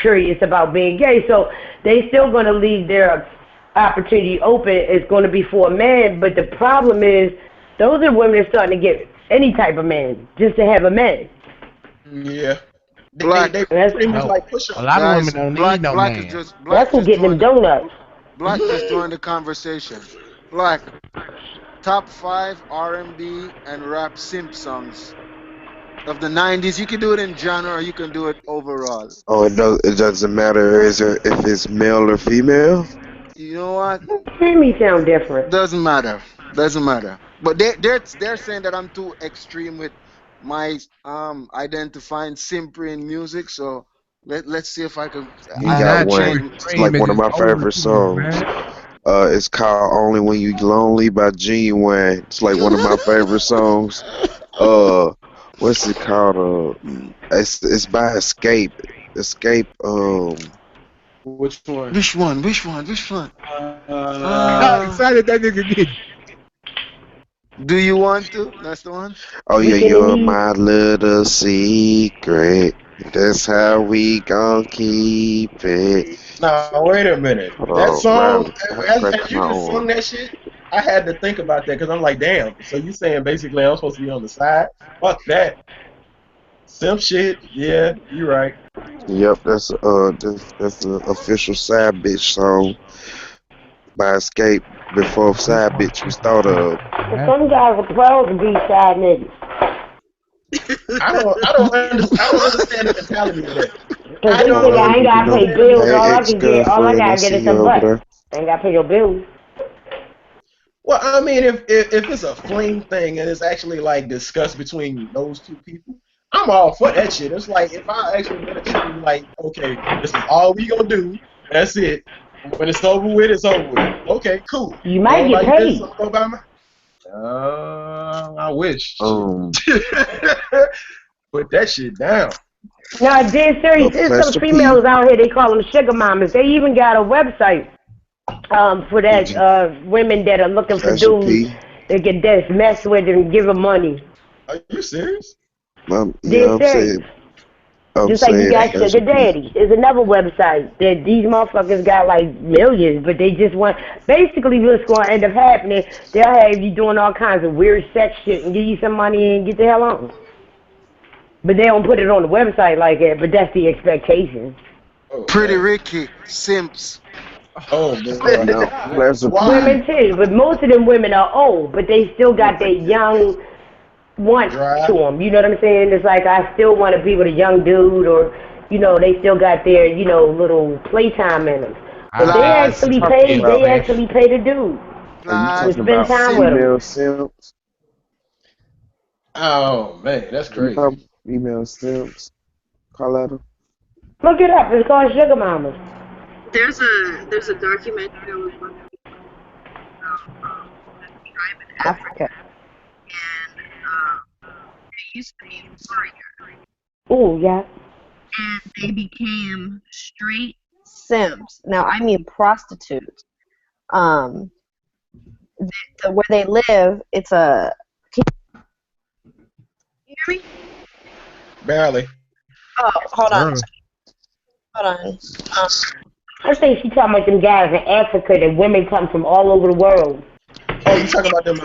curious about being gay, so they still going to leave their opportunity open. It's going to be for a man, but the problem is those are women that are starting to get any type of man just to have a man. Yeah, Black they That's pretty much No, like a lot of pushovers. women guys, don't need no man. that's who getting them donuts. Black just joined the conversation. Black, top five R&B and rap simp songs of the 90s. You can do it in genre or you can do it overall. Oh, it doesn't matter if it's male or female. You know what? Hear me sound different. Doesn't matter. Doesn't matter. But they're saying that I'm too extreme with my identifying simply in music. So let's see if I can I He I got can not too one. change. It's extreme. like It's one of just my favorite overkill, songs. man. It's called "Only When You Lonely" by Genuine. It's like one of my favorite songs. Uh, what's it called? It's by Escape. Escape. Which one? Which one? Which one? Which one? How Uh, excited that nigga get. do you want to? That's the one. Oh yeah, Weekend and you're Eve. my little secret. That's how we gon' keep it. Now wait a minute. Hold That on, song, Riley. I as cracked you my just arm. sung that shit, I had to think about that because I'm like, damn. So you saying basically I'm supposed to be on the side? Fuck that. Simp shit. Yeah, you're right. Yep, that's the official side bitch song by Escape before This side bitch was thought motherfucker of. Some guys are proud to be side niggas. I don't understand the mentality of that. Because I they don't think Hey, I ain't you got to know, pay understand the bills. hey mentality. ex All I girlfriend, I got to get see is you some over butt. there. I ain't got to pay your bills. Well, I mean, if it's a fling thing and it's actually like discussed between those two people, I'm all for that shit. It's like if I actually met a chick and be like, okay, this is all we gonna do. That's it. When it's over with, it's over with. Okay, cool. You Go might get about your business. paid. I'm gonna go about my. I wish. Shit. Put that shit down. No, dead a serious. There's some Pleasure P. females out here. They call them sugar mamas. They even got a website for that women that are looking for Pleasure dudes P. that can just mess with and give them money. Are you serious? Yeah, Dead serious. I'm Just like you saying got Pleasure sugar P. daddies. There's another website that these motherfuckers got like millions, but they just want. Basically, what's going to end up happening? They'll have you doing all kinds of weird sex shit and give you some money and get the hell on. But they don't put it on the website like that. But that's the expectation. Oh, Pretty man. Ricky, Simps. Oh boy. No, Pleasure Why? P. Women too, but most of them women are old, but they still got that young want to Dry. them. You know what I'm saying? It's like I still want to be with a young dude, or they still got their little playtime in them. But they I Plies, ain't actually talking pay. about, They man. actually pay the dude Are you to Plies, talking spend about time with them. Simp. female simps? Oh man, that's You crazy. know, female simps? Carlotta? Look it up. It's called Sugar Mamas. There's a documentary I was watching about tribe in Africa, and they used to be warriors, Oh yeah. and they became straight simps. Now I mean prostitutes. Um, where they live, it's a. Can you hear me? Barely. Oh, hold on, Early. hold on. I think she talking about them guys in Africa that women come from all over the world. Oh, you talking about them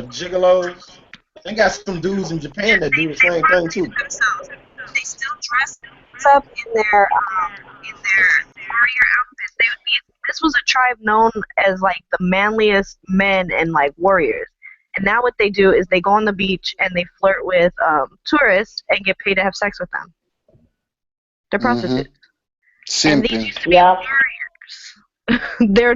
gigolos? They got some dudes in Japan that do the same thing too. Themselves. They still dress up in their warrior outfits. This was a tribe known as like the manliest men and like warriors. And now what they do is they go on the beach and they flirt with tourists and get paid to have sex with them. They're Mm-hmm. prostitutes. And these Simping. used to be Yep. warriors. They're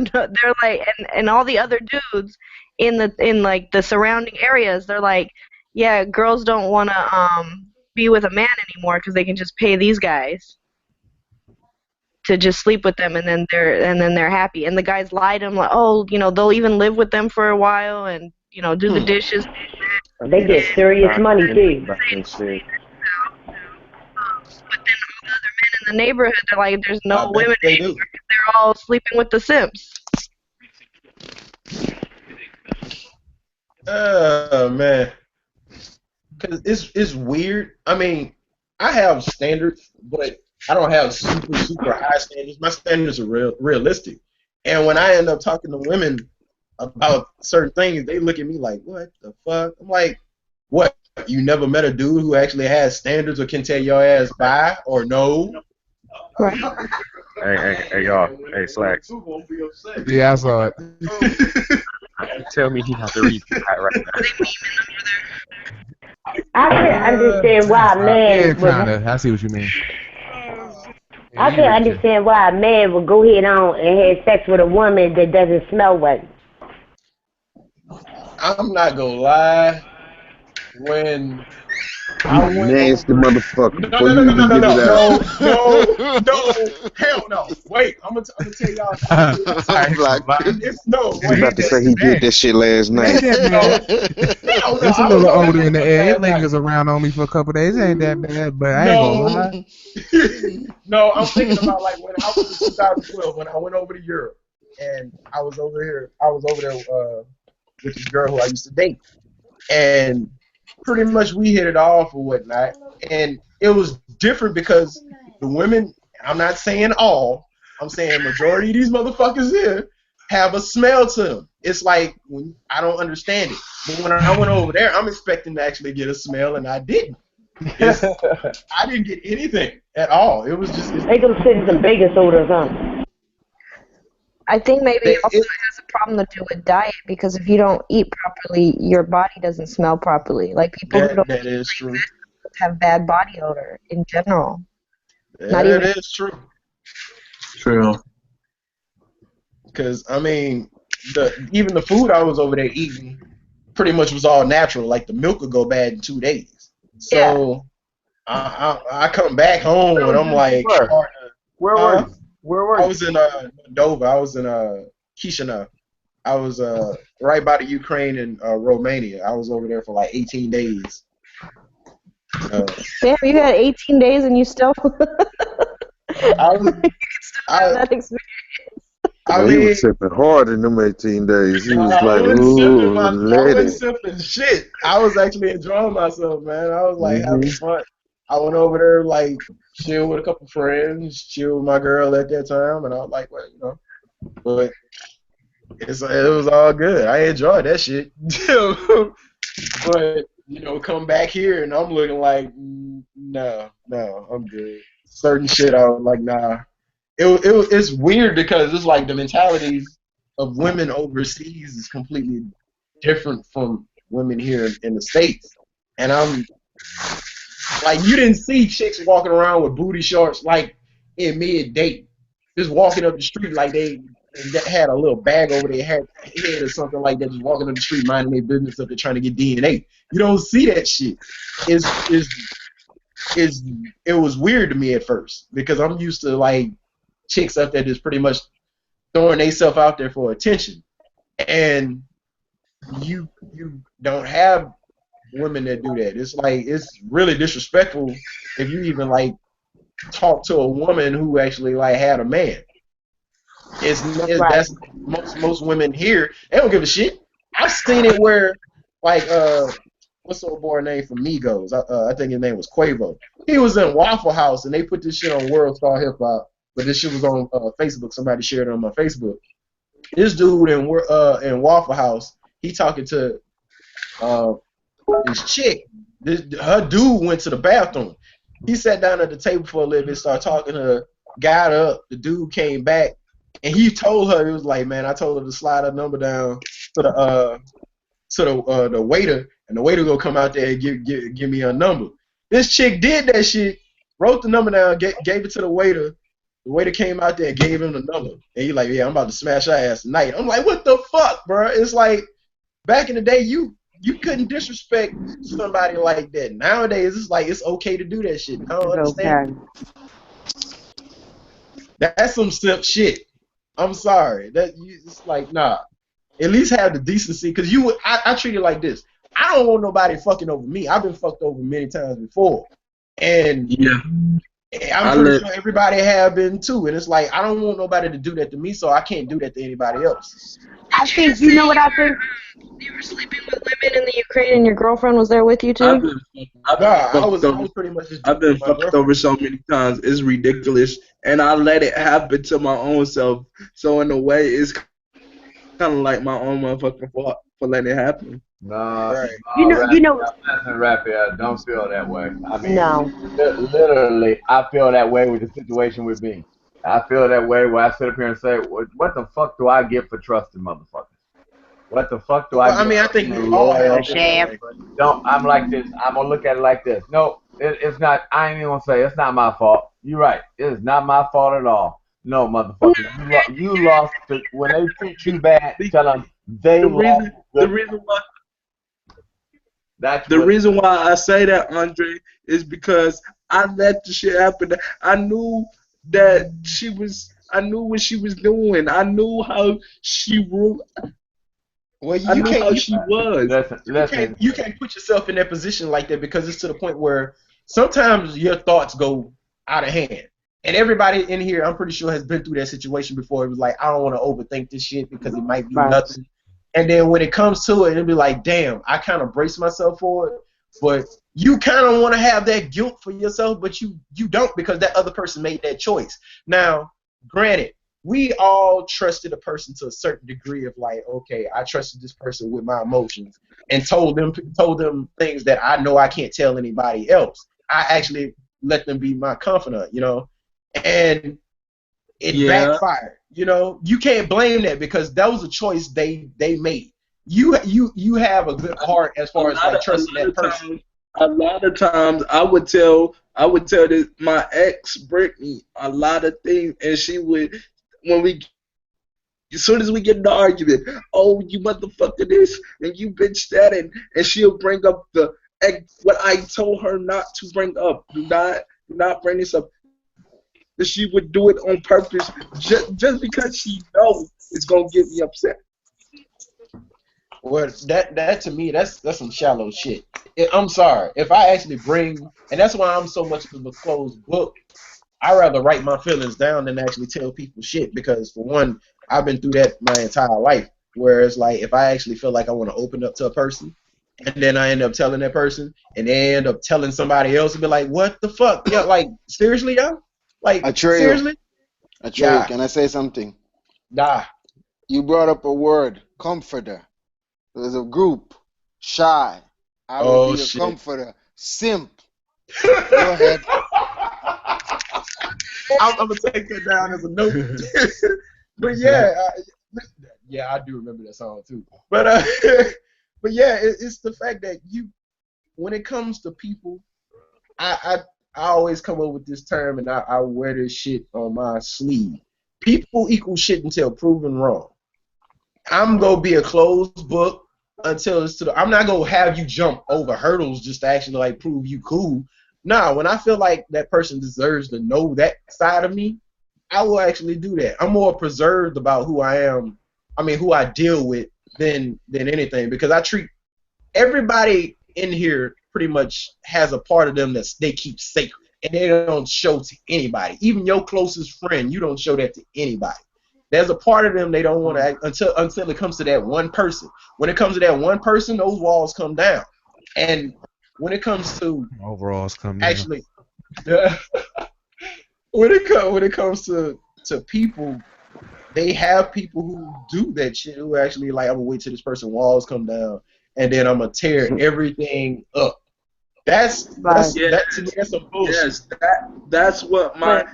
like and all the other dudes in like the surrounding areas, they're like, yeah, girls don't want to be with a man anymore because they can just pay these guys to just sleep with them, and then they're happy. And the guys lie to them like, oh, they'll even live with them for a while and do the dishes. They Yeah, get serious I money heard too. about that shit. But then all the other men in the neighborhood, they're like, there's no I bet women they anymore do. because they're all sleeping with the simps. Oh man, because it's weird. I mean, I have standards, but I don't have super high standards. My standards are realistic. And when I end up talking to women about certain things, they look at me like, "What the fuck?" I'm like, "What? You never met a dude who actually has standards or can tell your ass bye or no?" Right. Hey, y'all. Hey, Slacks. Yeah, I saw it. Tell me he not to read that right now. I can't understand why a Yeah, man would. kind of. I see what you mean. Yeah, I you can't reaching. understand why a man would go ahead on and have sex with a woman that doesn't smell right. I'm not gonna lie. When You I went nasty over. motherfucker No, before no, no, you no, no, even no, get it no, out. no, hell no. Wait, I'm gonna tell y'all. I'm gonna tell y'all I something. ain't gonna Black. lie. It's no, He's It wait. about ain't to that say he did bad. that shit last It ain't night. that No, bad. hell no. It's a I was little over older there in the with air. It last night. lingers around on me for a couple days. It ain't that bad, but I ain't gonna No, lie. no. I'm thinking about like when I was in 2012 when I went over to Europe and I was over here. I was over there with this girl who I used to date, and pretty much we hit it off or whatnot. And it was different because the women, I'm not saying all, I'm saying majority of these motherfuckers here have a smell to them. It's like when I don't understand it. But when I went over there, I'm expecting to actually get a smell, and I didn't. I didn't get anything at all. It was just They gonna sit in some baking soda or something. I think maybe they, also it, it has a problem to do with diet, because if you don't eat properly, your body doesn't smell properly. Like people who don't that is true. have bad body odor in general. Not That even. is true. True. Because I mean, even the food I was over there eating pretty much was all natural. Like the milk would go bad in 2 days. Yeah. So I come back home Where and was I'm you? like Where? starting to, Where were huh? you? Where were I you? was in Dover. I was in Chisinau. I was right by the Ukraine and Romania. I was over there for like 18 days. Uh, Damn, you had 18 days and you still I was have I that experience. I Man, he was mean sipping hard in them 18 days. He was I like, wasn't sipping ooh, I wasn't lady. sipping shit. I was actually enjoying myself, man. I was like having Hmm. fun. I went over there like chill with a couple friends, chill with my girl at that time, and I was like, well, but it was all good. I enjoyed that shit. But come back here and I'm looking like, no, I'm good. Certain shit, I was like, nah. It's weird because it's like the mentality of women overseas is completely different from women here in the States. And I'm like, you didn't see chicks walking around with booty shorts like in mid-date, just walking up the street like they had a little bag over their head or something like that, just walking up the street minding their business up there trying to get DNA. You don't see that shit. Is it was weird to me at first because I'm used to like chicks up there just pretty much throwing themselves out there for attention, and you don't have women that do that. It's like it's really disrespectful if you even like talk to a woman who actually like had a man. That's right. That's most women here. They don't give a shit. I've seen it where like what's the old boy name from Migos? I think his name was Quavo. He was in Waffle House and they put this shit on World Star Hip Hop, but this shit was on Facebook. Somebody shared it on my Facebook. This dude in Waffle House, he talking to uh, this chick. Her dude went to the bathroom. He sat down at the table for a little bit, started talking to her, got up. The dude came back, and he told her, it was like, man, I told her to slide her number down to the waiter, and the waiter gonna come out there and give me her number. This chick did that shit, wrote the number down, gave it to the waiter. The waiter came out there and gave him the number, and he like, yeah, I'm about to smash her ass tonight. I'm like, what the fuck, bro? It's like back in the day, you couldn't disrespect somebody like that. Nowadays, it's like it's okay to do that shit. I don't It's understand. okay. That's some simp shit. I'm sorry. It's like nah. At least have the decency, because I treat it like this. I don't want nobody fucking over me. I've been fucked over many times before, and Yeah, I'm I pretty let sure everybody have been too. And it's like I don't want nobody to do that to me, so I can't do that to anybody else. I Did you think just you say know what I think. you were sleeping with women in the Ukraine and your girlfriend was there with you I've too? been I've Nah, been I fucked was over. pretty much just I've doing it been with my fucked over girlfriend. so many times. It's ridiculous, and I let it happen to my own self. So in a way, it's kind of like my own motherfucking fault for letting it happen. No, Right. You no, know, you know, listen, Raphael, don't feel that way. I mean, no. literally, I feel that way with the situation with me. I feel that way where I sit up here and say, what the fuck do I get for trusting motherfuckers? What the fuck do I Well, I get mean, I for think being we all No, have loyal? been that Shaft. way, but Don't. I'm like this. I'm gonna look at it like this. No, it's not. I ain't even gonna say it's not my fault. You're right. It is not my fault at all. No, motherfucker, you lost. When they treat you bad, The, tell them they the lost. reason the reason why That's the what. reason why I say that, Andre, is because I let the shit happen. I knew that she was. I knew what she was doing. I knew how she. well, I you knew can't how she was. Listen. you can't put yourself in that position like that because it's to the point where sometimes your thoughts go out of hand. And everybody in here, I'm pretty sure, has been through that situation before. It was like, I don't want to overthink this shit because it might be Right. nothing. And then when it comes to it, it'll be like, damn, I kind of brace myself for it. But you kind of want to have that guilt for yourself, but you don't, because that other person made that choice. Now, granted, we all trusted a person to a certain degree of like, okay, I trusted this person with my emotions and told them things that I know I can't tell anybody else. I actually let them be my confidant. And it Yeah. backfired. You can't blame that because that was a choice they made. You have a good heart as A far as lot like of a trusting lot that of person. times a lot of times I would tell this my ex Brittany a lot of things, and she would, when we as soon as we get in the argument, oh, you motherfucker this and you bitch that, and she'll bring up the what I told her not to bring up. Do not bring this up. That she would do it on purpose, just because she knows it's gonna get me upset. Well, that to me, that's some shallow shit. I'm sorry if I actually bring, and that's why I'm so much of a closed book. I rather write my feelings down than actually tell people shit because for one, I've been through that my entire life. Where it's like if I actually feel like I want to open up to a person, and then I end up telling that person, and they end up telling somebody else, and be like, "What the fuck? Yeah, like seriously, yo, like Atreyu, seriously, Atreyu, yeah, can I say something? nah." You brought up a word, comforter. There's a group, shy. I will Oh be a shit. comforter. Simp. Go ahead. I'm gonna take that down as a note. But yeah, yeah, I do remember that song too. But but yeah, it's the fact that when it comes to people, I always come up with this term, and I wear this shit on my sleeve. People equal shit until proven wrong. I'm gonna be a closed book until it's to the. I'm not gonna have you jump over hurdles just to actually like prove you cool. Nah, when I feel like that person deserves to know that side of me, I will actually do that. I'm more preserved about who I am. I mean, who I deal with than anything because I treat everybody in here pretty much has a part of them that they keep sacred and they don't show to anybody. Even your closest friend, you don't show that to anybody. There's a part of them they don't want to act until it comes to that one person. When it comes to that one person, those walls come down. And when it comes to Overalls come down. actually, when it comes to people, they have people who do that shit who actually like I'm gonna wait till this person walls come down and then I'm gonna tear everything up. Yes, That to me that's some bullshit. yes, that's what my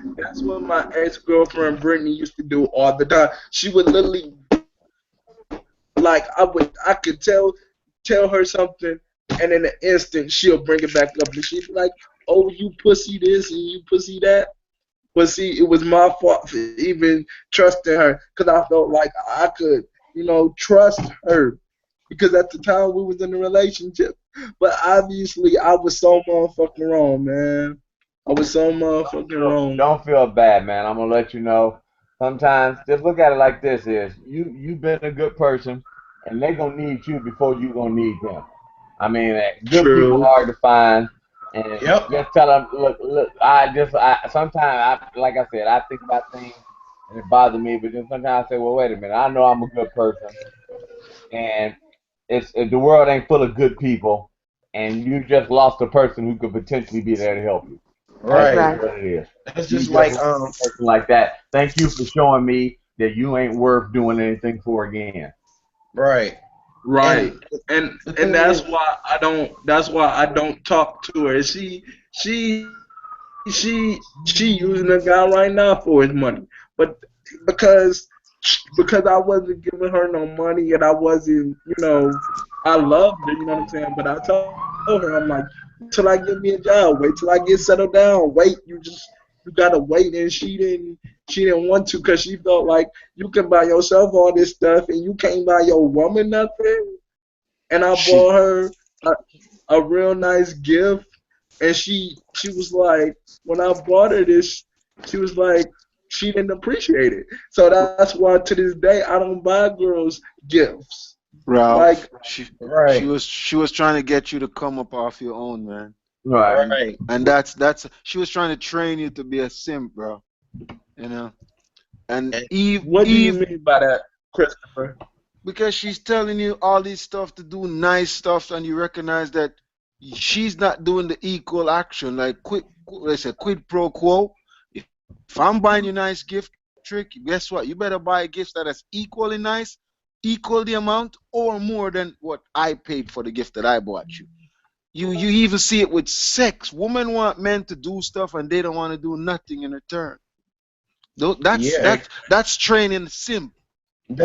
ex girlfriend Brittany used to do all the time. She would literally like I could tell her something, and in an instant she'll bring it back up, and she'd be like, "Oh, you pussy this and you pussy that." But see, it was my fault for even trusting her, because I felt like I could, trust her, because at the time we was in a relationship. But obviously, I was so motherfucking wrong, man. I was so motherfucking wrong. Don't feel bad, man. I'm gonna let you know. Sometimes just look at it like this: is you've been a good person, and they gonna need you before you gonna need them. I mean, good people True. hard to find, and Yep. just tell them, look. I sometimes like I said, I think about things and it bothers me, but then sometimes I say, well, wait a minute. I know I'm a good person, and the world ain't full of good people, and you just lost a person who could potentially be there to help you. That's Right. just Right. what it is. That's You just just like lost a person like that. Thank you for showing me that you ain't worth doing anything for again. right. Right. And the And thing that's is, why I don't. That's why I don't talk to her. She using the guy right now for his money, but because because I wasn't giving her no money and I wasn't, I loved her, you know what I'm saying. But I told her, I'm like, wait till I get me a job, wait till I get settled down, wait, you gotta wait, and she didn't want to because she felt like you can buy yourself all this stuff and you can't buy your woman nothing. And I she bought her a, a real nice gift, and she was like, when I bought her this, she was like, she didn't appreciate it. So that's why to this day I don't buy girls gifts. Like, Ralph, right, she was trying to get you to come up off your own, man. Right. right. And that's she was trying to train you to be a simp, bro. You know. And And what do you Eve, mean by that, Christopher? because she's telling you all this stuff to do nice stuff, and you recognize that she's not doing the equal action, like let's say quid pro quo. If I'm buying you nice gift, trick, guess what? You better buy gifts that is equally nice, equal the amount, or more than what I paid for the gift that I bought you. You even see it with sex. Women want men to do stuff, and they don't want to do nothing in return. That's yeah, that's training simp.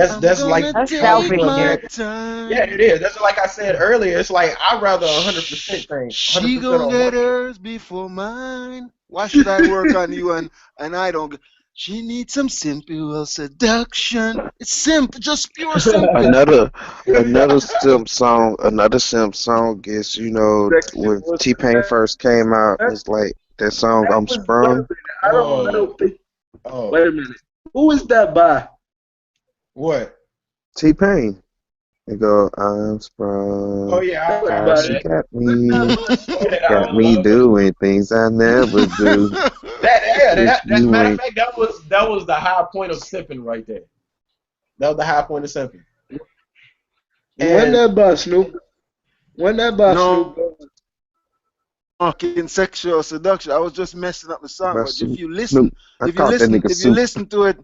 I'm that's like gonna That's take my selfishness. yeah, time. it is. That's like I said earlier. It's like I'd rather 100% thing, She 100% gonna on one. get hers before mine. Why should I work on you and I don't get? She needs some simple seduction. It's simple, just pure simple. Another simp song is, Section when was T Pain first came out, that, it's like that song that I'm was wait a Sprung. minute. I don't know. Oh, Wait a minute. Who is that by? what? T Pain. They go, I'm Oh sprung. yeah, That I was heard How by she that. Go ahead, got I me love it. doing things I never do. That yeah, If that's you matter of ain't fact, that was the high point of simping right there. That was the high point of simping. When And that by Snoop. When that by Snoop. No, in sexual seduction. I was just messing up the song, by but if you Snoop, listen, I caught that nigga if you soup. listen to it,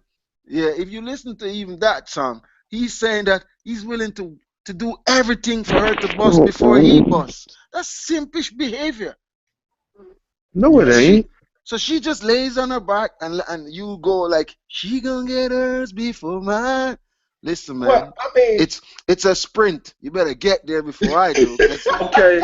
yeah, if you listen to even that song, he's saying that he's willing to do everything for her to bust before he busts. That's simpish behavior. No, it So yeah, she ain't. so she just lays on her back and you go like she gonna get hers before mine. Listen, well, man, I mean, it's a sprint. You better get there before I do, cause Okay.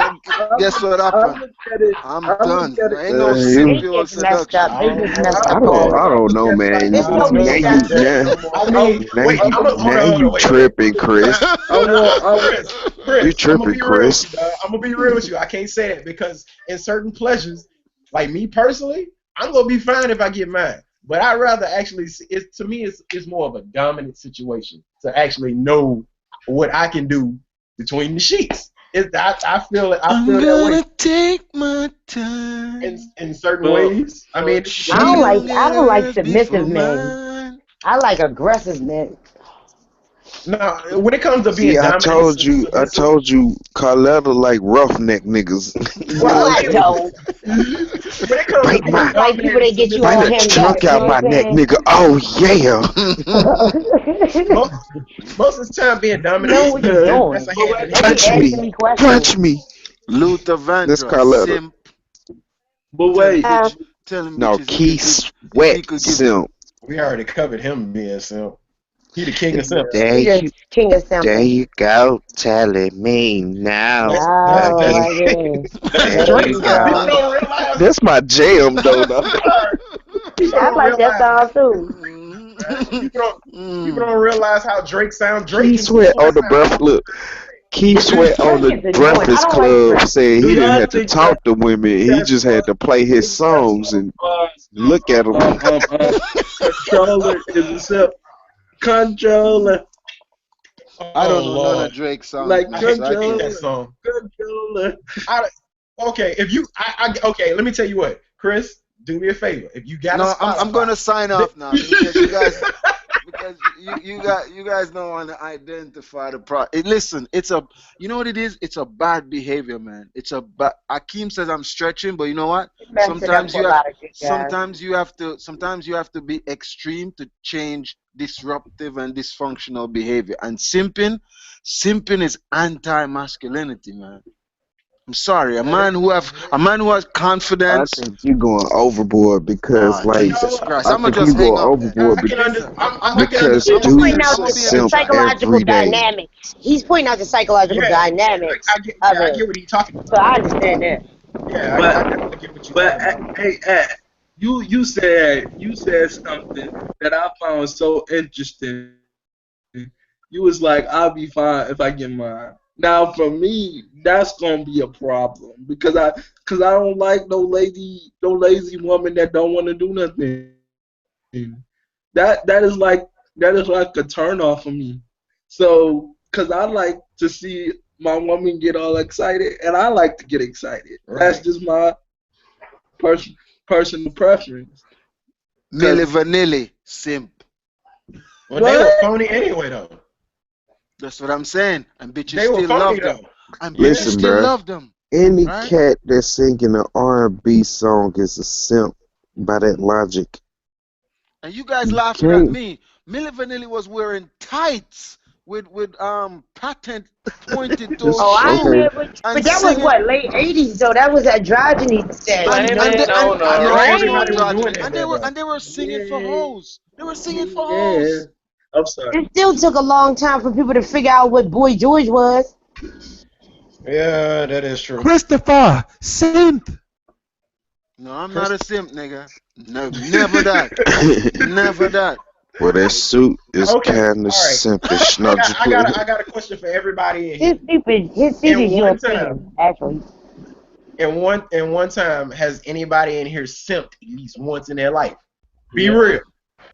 guess what I happened? look at it. I'm I look done. at it. There ain't no They You, simple just messed up. seduction. I They don't just know messed I up about look on at that. it. I purpose. don't know, man. It's I totally Now look you, messed at up. now, I mean, now wait, you, hold now on, hold you on, wait, wait, tripping, wait. Chris. I want Chris, You I'm gonna tripping, be real with Chris. you, dog. I'm gonna be real with you. I can't say that because in certain pleasures, like me personally, I'm gonna be fine if I get mine. But I'd rather actually, to me, it's more of a dominant situation to actually know what I can do between the sheets. I I'm feel that way gonna take my in time. certain well, ways. I well, mean, it just I She don't depends. like gonna I get don't like hers submissive before men. mine. I like aggressive men. Now, when it comes to See, being dominant and I submissive, told you, Carletta like roughneck niggas. No, well, I yeah, don't. when it comes to bite I being my, just like people dominant and that get you bite all the submissive, hemmed up. trunk You out know my what I'm neck, saying? nigga. Oh yeah. most, most of the time being You dominant know and what you're submissive, that's doing. a but hand wait, in Don't be hand. Punch asking me, me questions. punch me. Luther This Vandross, Carletta. simp, but wait. telling No, bitches Key if Sweat he could give Simp. We already covered him being simp. He the king of simp. Yeah. There He you, just king of there simple. you go, telling me now. That's Oh Again, my goodness. that's there There Drake. you you People go. go. don't realize. That's my jam, though. Though. People I don't like that realize. song too. People don't. People mm. don't realize how Drake sound. Drake Key and Key Sweat Sweat on the sound breath. Look, Key Sweat on Drake the is annoying. I Breakfast don't like Club Drake. said Do he didn't y'all have to think that talk to women. He that just had to play his songs and look at them. controller is a simp? Controller, I Oh don't know none of Lord, Drake's songs, like I man, hate, so I I hate can't. that controller, song. controller. I, okay, if you, okay, let me tell you what, Chris, do me a favor. If you got a No, I'm going Spotify, to sign th- off now because you guys don't want to identify the pro. Listen, it's a you know what it is. It's a bad behavior, man. It's a bad. Akeem says I'm stretching, but you know what? It messed it up for a lot of good guys. Sometimes you have to be extreme to change disruptive and dysfunctional behavior. And simping is anti-masculinity, man. I'm sorry. A man who has I confidence. think you're going overboard because, Oh, like, Jesus Christ. I I'm going think to you're just hang going up then. overboard I can understand. Listen, I can because He's understand. pointing dudes out I'm going to the, be in the the simp chat. psychological every day. dynamics. He's pointing out the psychological Yeah, dynamics of yeah, I it. get what he's talking So about. I understand that. Yeah, I But definitely get what you're but talking about. you said something that I found so interesting. You was like, I'll be fine if I get mine. Now for me, that's gonna be a problem because I don't like no lazy woman that don't want to do nothing. That is like a turn off for me. So, cause I like to see my woman get all excited, and I like to get excited. That's Right. just my pers- personal preference. Milli Cause Vanilli, simp. Well, they were what? phony anyway, though. That's what I'm saying. And bitches They were still phony love though. them. And bitches Yeah. Listen, still bruh. love them. Any Right? cat that's singing an R&B song is a simp by that logic. And you guys You laughing at can't. me. Milli Vanilli was wearing tights with patent pointed This toe Oh, I shoes Okay. admit, but and that was singing what late '80s though. That was androgynous status, and you Blame know. and they, it and on I the know Not it was no rain. everybody was doing androgyny. that And they there were though. and they were singing for yeah, hoes. They were singing for yeah. hoes. I'm sorry. It still took a long time for people to figure out what Boy George was. Yeah, that is true. Christopher, simp. No, I'm not Chris. a simp, nigga. No, never that. Never that. Well, that suit is Okay, kind of all right. simpish. I Not got just I got playing. a, I got a question for everybody in His here. stupid, his suit In is your one time, opinion, actually. in one time, has anybody in here simped at least once in their life? Be Yeah. real.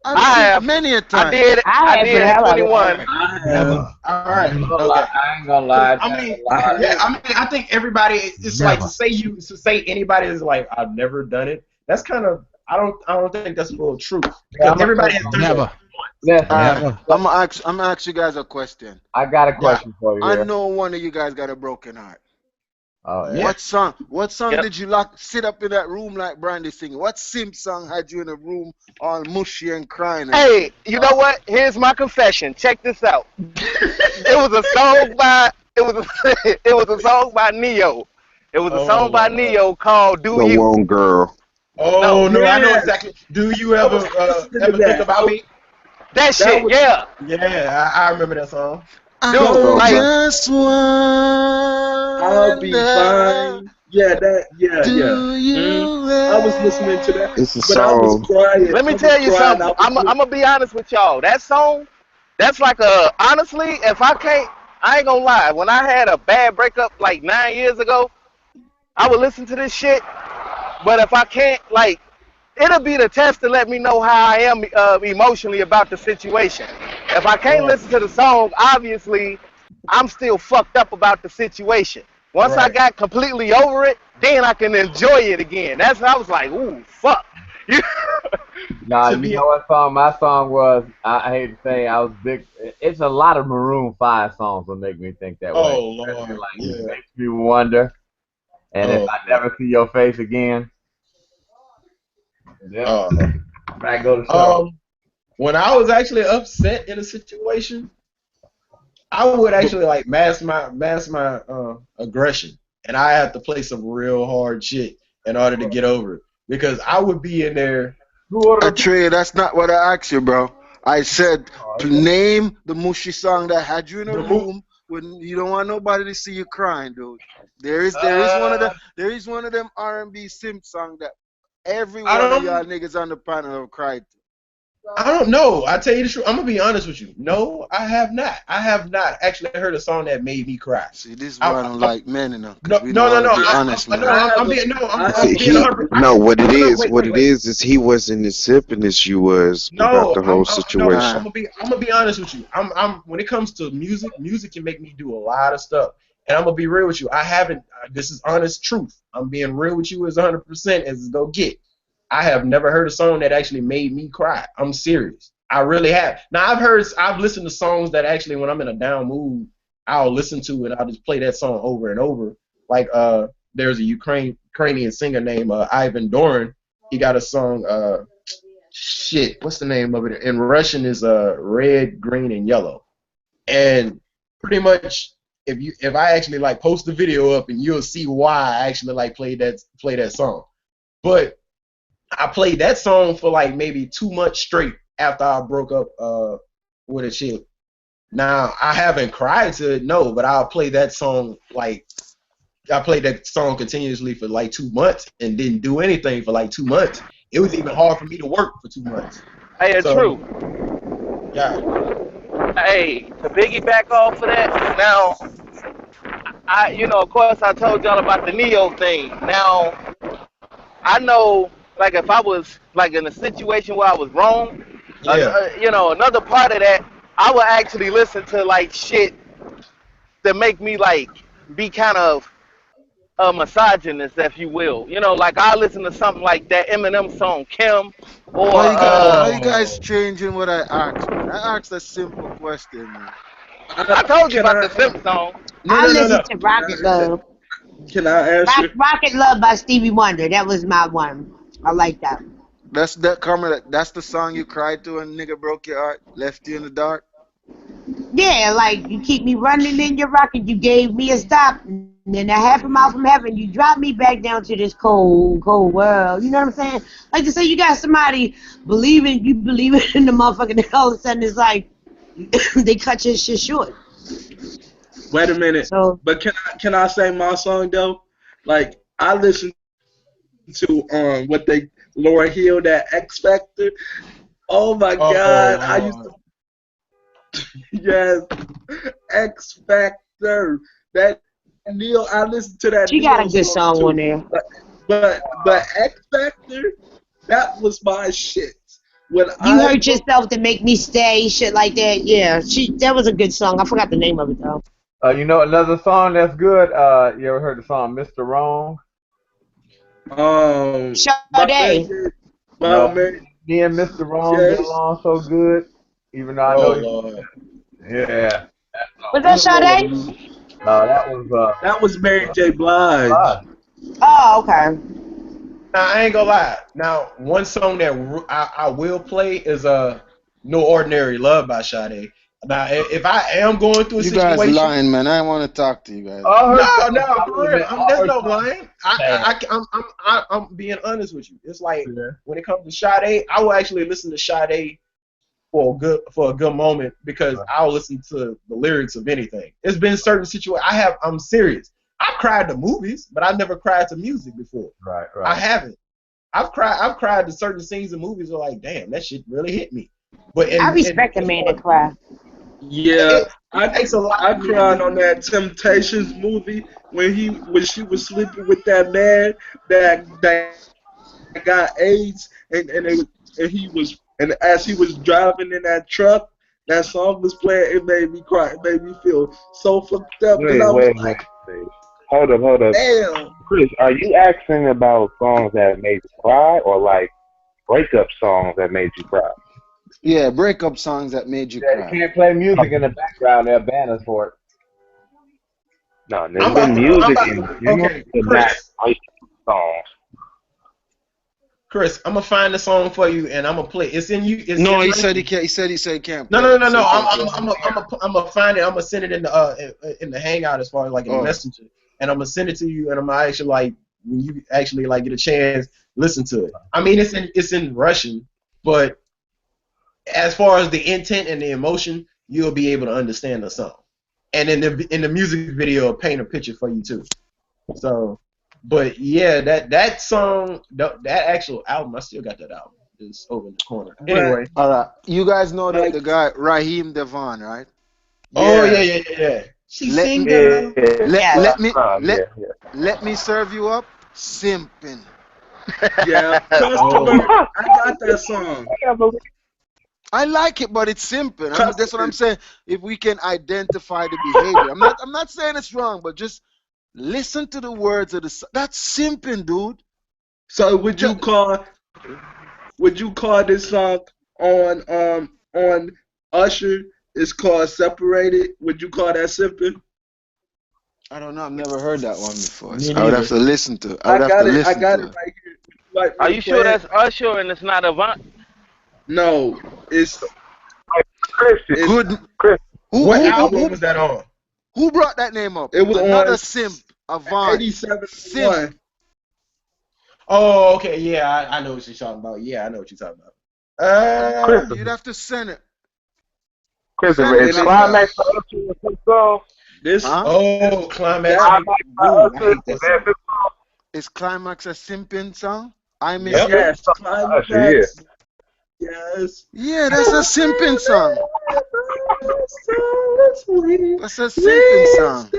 I've I simped have. many a I time. did. I I had for did the at hell out of it. 21. I have. Never. All I right. ain't gonna lie. Okay. I ain't gonna Cause lie. I That's mean, a I lie. yeah. have. I think everybody. It's like Never. to say anybody is like I've never done it. That's kind of. I don't think that's full of truth Yeah, because I'm gonna tell everybody you has something. done it Never. once. Listen, All right, Never. I'm gonna ask you guys a question. I got a Yeah. question for you I here. know one of you guys got a broken heart. Oh yeah. Yeah. What song? What song Yep. did you sit up in that room like Brandy singing? What simp song had you in a room all mushy and crying and Hey, shit? you know what? Here's my confession. Check this out. It was a song by. It was. A, it was a song by Neo. It was a Oh song by Lord. Neo called "Do Go You." on, girl. No, Oh no, I know Yes, exactly. Do you I was ever listening to ever think that. about me? that That shit. was Yeah, Yeah, I remember that song. I dude. So, Like, but just I'll be wonder, fine. Yeah, that. Yeah, yeah. do Mm. you I was listening to that, it's a but I was song. crying. let me I was tell you crying. something. I was. I'm gonna be honest with y'all. That song, that's like a honestly, if I can't, I ain't gonna lie. When I had a bad breakup like 9 years ago, I would listen to this shit. But if I can't, like, it'll be the test to let me know how I am emotionally about the situation. If I can't Right, listen to the song, obviously, I'm still fucked up about the situation. Once I right. got completely over it, then I can enjoy it again. That's when I was like, ooh, fuck. You Nah, To you be know what song my song was? I hate to say I was big. It's a lot of Maroon 5 songs that make me think that way. oh Especially Lord, like yeah. Makes Me Wonder and If Oh I Lord. Never See Your Face Again. Yep. Oh. That go to show. When I was actually upset in a situation, I would actually like mask my aggression, and I have to play some real hard shit in order to get over it because I would be in there. Who ordered the pizza? Trey, that's not what I asked you, bro. I said, Oh, okay. name the mushy song that had you in a The mo- room when you don't want nobody to see you crying, dude. There is one of uh, them R&B simp song that every I one of y'all don't niggas on the panel have cried to. I don't know. I tell you the truth. I'm gonna be honest with you. No, I have not. I have not actually heard a song that made me cry. See, this is I, why I don't I, like men enough, because no, we know no, how no, to no. be honest, No. man. I'm being no. I I'm see, have a being he 100. no. What it No, no. is, Wait, what wait, it wait. is he wasn't as sipping as you was about No, the whole no. situation. I'm gonna be honest with you. I'm when it comes to music, music can make me do a lot of stuff. And I'm gonna be real with you. I haven't. This is honest truth. I'm being real with you as 100% as it's gonna get. I have never heard a song that actually made me cry. I'm serious. I really have. Now I've listened to songs that actually, when I'm in a down mood, I'll listen to and I'll just play that song over and over. Like there's a Ukrainian singer named Ivan Doran. He got a song. Shit, what's the name of it? In Russian is red, green, and yellow. And pretty much, if I actually like post the video up, and you'll see why I actually like play that song. But I played that song for like maybe 2 months straight after I broke up with a chick. Now I haven't cried to it, no, but I'll play that song like I played that song continuously for like 2 months and didn't do anything for like 2 months. It was even hard for me to work for 2 months. hey, So true. yeah, Hey, to piggyback off of that, now of course, I told y'all about the Neo thing. Now, I know, like, if I was like in a situation where I was wrong, yeah. another part of that, I would actually listen to like shit that make me like be kind of a misogynist, if you will. Like I listen to something like that Eminem song "Kim," or Why you guys Oh, changing what I asked, man? I asked a simple question, man. I I, told you can about I the Simp song. no, I no, no, no. listened to Rocket Love. can I answer? Rocket Love by Stevie Wonder. That was my one. I like that. That's the song you cried to when nigga broke your heart, left you in the dark. Yeah, like you keep me running in your rocket. You gave me a stop, and then a half a mile from heaven, you drop me back down to this cold, cold world. You know what I'm saying? Like to say you got somebody believing in the motherfucker, and all of a sudden it's like they cut your shit short. Wait a minute. So But can I say my song though? Like I listen to what they Laura Hill, that X Factor. Oh my God, I used Oh, to yes, X Factor. That Neil, I listened to that She got a Neil good song song on too. there. But X Factor, that was my shit. When You I hurt looked, yourself to make me stay, shit like that. Yeah, that was a good song. I forgot the name of it though. You know another song that's good? You ever heard the song Mr. Wrong? by Mary Sade. J, by No, Mary me and Mr. Wrong get J. along so good. Even though I oh know he's Lord. yeah. That Was song. that Oh, Sade? No, that was that was Mary J. Blige. Blige. Oh, okay. Now I ain't gonna lie. Now one song that I will play is "No Ordinary Love" by Sade. Now if I am going through a You guys situation, lying, man. I want to talk to you guys, I man. no, heard no, some. I for will real. admit, I There's heard no some lying. bad. I'm being honest with you. It's like Yeah. when it comes to Sade, I will actually listen to Sade for a good moment because I'll listen to the lyrics of anything. It's been certain situations. I'm serious. I've cried to movies, but I've never cried to music before. Right, I right. haven't. I've cried to certain scenes in movies. Are like, damn, that shit really hit me. But I and respect a man that cry. Yeah, it takes a lot I for me to cried on listen. that Temptations movie when she was sleeping with that man that got AIDS and he was and as he was driving in that truck, that song was playing. It made me cry. It made me feel so fucked up because Wait, I was wait, wait, like, wait. Hold up. damn. Chris, are you asking about songs that made you cry or like breakup songs that made you cry? Yeah, breakup songs that made you Yeah, you cry. can't play music in the background. They'll ban us for it. No, I'm there's about been to. I'm music about in to. general, Okay, but not breakup songs. Chris, I'm gonna find the song for you and I'm gonna play. It's in you. It's No, in he my. said he can't. He said he can't No, play no, it. no, He said no. he can't play it. I'm gonna find it. I'm gonna send it in the Hangout as far as like in the Oh, messenger, and I'm gonna send it to you, and I'm gonna actually like when you actually like get a chance, listen to it. I mean, it's in Russian, but as far as the intent and the emotion, you'll be able to understand the song, and in the music video, it'll paint a picture for you too. So, but yeah, that song, that actual album, I still got that album. It's over in the corner. But Anyway. all right. You guys know the like, guy Raheem Devon, right? Oh yeah, yeah, yeah, yeah, yeah. She Let me single. let Yes. let me Yeah, let yeah. let me serve you up. Simping. yeah, Oh, customer. I got that song. I like it, but it's simping. That's what I'm Customer. saying. If we can identify the behavior, I'm not saying it's wrong, but just listen to the words of that's simping, dude. So Ju- would you call this song on Usher? It's called Separated. Would you call that simping? I don't know. I've never heard that one before. me So I would have neither. to listen to. I I would have to got it. I listen got to it it. right here. Would you like me Are to you sure play it? that's Usher and it's not Avant? No, Chris, it's Good. Chris, Who What who who album who, was that on? who brought that name up? it was Another on simp. Avant. 8701. Simp. Oh, okay, yeah, I know what you're talking about. Yeah, I know what you're talking about. Chris, You'd have to send it. Chris, Send it is And to it, me, Climax guys. the Usher a good song? this Huh? Oh, Climax. that Climax by Ooh, I Usher, hate is that that song. the song? Is Climax a simping song? I miss Yep. you. yes, Usher, yeah. climax. Yes. Yeah, that's a simping song. That's a simping song.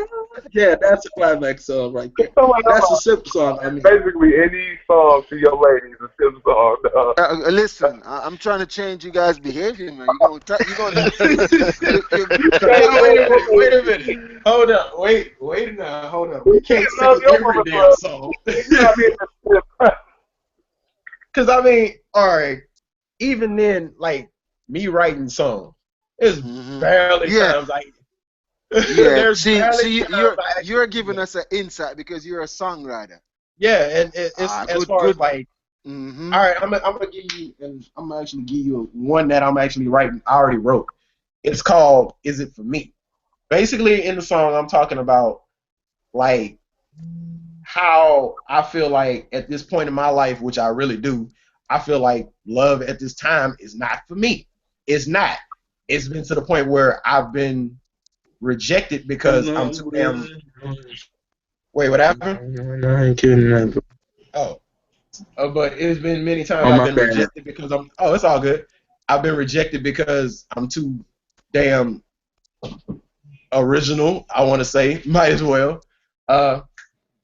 Yeah, that's a climax song right there. So like, That's a simp song. I mean, basically, any song to your lady is a simp song. Listen, I'm trying to change you guys' behavior, man. You gonna you Now wait a minute. Hold up. Wait a minute. Hold up. We can't say love your every woman, damn but song. you gotta be in the simp. Cause I mean, all right. Even then, like me writing songs, there's barely yeah, times I yeah. there's barely See, times I you're actually do giving that. us an insight because you're a songwriter. Yeah, and it's Ah, as good, far as good. like, Mm-hmm. all right, I'm gonna give you, and I'm gonna actually give you one that I'm actually writing. I already wrote. It's called "Is It For Me." Basically, in the song, I'm talking about like how I feel like at this point in my life, which I really do, I feel like love at this time is not for me. It's not. It's been to the point where I've been rejected because I'm too damn. Wait, what happened? I ain't kidding that. Oh. But it's been many times Oh I've my been bad. rejected because I'm. Oh, it's all good. I've been rejected because I'm too damn original. I want to say, might as well. Uh,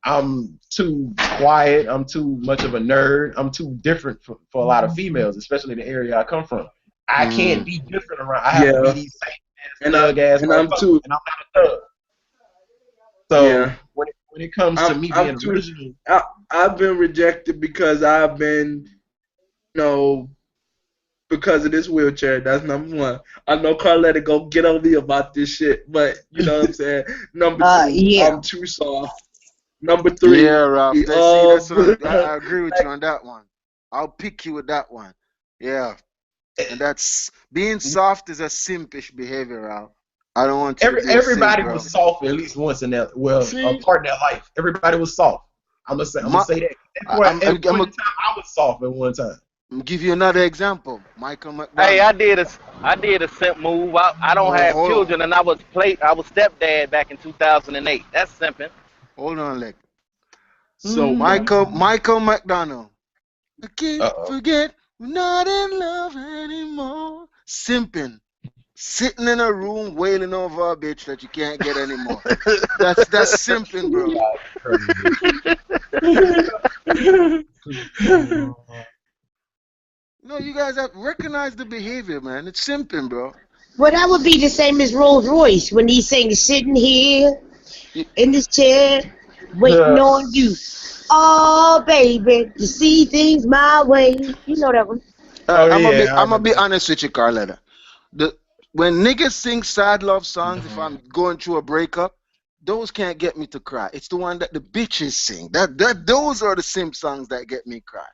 I'm too quiet. I'm too much of a nerd. I'm too different for a lot of females, especially the area I come from. I can't be different around. I have to be Yeah, these same ass and thug ass I'm motherfuckers, too. and I'm not a thug. So Yeah, when it comes to me I'm being too. original, I've been rejected because I've been, you know, because of this wheelchair. That's number one. I know Carletta go get on me about this shit, but you know what I'm saying. Number two, Yeah. I'm too soft. Number Yeah, three, Ralph. See, that's what I agree with you on that one. I'll pick you with that one. Yeah, and that's being soft is a simpish behavior, Ralph. I don't want you to be a simp, everybody bro. was soft at least once in their a See, part in their life. Everybody was soft. I'm gonna my, say that. I'm At point gonna in time, I was soft at one time. give you another example. Michael Hey, McDonald. I did a simp move. I don't Oh, have children, and I was stepdad back in 2008. That's simping. hold on, Leg. so Michael McDonald. I can't Uh forget we're not in love anymore. Simping. Sitting in a room wailing over a bitch that you can't get anymore. That's simping, bro. No, you guys have recognized the behavior, man. It's simping, bro. Well, that would be the same as Rolls Royce when he sings "Sitting Here in this chair, waiting oh. on you." Oh, baby, to see things my way. You know that one. oh I'm yeah, I gonna remember be that. honest with you, Carletta. The when niggas sing sad love songs, if I'm going through a breakup, those can't get me to cry. It's the one that the bitches sing. Those are the simp songs that get me cry.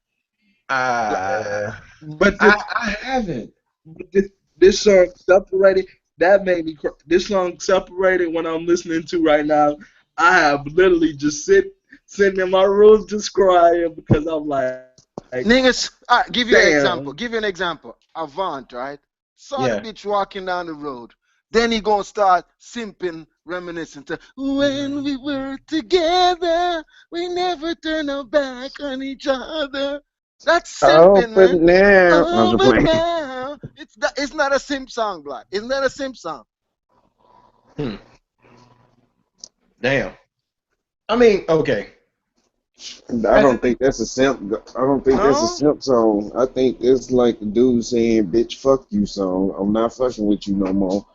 Uh, but this I haven't. but this song separated. That made me cry. This song separated when I'm listening to right now. I have literally just sitting in my room just crying because I'm like, Niggas, give you an example. damn. Give you an example. Avant, right? Saw the Yeah. bitch walking down the road. Then he gonna start simping, reminiscing to when we were together, we never turn our back on each other. That's Oh, simping, but man. now I'm Oh, just but playing. now it's not a simp song, blood. It's not a simp song. Hmm. Damn. I mean, okay. I don't think that's a simp. I don't think that's a No? simp song. I think it's like the dude saying "bitch, fuck you" song. I'm not fucking with you no more.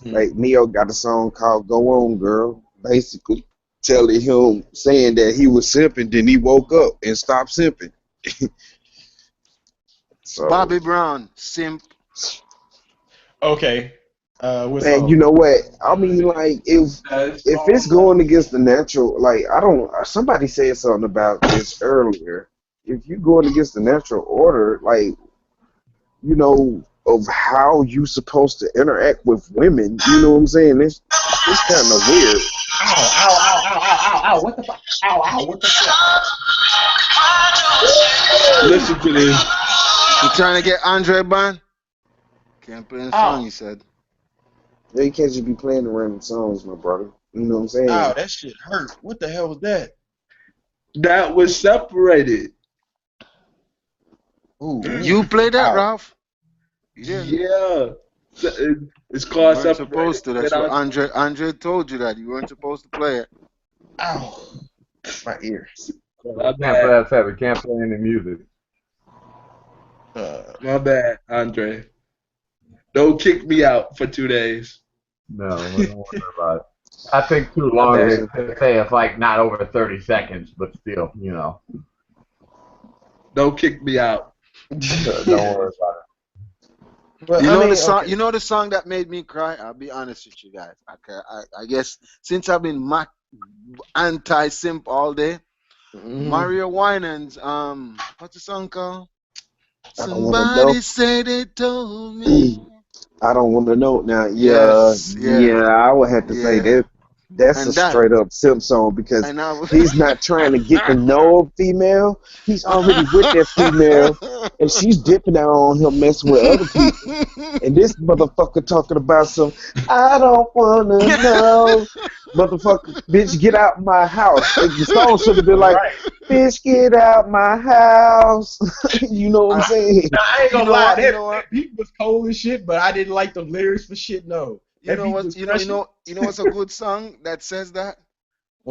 Hmm. Like Neo got a song called "Go On, Girl," basically telling him saying that he was simping, then he woke up and stopped simping. So, Bobby Brown, simp. Okay. What man, you song? know what? I mean, like if it's going against the natural, like I don't. Somebody said something about this earlier. If you going against the natural order, like of how you supposed to interact with women, you know what I'm saying? It's kind of weird. Ow! Ow! Ow! Ow! Ow! Ow! Ow! What the fuck? Ow! Ow! What the fuck? Listen to this. You trying to get Andre Band? Can't play the song, Ow! he said. Yeah, you can't just be playing the random songs, my brother. You know what I'm Ow! saying? That shit hurt. What the hell was that? That was separated. Ooh! Ooh! You play that, Ow! Ralph? You didn't. Yeah. It's You called weren't separated. supposed to. And That's what Andre told you that. You weren't supposed to play it. Ow! My ear. my Can't play bad. that heavy. Can't play any music. Uh. My bad, Andre. Don't kick me out for 2 days. No, we don't worry about it. I think too My long. bad. They say it's like not over 30 seconds, but still, Don't kick me out. don't worry about But You I know the mean, song. okay. You know the song that made me cry. I'll be honest with you guys. I guess since I've been anti-simp all day, Mm-hmm. Mario Winans. What's the song called? I don't want to know. Somebody say they told me. I don't want to know now. Yeah, Yes, yeah, yeah. I would have to say yeah. that that's a And that, straight up simp song because and I. was- he's not trying to get to know a female. He's already with that female, and she's dipping out on him, messing with other people. And this motherfucker talking about some. I don't wanna know, motherfucker. Bitch, get out my house. The song should have been like, Right. Bitch, get out my house. You know what I'm I, saying? Now I ain't you gonna know lie, what? You that, know what? that beat was cold as shit, but I didn't like the lyrics for shit. No, You that know beat what? was crushing. You know what's a good song that says that?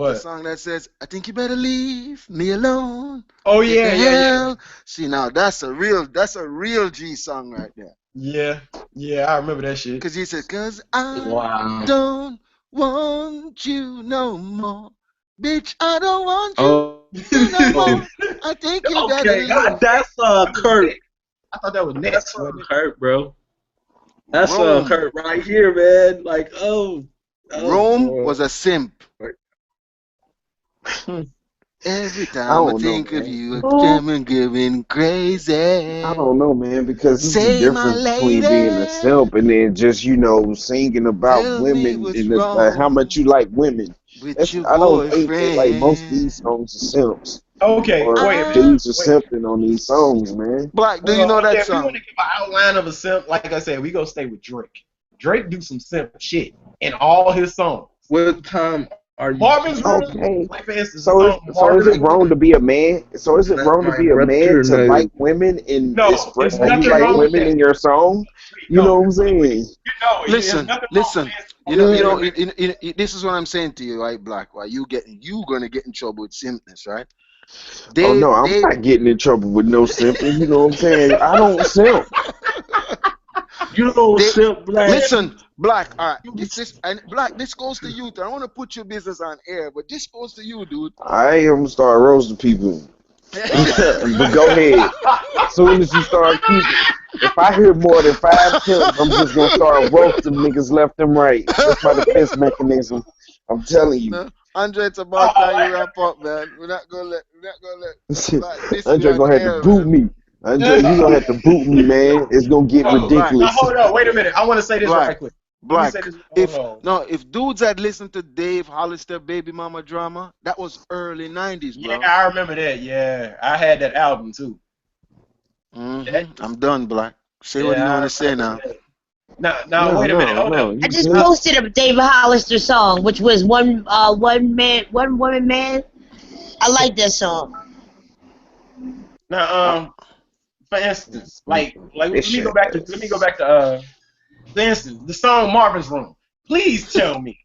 The What? song that says, "I think you better leave me alone. Oh Get yeah, the yeah, yeah, hell." See now, that's a real G song right there. yeah, yeah. I remember that shit. Cause he said, "Cause I Wow. don't want you no more, bitch. I don't want you Oh, no more. I think you better Okay, that was leave." that's that was Kurt. next. I thought that was That's next, wasn't it? Kurt, bro. That's Rome, Kurt right here, man. Like, oh Rome was boy. a simp. Hmm. Every I time I don't know, think of man. you, Who? I'm going I crazy. don't know, man, because it's the Say, my difference between being a lady, simp and then just, singing about tell me women what's and how much wrong you like women. with your I don't think that like most of these boyfriend. songs are simps Okay, or wait a minute. Ah, dudes are Wait a minute. simping on these songs, man. Black, do you Well, know okay, that if we want song? to give an outline of a simp, like I said, we gonna stay with Drake. Drake do some simp shit in all his songs. What time are you Marvin's talking? Room, Okay. like for instance, the So song is Marvin's it Room. wrong to be a man? So is it Not wrong to my be a man brother, to no. like women and No, express it's how you nothing like wrong Okay. with women that. in your song? You No, know what I'm saying? there's Listen, nothing wrong with listen. his You song. know, Yeah. this is what I'm saying to you, right, Black? Why you gonna get in trouble with simpness, right? Oh They, no, I'm they. not getting in trouble with no simping. You know what I'm saying? I don't simp. You don't They simp black. listen, Black. All right, this and Black. This goes to you. I don't want to put your business on air, but this goes to you, dude. I am gonna start roasting people. Oh my But go ahead. As soon as you start keeping, if I hear more than 5 simps, I'm just gonna start roasting niggas left and right. That's my defense mechanism. I'm telling you. No, Andre, it's about oh, time you wrap up, man. We're not gonna let Black diss me Andre on gonna the have to air, boot man. me. Andre, you gonna have to boot me, man. It's gonna get oh. Black, Now ridiculous. hold on, wait a minute. I want to say this Black, right quick. Let me say Black. this. Hold on. If dudes had listened to Dave Hollister Baby Mama drama, that was early '90s, Yeah, bro. I remember that. Yeah, I had that album too. That, I'm done, Black. Say what you yeah, want to I say remember now. that. Now, No, wait a minute. no, Hold no. up. I You just good? posted a David Hollister song, which was one man, one woman man. I like that song. Now, Uh, for instance, like This shit. let me go back to for instance, the song Marvin's Room. Please tell me.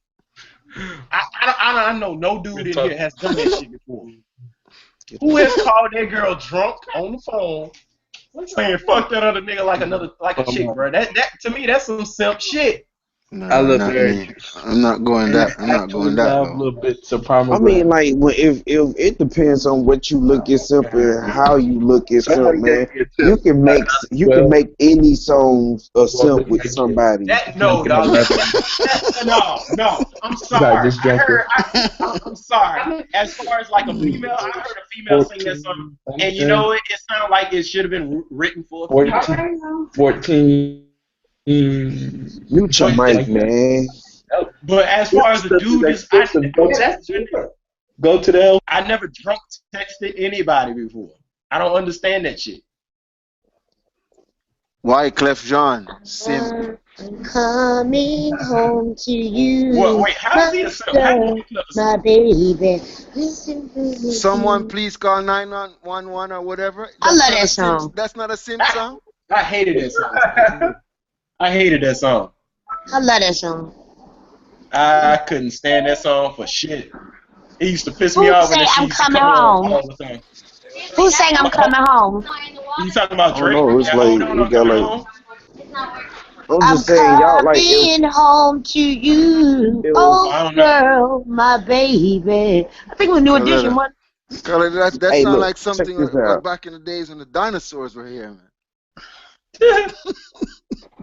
I know no dude in here has done that shit before. Who has called that girl drunk on the phone saying fuck that other nigga like a chick, bro? That to me that's some simp shit. I no, look not very me. I'm not going and that. I'm it not going actually that have low. little bits of I mean, pomegranate. like, if it depends on what you look at simp and how you look at Somebody simp, gave man. me a tip. You can Well, make any songs a well, simp this with right here. somebody. That Drink no it up, dog. man. No. I'm You gotta sorry. just drink it. I'm sorry. As far as like a female, I heard a female sing that song, 14, and you know it sounded like it should have been written for a female. 14, Mute your But mic, like that. man. but as This far as the stuff is dude, expensive. Go to the health. I never drunk texted anybody before. I don't understand that shit. Why, Clef John? Simp. I'm coming home to What? you, Wait, how's my he a simp? How do you girl, make another my simp? baby. Listen to Someone me. please call 911 or whatever. I love that song. That's not a simp song. I hated that song. I hated that song. I love that song. I couldn't stand that song for shit. It used to piss me Who off when say that shit I'm used to coming come on home? all the time. Who sang I'm coming home? You talking I about don't Drake? know. It's Yeah, like hold on, it I'm got coming like. home. I'm I'm just saying, y'all. Like coming home to you, if oh I don't know. girl, my baby. I think it was New Edition Coletta. one. Coletta, that hey, sounds look, like check something this was out. back in the days when the dinosaurs were here, man.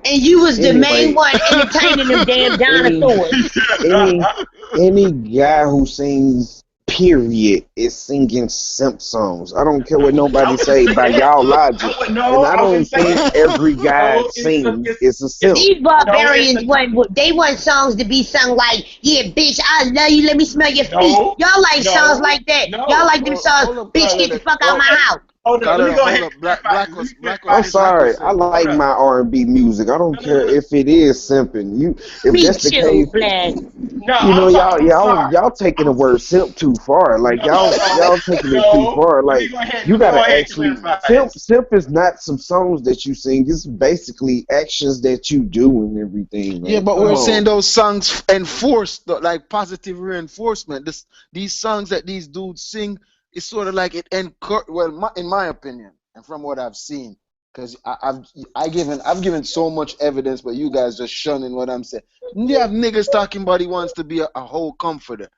And you was the main Anyway, one entertaining them damn any dinosaurs. any any guy who sings period is singing simp songs. I don't care what I nobody wouldn't say say by that. y'all logic. No, And I I don't wouldn't say think that. every guy No, sings is a simp. These no, it's barbarians want songs to be sung like, yeah, bitch, I love you, let me smell your feet. no, Y'all like songs no, like that. Y'all no. like them songs, Hold up, bitch, get the Coletta. fuck out Oh, my Okay, house. Hold up. Let me go Hold ahead up. and clarify this. Let me I'm clarify this real sorry. quick. I Hold like up. my R&B music. I don't care if it is simping. If Me that's the too, case, Black. No, I'm sorry. y'all taking the word simp too far. Like No, y'all taking it too no. far. Let me Like go ahead. you Let me go gotta ahead and actually clarify this. simp is not some songs that you sing. It's basically actions that you do and everything. Yeah, Like, but come we're saying on. those songs enforce like positive reinforcement. These songs that these dudes sing is sort of like it encourage. Well, in my opinion, and from what I've seen, because I've given so much evidence, but you guys just shunning what I'm saying. You have niggas talking about he wants to be a whole comforter.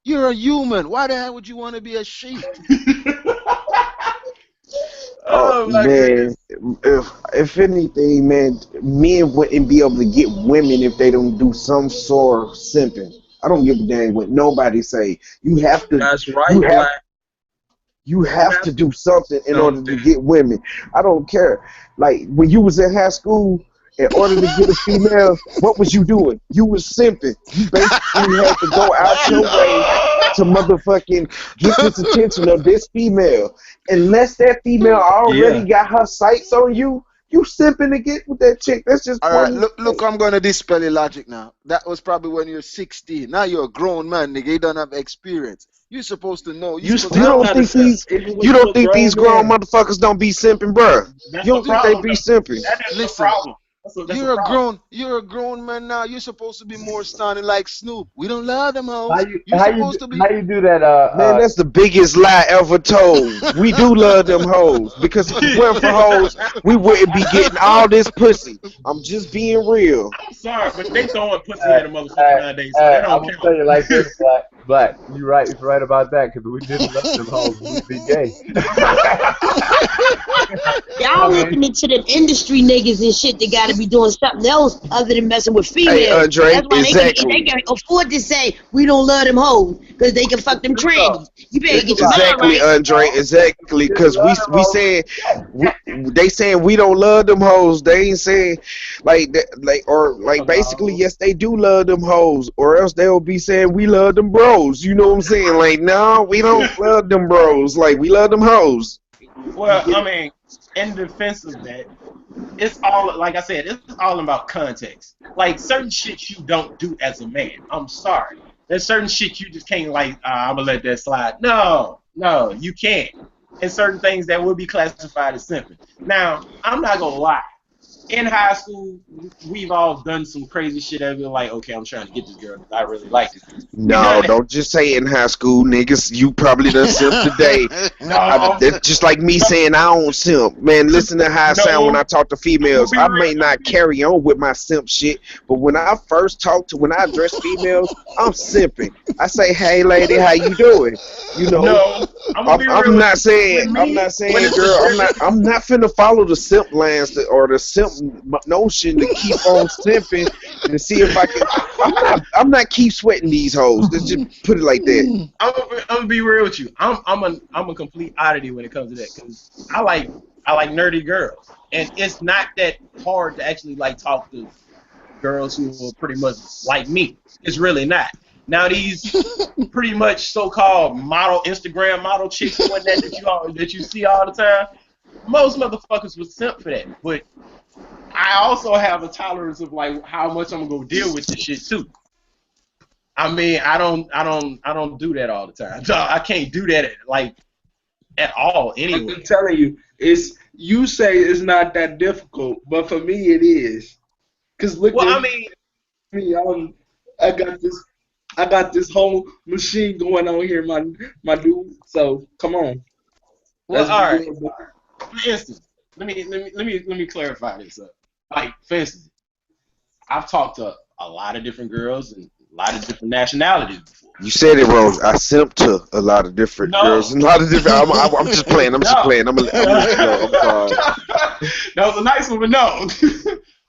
You're a human. Why the hell would you want to be a sheep? Oh Oh my man, goodness. if anything, man, men wouldn't be able to get women if they don't do some sort of simping. I don't give a damn what nobody say. That's You right, have Black. you You have have to to do do something in order to something. get women. I don't care. Like when you was in high school, in order to get a female, what was you doing? You was simping. You basically had to go out your way to motherfucking get this attention of this female. Unless that female already Yeah. got her sights on you, you simping to get with that chick. That's just All right, plain. look, I'm gonna dispel your logic now. That was probably when you're 16. Now you're a grown man, nigga. You don't have experience. You're supposed to know. You're You supposed to You have still don't not a think simp, these even you when you don't a think these grown grown man. motherfuckers don't be simping, bruh. That's You the don't think they problem, be though. simping. That is the listen. problem. That's a problem. You're a grown man now. You're supposed to be more stunning like Snoop. We don't love them How hoes. you You're how you supposed to how be. you do that? Man, that's the biggest lie ever told. We do love them hoes because if it weren't for hoes, we wouldn't be getting all this pussy. I'm just being real. I'm sorry, but they throwing pussy Hey, at a motherfucker hey, nowadays, so hey, that I'm don't gonna count. tell you like this, Black. You right, it's right about that because we didn't love them hoes. We be gay. I Y'all mean, looking into the industry niggas and shit that gotta be doing something else other than messing with Hey, females. Andre, That's why they exactly. can afford to say we don't love them hoes because they can fuck them true though. trannies. You better It's a get your lie. mind Exactly, right. Andre, No, exactly. if you Because love them we hoes, saying you be gay. they saying we don't love them hoes. They ain't saying like that, like or like Hell basically no. yes they do love them hoes, or else they'll be saying we love them bros. You know what I'm saying? Like no, we don't love them bros. Like we love them hoes. You Well, get I it? mean, in defense of that, it's all like I said. It's all about context. Like certain shit you don't do as a man. I'm sorry. There's certain shit you just can't like. I'm gonna let that slide. No, no, you can't. And certain things that will be classified as simping. Now, I'm not gonna lie. In high school, we've all done some crazy shit that we're like, okay, I'm trying to get this girl because I really like this girl. We No, done that. don't just say it in high school, niggas. You probably done simp today. No, That's just like me no, saying I don't simp. Man, listen to how I sound when I no. talk to I'm gonna females. be I real. may not carry on with my simp shit, but when I first talk to, when I address females, I'm simping. I say, "Hey, lady, how you doing?" You know, No, I'm gonna be real I'm with not you. saying With me, when it's a girl, different, I'm not finna follow the simp lines or the simp notion to keep on simping and see if I can. I'm not keep sweating these hoes. Let's just put it like that. I'm gonna be real with you. I'm a complete oddity when it comes to that because I like nerdy girls, and it's not that hard to actually like talk to girls who are pretty much like me. It's really not. Now these pretty much so-called model Instagram model chicks and whatnot that you see all the time. Most motherfuckers would simp for that, but I also have a tolerance of like how much I'm gonna go deal with this shit too. I mean, I don't do that all the time. I can't do that like at all I'm anyway. just telling you, it's you say it's not that difficult, but for me it is. Cause look Well, at I mean, me, I got this whole machine going on here, my dude. So come on, well, let's all be right. real. For instance, let me clarify this up. Like, for instance, I've talked to a lot of different girls and a lot of different nationalities before. You said it wrong. I simp to a lot of different girls, No, and a lot of different. I'm just playing. I'm just no. playing. I'm gonna let you go. I'm sorry. That was a nice one, but no.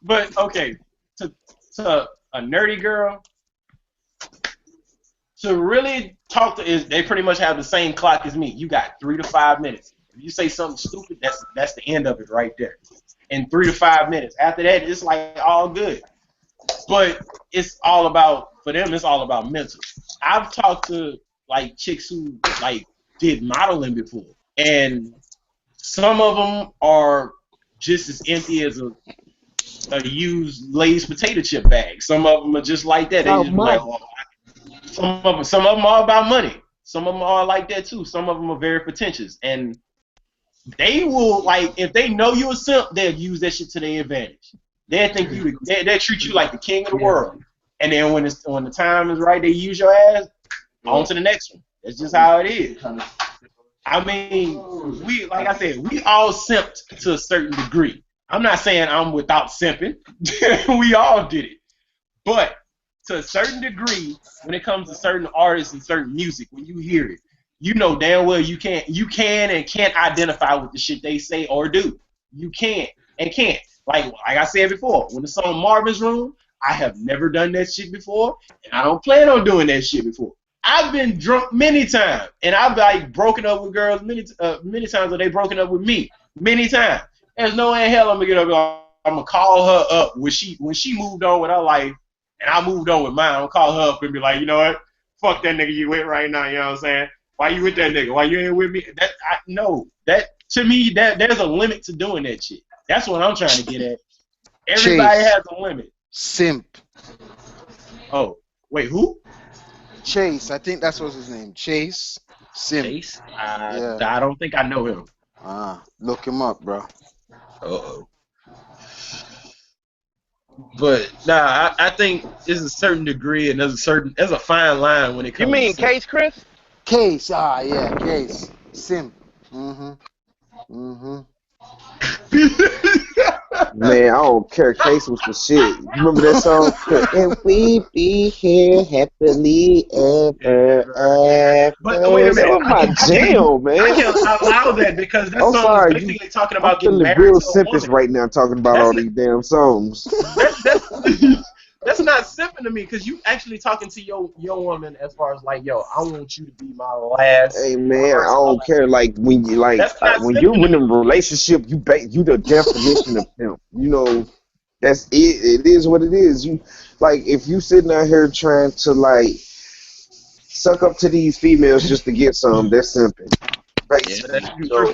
But okay, to a nerdy girl to really talk to is they pretty much have the same clock as me. You got 3 to 5 minutes. If you say something stupid, that's the end of it right there. In 3 to 5 minutes. After that, it's like all good. But it's all about for them. It's all about mental. I've talked to like chicks who like did modeling before, and Some of them are just as empty as a used Lay's potato chip bag. Some of them are just like that. They About just be like, money. oh, some of them are about money. Some of them are like that too. Some of them are very pretentious, and they will like if they know you're a simp, they'll use that shit to their advantage. They'll think they'll treat you like the king of the world, and then when the time is right, they use your ass on to the next one. That's just how it is. I mean, like I said, we all simped to a certain degree. I'm not saying I'm without simping. We all did it. But to a certain degree, when it comes to certain artists and certain music, when you hear it, you know damn well you can and can't identify with the shit they say or do. You can and can't. Like I said before, when the song Marvin's Room, I have never done that shit before, and I don't plan on doing that shit before. I've been drunk many times, and I've like broken up with girls many times, or they broken up with me many times. There's no way in hell I'm gonna get up. I'm gonna call her up when she moved on with her life, and I moved on with mine. I'm gonna call her up and be like, you know what? Fuck that nigga you with right now. You know what I'm saying? Why you with that nigga? Why you ain't with me? That to me there's a limit to doing that shit. That's what I'm trying to get at. Everybody Chase. has a limit. Simp. Oh, wait, who? Chase. I think that's what's his name. Chase. Simp. Chase? Yeah. I don't think I know him. Look him up, bro. Uh-oh. But nah, I think there's a certain degree and there's a fine line when it comes. You mean to Case, Chris? Case. Yeah, Case. Simp. Man, I don't care. Case was the shit. You remember that song? And we be here happily ever after. But wait a minute, That was my jam, man. I can't allow that because that I'm song sorry, is basically talking I'm about getting feeling married real to a simpish woman. right now talking about all these damn songs. That's not simping to me because you actually talking to your woman as far as like, yo, I want you to be my last. Hey man, I don't care. Like when you when you're in a relationship, you the definition of pimp. You know, that's it. It is what it is. You like if you sitting out here trying to like suck up to these females just to get some, that's simping. Basically, you know,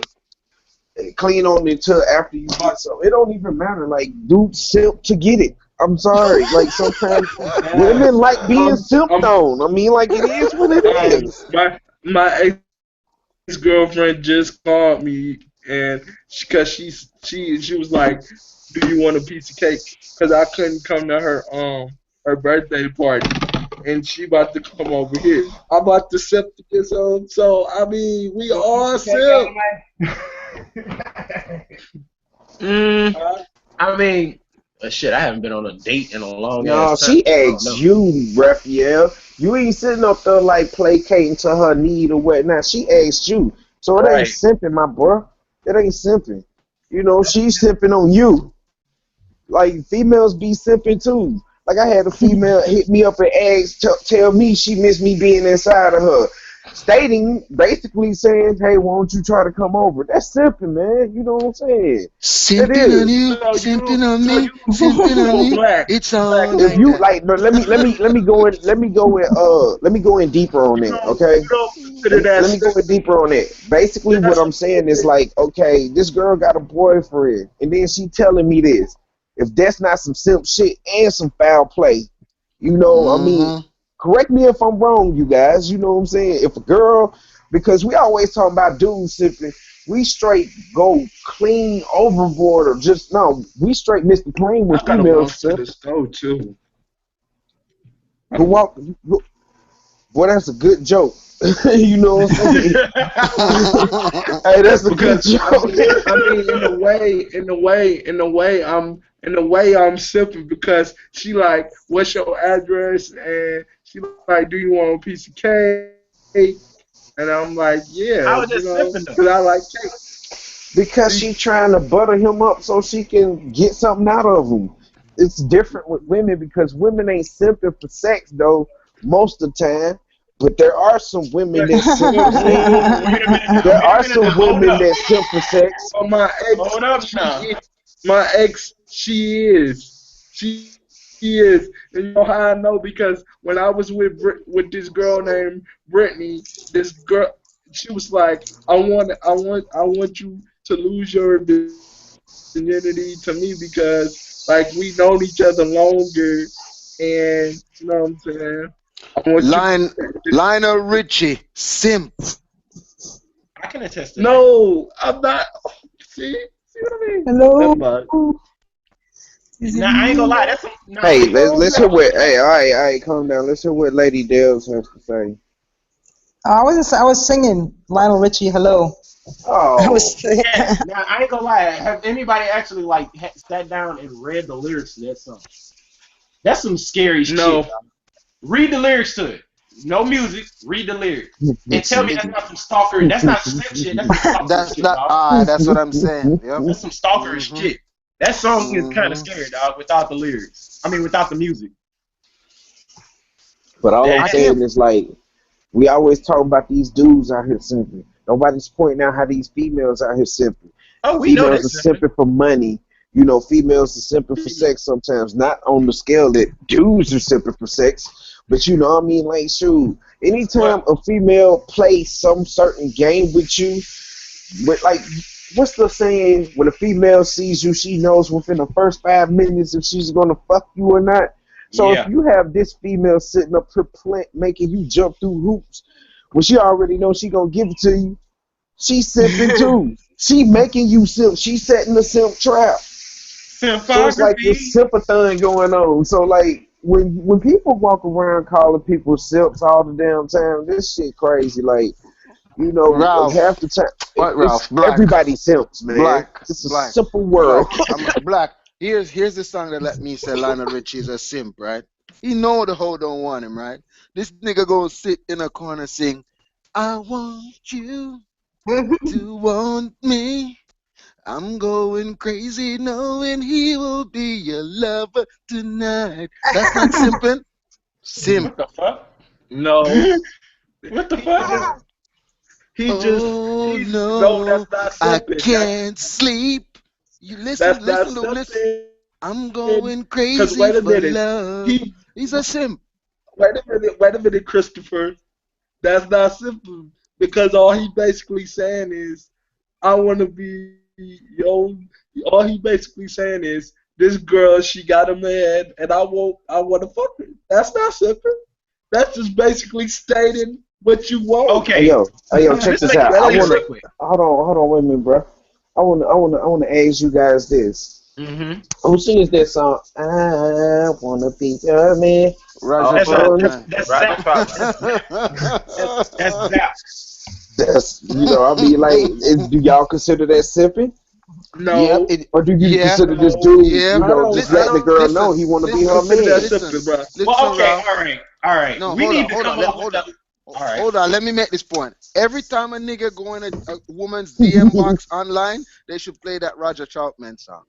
clean on until after you get some. It don't even matter. Like dude, simp to get it. I'm sorry. Like sometimes women like being simped on. I mean, like it is what it is. My ex-girlfriend just called me, and because she was like, "Do you want a piece of cake?" Because I couldn't come to her birthday party, and she about to come over here. I'm about to sip to get some. So I mean, we all sip. I mean, shit, I haven't been on a date in a long No, ass time. she asked you, Raphael. You ain't sitting up there like placating to her need or whatnot. She asked you. So it ain't simping, my bro. It ain't simping. You know, she's simping on you. Like, females be simping too. Like, I had a female hit me up and ask, tell me she missed me being inside of her. Stating, basically saying, hey, won't you try to come over? That's simping, man. You know what I'm saying? Simping on you, simping on me, simping on me. It's all if you like, no, let me go in deeper on that, okay? Let me go in deeper on that. Basically, what I'm saying is like, okay, this girl got a boyfriend, and then she telling me this. If that's not some simp shit and some foul play, you know, I mean, correct me if I'm wrong, you guys. You know what I'm saying? If a girl, because we always talking about dudes simping, we straight go clean overboard or just no. We straight Mr. Clean with females. To the stove too. Who walk? Boy, that's a good joke. You know what I'm saying? Hey, that's a good joke. I mean, in the way, I'm sipping because she like, what's your address? And she like, do you want a piece of cake? And I'm like, yeah, I was just sipping because I like cake. Because she trying to butter him up so she can get something out of him. It's different with women because women ain't simping for sex though most of the time. But there are some women that simp for sex. There are some women that simp for sex. Oh, my ex, she is. And you know how I know? Because when I was with this girl named Brittany, this girl, she was like, I want you to lose your virginity to me because like we known each other longer, and you know what I'm saying. I want you to Lionel Richie, simp. I can attest to that. No, I'm not. See what I mean? Hello. Never mind. Is it Now I ain't gonna me? lie, that's some. Nah, I Hey, ain't gonna lie. let's hear what. Hey, all right, calm down. Let's hear what Lady Debs has to say. I was singing Lionel Richie. Hello. I Oh, was. Yeah, now I ain't gonna lie. Have anybody actually like sat down and read the lyrics to that song? That's some scary shit. No. Dog. Read the lyrics to it. No music. Read the lyrics. And tell me It, that's not some stalker. That's not simp shit. That's some stalker that's shit, that. dog. That's what I'm saying. Yep. That's some stalkerish Mhm. shit. That song is kind of Mhm. scary, dog. Without the lyrics. I mean, without the music. but all I'm I That can't. saying is like we always talk about these dudes out here simping. Nobody's pointing out how these females out here simping. oh, we know Females that are simping. simping for money. You know, females are simping for sex sometimes. Not on the scale that dudes are simping for sex, but you know what I mean? Like, shoot, anytime Well, a female plays some certain game with you, but like, what's the saying? When a female sees you, she knows within the first 5 minutes if she's gonna fuck you or not. So if yeah. you have this female sitting up here making you jump through hoops, well, she already knows she gonna give it to you. She's simping too. She making you simp. She setting the simp trap. So it's like this Sympography. sympathon going on. So like when people walk around calling people simps all the damn time, this shit crazy. Like, you know, half Ralph. the time What it's Ralph? Black. everybody simps, man. Black. It's a Black. simple world. Black. I'm black. Here's the song that let me say Lionel Richie is a simp, right? He know the hoe don't want him, right? This nigga go sit in a corner sing, I want you to want me. I'm going crazy knowing he will be your lover tonight. That's not simping. Simp. What the fuck? No. What the He fuck? just Oh he's no, no, that's not I simping. can't sleep. You That's not listen. simping. I'm going Cause crazy wait a for minute. love. He He's a simp. wait a minute, Christopher. That's not simple. Because all he basically saying is I wanna be yo all he basically saying is this girl she got a man and I wanna fuck her. That's not simple. That's just basically stating what you want. Hey Okay. yo, hey yo, check Let's this make out. it I That ain't clear wanna right simple. quick. hold on, wait a minute, bro. I wanna ask you guys this. Mm-hmm. Who sings that song? I wanna be your man. Roger Oh, That's not. Oh, Troutman. That's Roger Zap. Troutman. That's Zap. that's I mean, like, do y'all consider that simping, Yep. No, or do you Yeah. consider this no. dude, Yeah. just I letting the don't girl know Listen. he want to be her consider that man? Listen. simple, bro. Well, Listen, okay. Ralph. All right. All right. No, We hold need on, to hold come on, up with hold the. on. All right. Hold on, let me make this point. Every time a nigga go in a woman's DM box online, they should play that Roger Troutman song.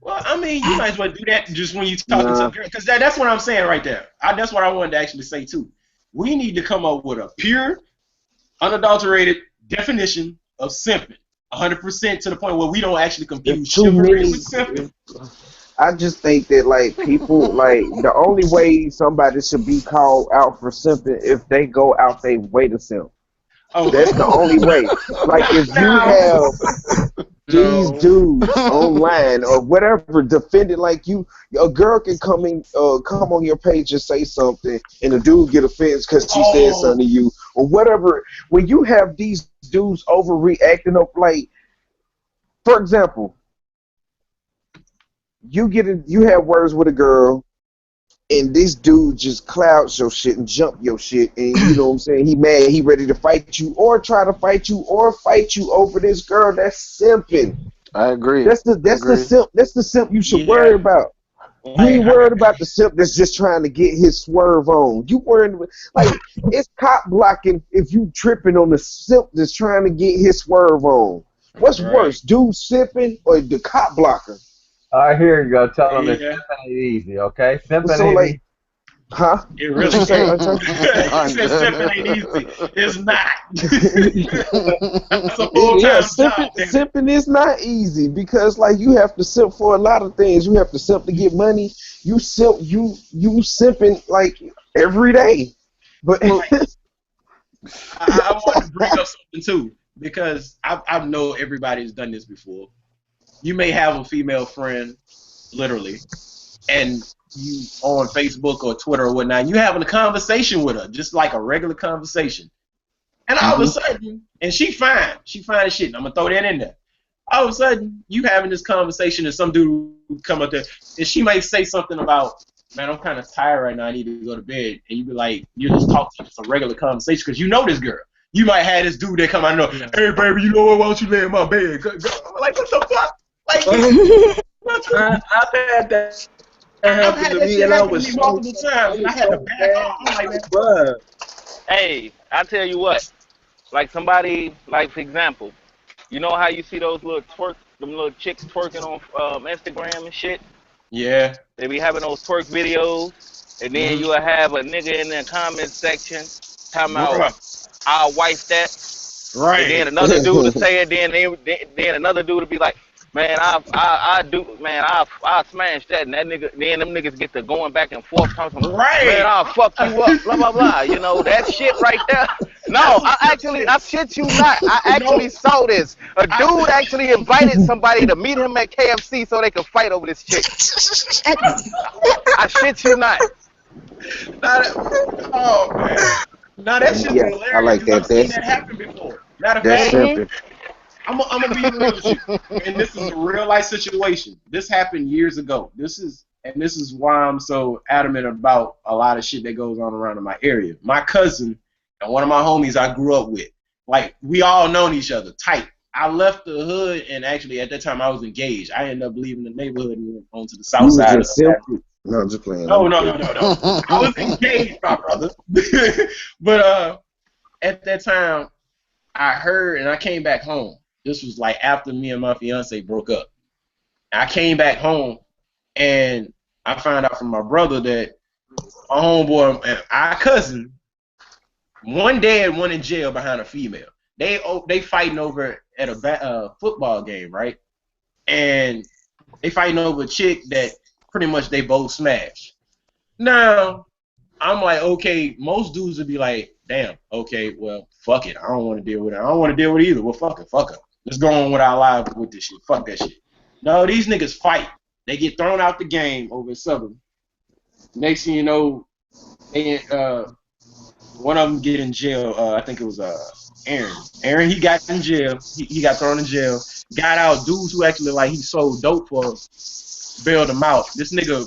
Well, I mean, you might as well do that just when you're talking to a Nah, girl, because that's what I'm saying right there. That's what I wanted to actually say too. We need to come up with a pure, unadulterated definition of simping, 100% to the point where we don't actually there's confuse too chivalry many. with simping. I just think that like people like the only way somebody should be called out for simping if they go out their way to simp. Oh, That's the only way. Like if you now, have these No. dudes online or whatever defending like you, a girl can come on your page and say something and a dude get offended because she said oh, something to you or whatever. When you have these dudes overreacting up, like, for example, you have words with a girl and this dude just clouds your shit and jump your shit, and you know what I'm saying, he mad, he ready to fight you or try to fight you or fight you over this girl. That's simping. I agree. That's the I that's the agree. simp. That's the simp you should yeah, worry about. You like, ain't worried about the simp that's just trying to get his swerve on. You worried like it's cop blocking if you tripping on the simp that's trying to get his swerve on. What's right, worse, dude simping or the cop blocker? All right, here you go. Tell them that yeah, simping ain't easy, okay? Simping So ain't like, easy. huh? it What you really say, ain't. Andre? He said simping ain't easy. It's not. That's a Yeah, full-time simping job, damn it. simping is not easy because like you have to simp for a lot of things. You have to simp to get money. You simping like every day. But Well, I wanted to bring up something too. because I know everybody's done this before. You may have a female friend, literally, and you on Facebook or Twitter or whatnot, you having a conversation with her, just like a regular conversation. And all of a sudden, and she fine as shit. And I'm gonna throw that in there. All of a sudden, you having this conversation, and some dude come up there, and she might say something about, "Man, I'm kind of tired right now. I need to go to bed." And you be like, you just talk to just a regular conversation because you know this girl. You might have this dude that come out and know, "Hey, baby, you know what? Why don't you lay in my bed?" Like, what the fuck? Like, I've had that I've happen had to that me, shit and happen to me multiple times, and I had to back off. I'm like, man, bruh. Hey, I tell you what. Like somebody, like for example, you know how you see those little them little chicks twerking on Instagram and shit. yeah. They be having those twerk videos, and then you'll have a nigga in the comment section talking about, Bruh. "I'll wife that," and then Right. another dude to say it, then another dude to be like, "Man, I do, man, I smash that," and that nigga, then them niggas get to going back and forth talking, "Man, Right. I'll fuck you up," blah blah blah. You know that shit right there. That's No, some sick shit. I shit you not. I No. actually saw this. A I, dude actually invited somebody to meet him at KFC so they could fight over this chick. I shit you not. oh man. Now that shit's Yeah, I hilarious like because I've that. seen that happen before. Matter of That's fact, Mm-hmm. simple. I'm gonna be real with you, and this is a real life situation. This happened years ago. This is why I'm so adamant about a lot of shit that goes on around in my area. My cousin and one of my homies I grew up with, like we all known each other tight. I left the hood, and actually at that time I was engaged. I ended up leaving the neighborhood and went onto the You south was side of just simple. that. No, I'm just playing. No, I'm no, no, kidding. no, no. I was engaged, my brother. But at that time, I heard, and I came back home. This was like after me and my fiance broke up. I came back home, and I found out from my brother that my homeboy and our cousin, one dead, one in jail behind a female. They fighting over at a football game, right? And they fighting over a chick that pretty much they both smashed. Now, I'm like, okay, most dudes would be like, damn, okay, well, fuck it. I don't want to deal with it. I don't want to deal with it either. Well, fuck it, fuck it. Let's go on with our lives with this shit. Fuck that shit. No, these niggas fight. They get thrown out the game over something. Next thing you know, they, one of them get in jail. I think it was Aaron. Aaron, he got in jail. He got thrown in jail. Got out. Dudes who actually like he sold dope for bailed him out. This nigga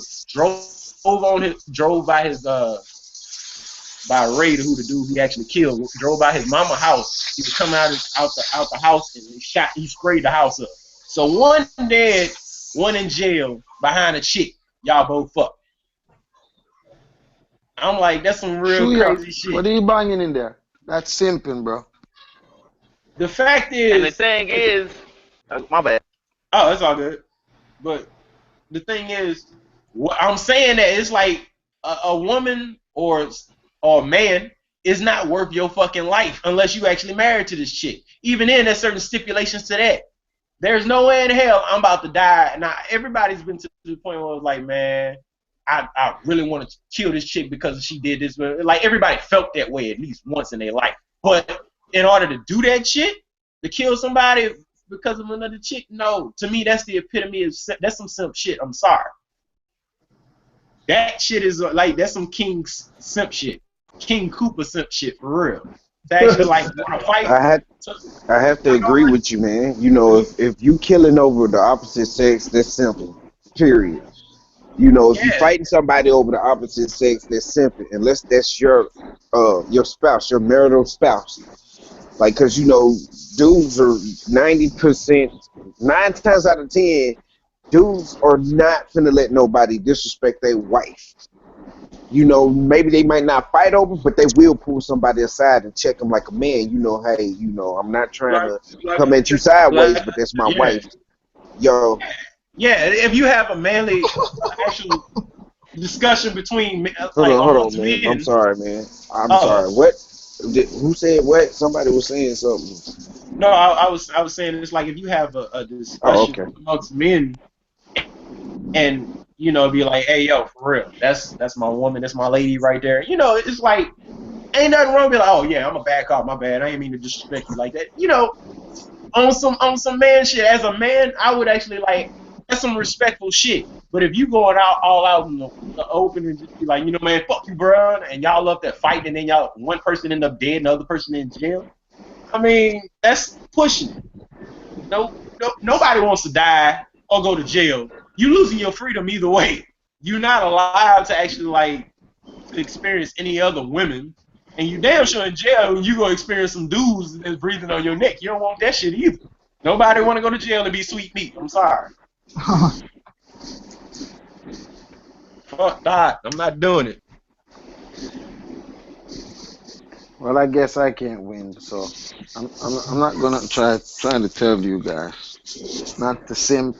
drove by his by a raider who the dude he actually killed drove by his mama house. He was coming out the house and he sprayed the house up. So one dead, one in jail behind a chick. Y'all both fuck. I'm like, that's some real Shuya, crazy what shit. are you banging in there? That's simping, bro. The fact And the is, thing is, my bad. oh, it's all good. But the thing is, what I'm saying that it's like a woman or a man is not worth your fucking life unless you actually married to this chick. Even then, there's certain stipulations to that. There's no way in hell I'm about to die. Now, everybody's been to the point where it's like, man, I really want to kill this chick because she did this. Like, everybody felt that way at least once in their life. But in order to do that shit, to kill somebody because of another chick, no. To me, that's the epitome of that's some simp shit. I'm sorry. That shit is like, that's some King simp shit. King Cooper simp shit for real. To actually like want to fight. I have to agree with you, man. You know, if you killing over the opposite sex, that's simple. Period. You know, if you Yeah, fighting somebody over the opposite sex, that's simple. Unless that's your spouse, your marital spouse. Like, cause you know, dudes are 90%, 9 times out of 10, dudes are not finna let nobody disrespect their wife. You know, maybe they might not fight over, but they will pull somebody aside and check them like a man. You know, hey, you know, I'm not trying like, to like, come at you sideways, like, but that's my yeah, wife. Yo, yeah. If you have a manly actual discussion between like hold amongst on, man. I'm men, sorry, man. I'm uh, sorry. What? Who said what? Somebody was saying something. no, I was saying it's like if you have a Oh, discussion okay. amongst men and be like, hey yo, for real, that's my woman, that's my lady right there. It's like Ain't nothing wrong with like, oh yeah, I'm a bad cop, my bad. I ain't mean to disrespect you like that. On some man shit. As a man, I would actually like that's some respectful shit. But if you going out all out in the open and just be like, man, fuck you, bro, and y'all up there fighting, and then y'all one person end up dead, and the other person in jail. I mean, that's pushing it. Nobody wants to die or go to jail. You losing your freedom either way. You're not allowed to actually like to experience any other women, and you damn sure in jail you gonna experience some dudes that's breathing on your neck. You don't want that shit either. Nobody want to go to jail and be sweet meat. I'm sorry. Fuck that. I'm not doing it. Well, I guess I can't win, so I'm not gonna trying to tell you guys not to simp.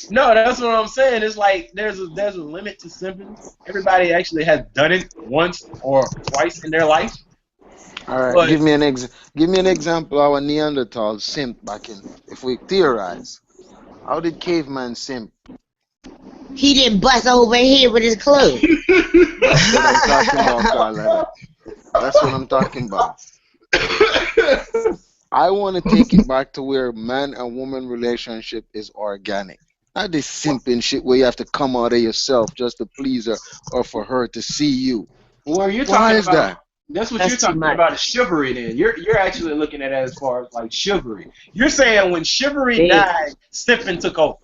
No, that's what I'm saying. It's like there's a limit to simping. Everybody actually has done it once or twice in their life. All right, But give me an example how a Neanderthal simp back in. If we theorize, how did caveman simp? He didn't bust over here with his club. That's what I'm talking about, Carla. That's what I'm talking about. I want to take it back to where man and woman relationship is organic. Not this simping shit where you have to come out of yourself just to please her or for her to see you. well, you're Why talking is about that? that's what That's you're too talking much. about is chivalry. Then you're actually looking at it as far as like chivalry. You're saying when chivalry Yeah. died, simping took over.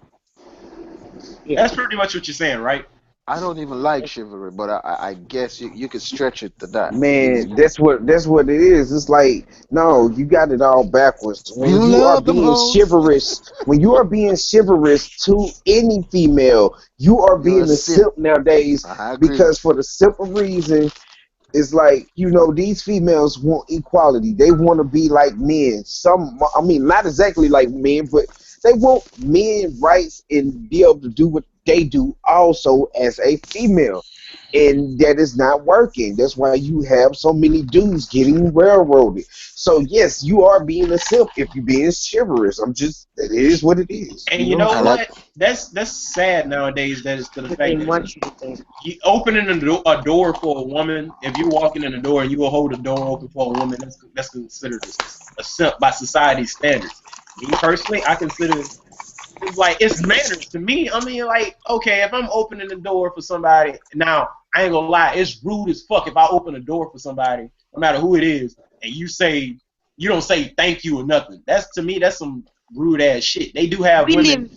Yeah. That's pretty much what you're saying, right? I don't even like chivalry, but I guess you could stretch it to that. Man, that's what it is. It's like, no, you got it all backwards. You love them hoes. When you are being chivalrous to any female, you are You're a being a simp. simp nowadays I agree. because for the simple reason it's like, these females want equality. They want to be like men. I mean, not exactly like men, but they want men rights and be able to do what they do also as a female. And that is not working. That's why you have so many dudes getting railroaded. So, yes, you are being a simp if you're being chivalrous. It is what it is, And you know I like. what? That's sad nowadays. That is to the They fact that want you to think. you opening a door for a woman. If you're walking in the door and you will hold the door open for a woman, that's considered a simp by society standards. Me personally, I consider it's like it's manners to me. I mean, like, okay, if I'm opening the door for somebody, now I ain't gonna lie, it's rude as fuck if I open the door for somebody, no matter who it is, and you don't say thank you or nothing. That's to me, that's some rude ass shit. They do have We women, live.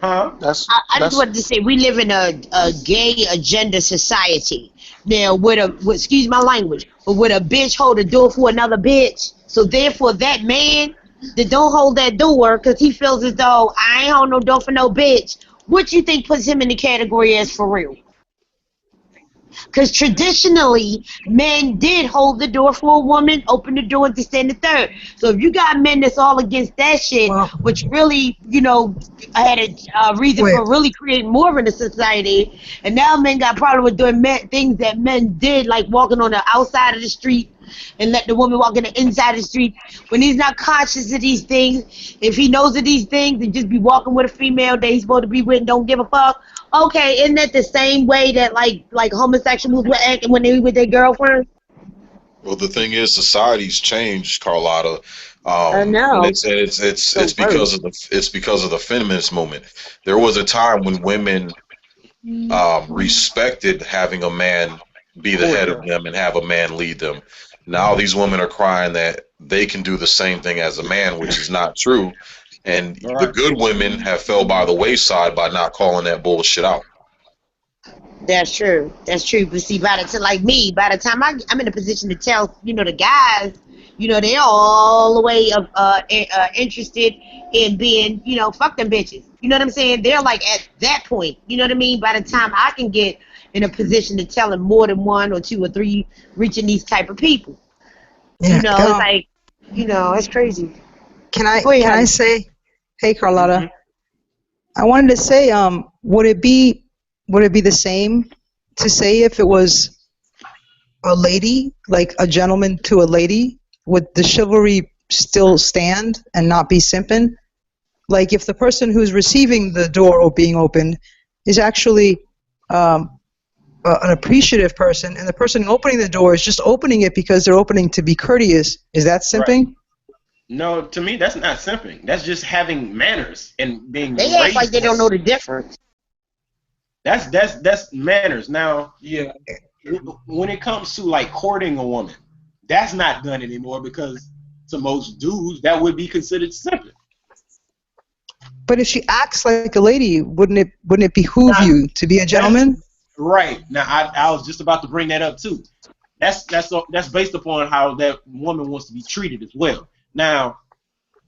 huh? I just wanted to say we live in a gay agenda society. Now, excuse my language, but would a bitch hold a door for another bitch? So therefore, that man that don't hold that door because he feels as though I ain't hold no door for no bitch. What you think puts him in the category as for real? Because traditionally, men did hold the door for a woman, open the door and to stand the third. So if you got men that's all against that shit, Well, which really, had a reason wait. for really creating more in the society, and now men got problem with doing things that men did, like walking on the outside of the street and let the woman walk in the inside of the street. When he's not conscious of these things, if he knows of these things and just be walking with a female that he's supposed to be with and don't give a fuck, okay, isn't that the same way that like homosexuals were acting when they were with their girlfriend? Well, the thing is, society's changed, Carlotta, I and know. it's So worse. because of the feminist movement. There was a time when women respected having a man be the head of them and have a man lead them. Now these women are crying that they can do the same thing as a man, which is not true. And All the right. good women have fell by the wayside by not calling that bullshit out. That's true. That's true. But see, by the time I'm in a position to tell, the guys, they're all the way interested in being, fuck them bitches. You know what I'm saying? They're like at that point. You know what I mean? By the time I can get in a position to tell them more than one or two or three reaching these type of people. Yeah. It's like, it's crazy. Can I Go ahead, can I honey. say, hey Mm-hmm. Carlotta, I wanted to say, would it be the same to say if it was a lady, like a gentleman to a lady, would the chivalry still stand and not be simping? Like if the person who's receiving the door or being opened is actually an appreciative person, and the person opening the door is just opening it because they're opening to be courteous. Is that simping? Right. No, to me, that's not simping. That's just having manners and being They act like raised. they don't know the difference. That's manners. Now, Yeah. when it comes to like courting a woman, that's not done anymore because to most dudes that would be considered simping. But if she acts like a lady, wouldn't it behoove you to be a gentleman? Right. Now, I was just about to bring that up too. That's based upon how that woman wants to be treated as well. Now,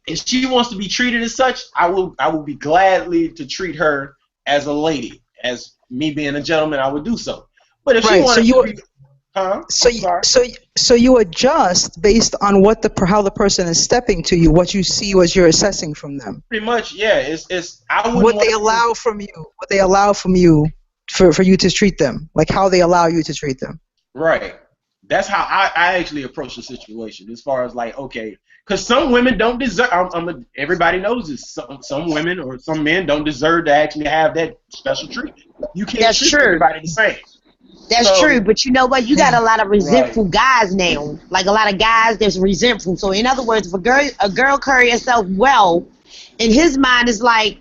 if she wants to be treated as such, I will be gladly to treat her as a lady. As me being a gentleman, I would do so. But if she wanted to be, So you adjust based on how the person is stepping to you, what you see, what you're assessing from them. pretty much, yeah. It's I wouldn't What want they allow from you, for you to treat them, like how they allow you to treat them. Right. That's how I actually approach the situation. As far as like, okay, because some women don't deserve. Everybody knows this. Some women or some men don't deserve to actually have that special treatment. You can't treat everybody the same. That's true, but you know what? You got a lot of resentful guys now. Like a lot of guys that's resentful. So in other words, if a girl carry herself well, in his mind is like,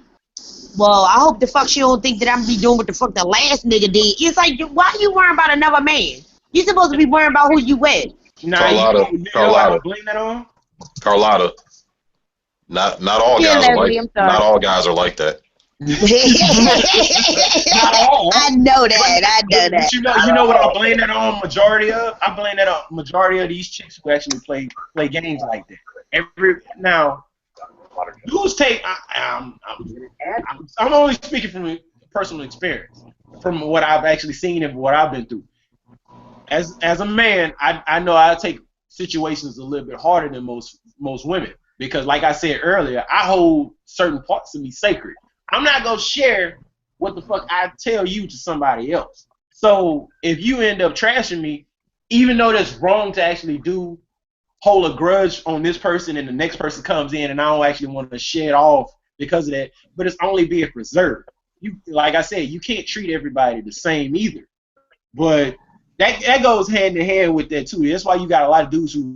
well, I hope the fuck she don't think that I'm gonna be doing what the fuck the last nigga did. It's like, why are you worrying about another man? You supposed to be worrying about who you with. Carlotta, blame that on? Carlotta. Not all Yeah, guys are Leslie, like I'm sorry. not all guys are like that. I know that. But you know what I blame that on? Majority of these chicks who actually play games like that. Now, dudes take. I'm only speaking from personal experience, from what I've actually seen and what I've been through. As a man, I know I take situations a little bit harder than most women because, like I said earlier, I hold certain parts of me sacred. I'm not gonna share what the fuck I tell you to somebody else. So if you end up trashing me, even though that's wrong to actually hold a grudge on this person and the next person comes in and I don't actually want to shed off because of that, but it's only being preserved. You, like I said, you can't treat everybody the same either. But that goes hand in hand with that too. That's why you got a lot of dudes who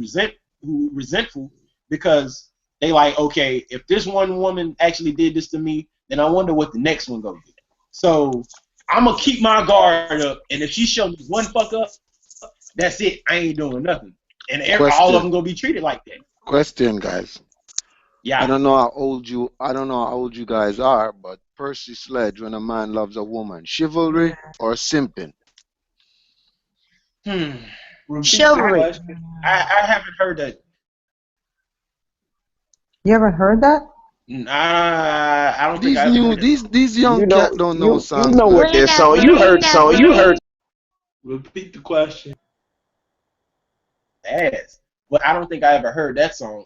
resentful because they like, okay, if this one woman actually did this to me, then I wonder what the next one gonna do. So I'm gonna keep my guard up, and if she shows me one fuck up, that's it. I ain't doing nothing, and all of them gonna be treated like that. Question, guys. Yeah. I don't know how old you guys are, but Percy Sledge, when a man loves a woman, chivalry or simping? Chivalry. I haven't heard that. You ever heard that? I don't think I heard it. These young cats don't know songs. You know what that song? You heard the song. You heard. Repeat the question. Ass. But I don't think I ever heard that song,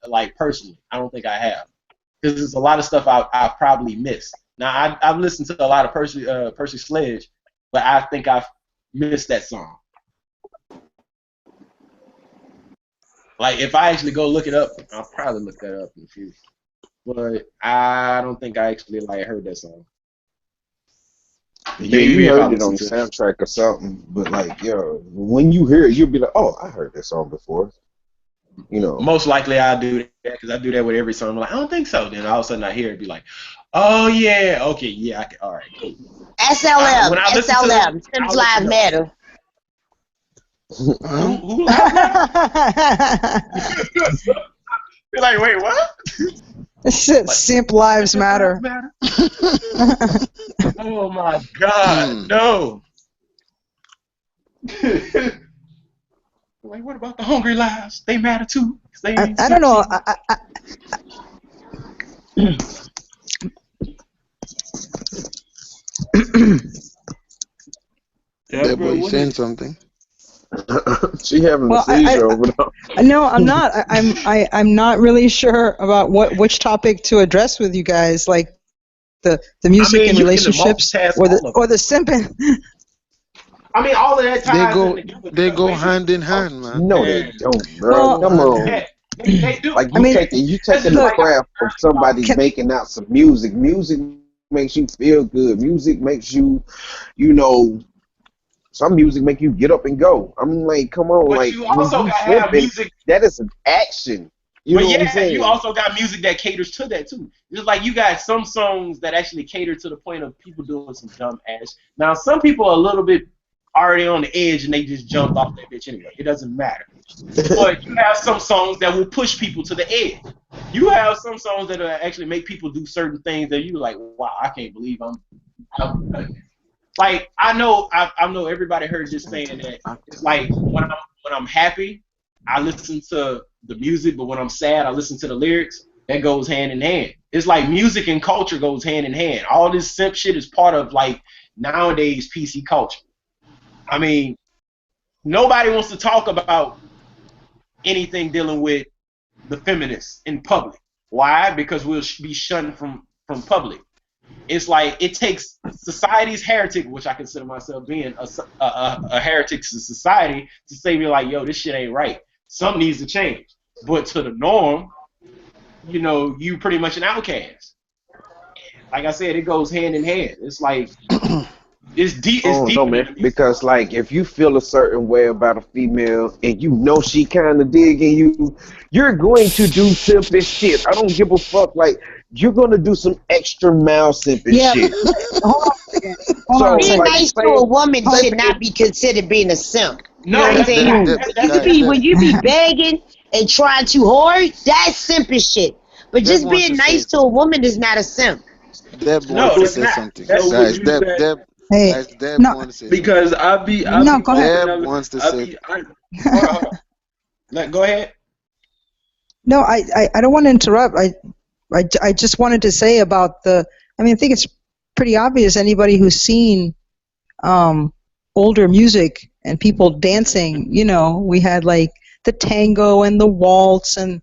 like personally. I don't think I have, because there's a lot of stuff I probably missed. Now I've listened to a lot of Percy Sledge, but I think I've missed that song. Like if I actually go look it up, I'll probably look that up in a few. But I don't think I actually heard that song. Yeah, you heard it on the soundtrack or something, but like, yo, when you hear it, you'll be like, oh, I heard that song before. You know. Most likely I do that because I do that with every song. I'm like, I don't think so. Then all of a sudden I hear it, be like, oh yeah, okay, yeah, all right, cool. SLM, Sims Lives Matter. Who lives matter? You're like, wait, what? Simp lives matter. Oh my God, no. Like, what about the hungry lives? They matter too. I don't know. Deborah, you saying something? She having a seizure over there. No, I'm not. I'm not really sure about which topic to address with you guys, like the music and relationships or the simping. I mean, all of that ties they go hand in hand, man. No, they don't, bro. Come on. They do. Like you taking the craft from somebody making out some music. Music makes you feel good. Music makes you, you know, Some music make you get up and go. I mean, like, come on, But like you when also you gotta have simping, music. that is an action. You But know what I'm yeah, you saying? also got music that caters to that too. Just like you got some songs that actually cater to the point of people doing some dumb ass. Now some people are a little bit already on the edge and they just jumped off that bitch anyway. It doesn't matter. But you have some songs that will push people to the edge. You have some songs that actually make people do certain things that you like, wow, I can't believe I'm like I know everybody heard this saying that it's like when I'm happy, I listen to the music, but when I'm sad, I listen to the lyrics. That goes hand in hand. It's like music and culture goes hand in hand. All this simp shit is part of like nowadays PC culture. I mean, nobody wants to talk about anything dealing with the feminists in public. Why? Because we'll be shunned from public. It's like it takes society's heretic, which I consider myself being a heretic to society, to say me like, yo, this shit ain't right. Something needs to change. But to the norm, you know, you pretty much an outcast. Like I said, it goes hand in hand. It's like it's deep. I It's don't know, deeper than man. the music. Because like, if you feel a certain way about a female and you know she kind of digging you, you're going to do simpish shit. I don't give a fuck. Like, you're gonna do some extra mile simpish Yeah, shit. hold on a second. Hold on So a Being second. like, nice to say, a woman say should not be considered being a simp. You know No, what I'm that's saying? not. Deb, That's guys, When you be begging and trying too hard, that's simpish shit. But Deb just wants being to say nice to a woman is not a simp. Deb no, wants to that's say not. something. That's So would Guys, you say Hey, Deb no, wants to say something. because I be no, go ahead. walking Deb up wants to I say be I hold on. Go ahead. No, I don't want to interrupt. I just wanted to say about the. I mean, I think it's pretty obvious. Anybody who's seen older music and people dancing, you know, we had like the tango and the waltz, and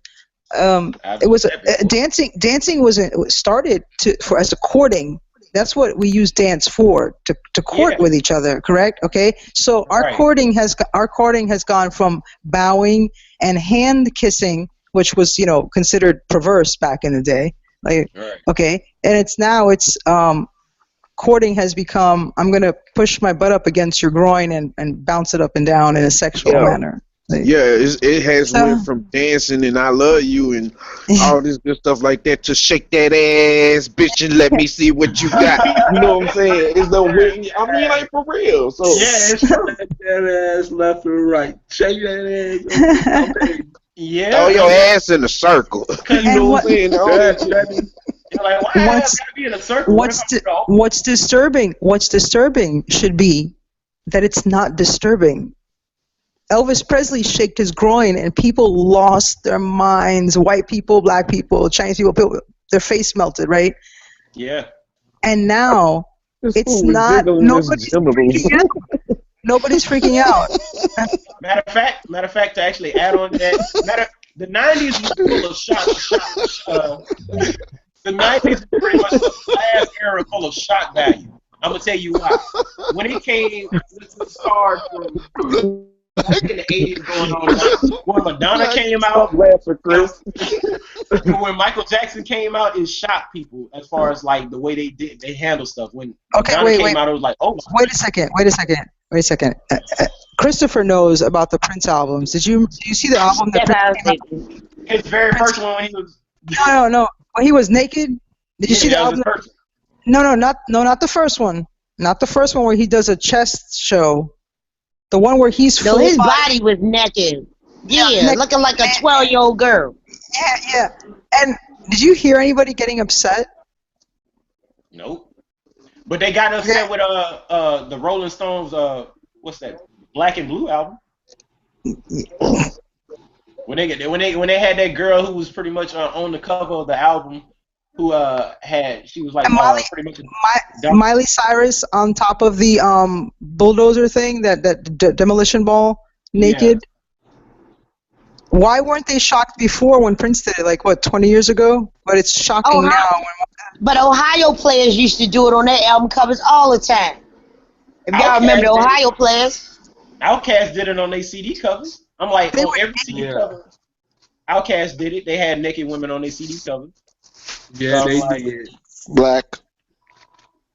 I've it was seen that before. dancing. Dancing was started for as a courting. That's what we use dance for, to court Yeah, with each other. Correct? Okay. So right. our courting has gone from bowing and hand kissing, which was, you know, considered perverse back in the day. Like, Right. okay, and it's courting has become, I'm gonna push my butt up against your groin and bounce it up and down in a sexual yeah, manner. Like, yeah, it has so went from dancing and I love you and all this good stuff like that to shake that ass, bitch, and let me see what you got. You know what I'm saying? It's no win. I mean, like for real. So Yeah, it's true. shake that ass left and right. Shake that ass. Okay. throw Yeah, your ass in a circle. cause You and know what what I'm saying? All that shit. you're like, why I what's gotta be in a circle? What if I'm no? what's disturbing should be that it's not disturbing. Elvis Presley shaked his groin and people lost their minds. White people, black people, Chinese people, their face melted, right? Yeah. And now This it's fool was not. jiggling his Nobody's genitals. freaking out. Nobody's freaking out. Matter of fact, to actually add on to that, the '90s was full of the '90s was pretty much the last era full of shock value. I'm gonna tell you why. When it came, it started from back in the '80s going on. When Madonna came out, Stop laughing, Chris. when Michael Jackson came out, it shocked people as far as like the way they handle stuff. When Okay, Madonna wait, came wait, out, it was like, oh my. wait a second, wait a second, wait a second. Christopher knows about the Prince albums. Did you see the album that That's Prince how I came was out? thinking. His very first one when he was. No. When he was naked. Did you see the That was album? his first No, not the first one. Not the first one where he does a chest show. The one where he's No, full his body. body was naked. Yeah, Naked. looking like a 12-year-old girl. Yeah. And did you hear anybody getting upset? Nope. But they got upset with the Rolling Stones what's that, Black and Blue album. When they had that girl who was pretty much on the cover of the album, who she was like pretty much Miley Cyrus on top of the bulldozer thing, that demolition ball, naked. Yeah. Why weren't they shocked before when Prince did it? Like what, 20 years ago? But it's shocking now. But Ohio players used to do it on their album covers all the time. If y'all remember the Ohio players. Outkast did it on their CD covers. I'm like, on every CD cover, Outkast did it. They had naked women on their CD covers. Yeah, so they like, did. Black.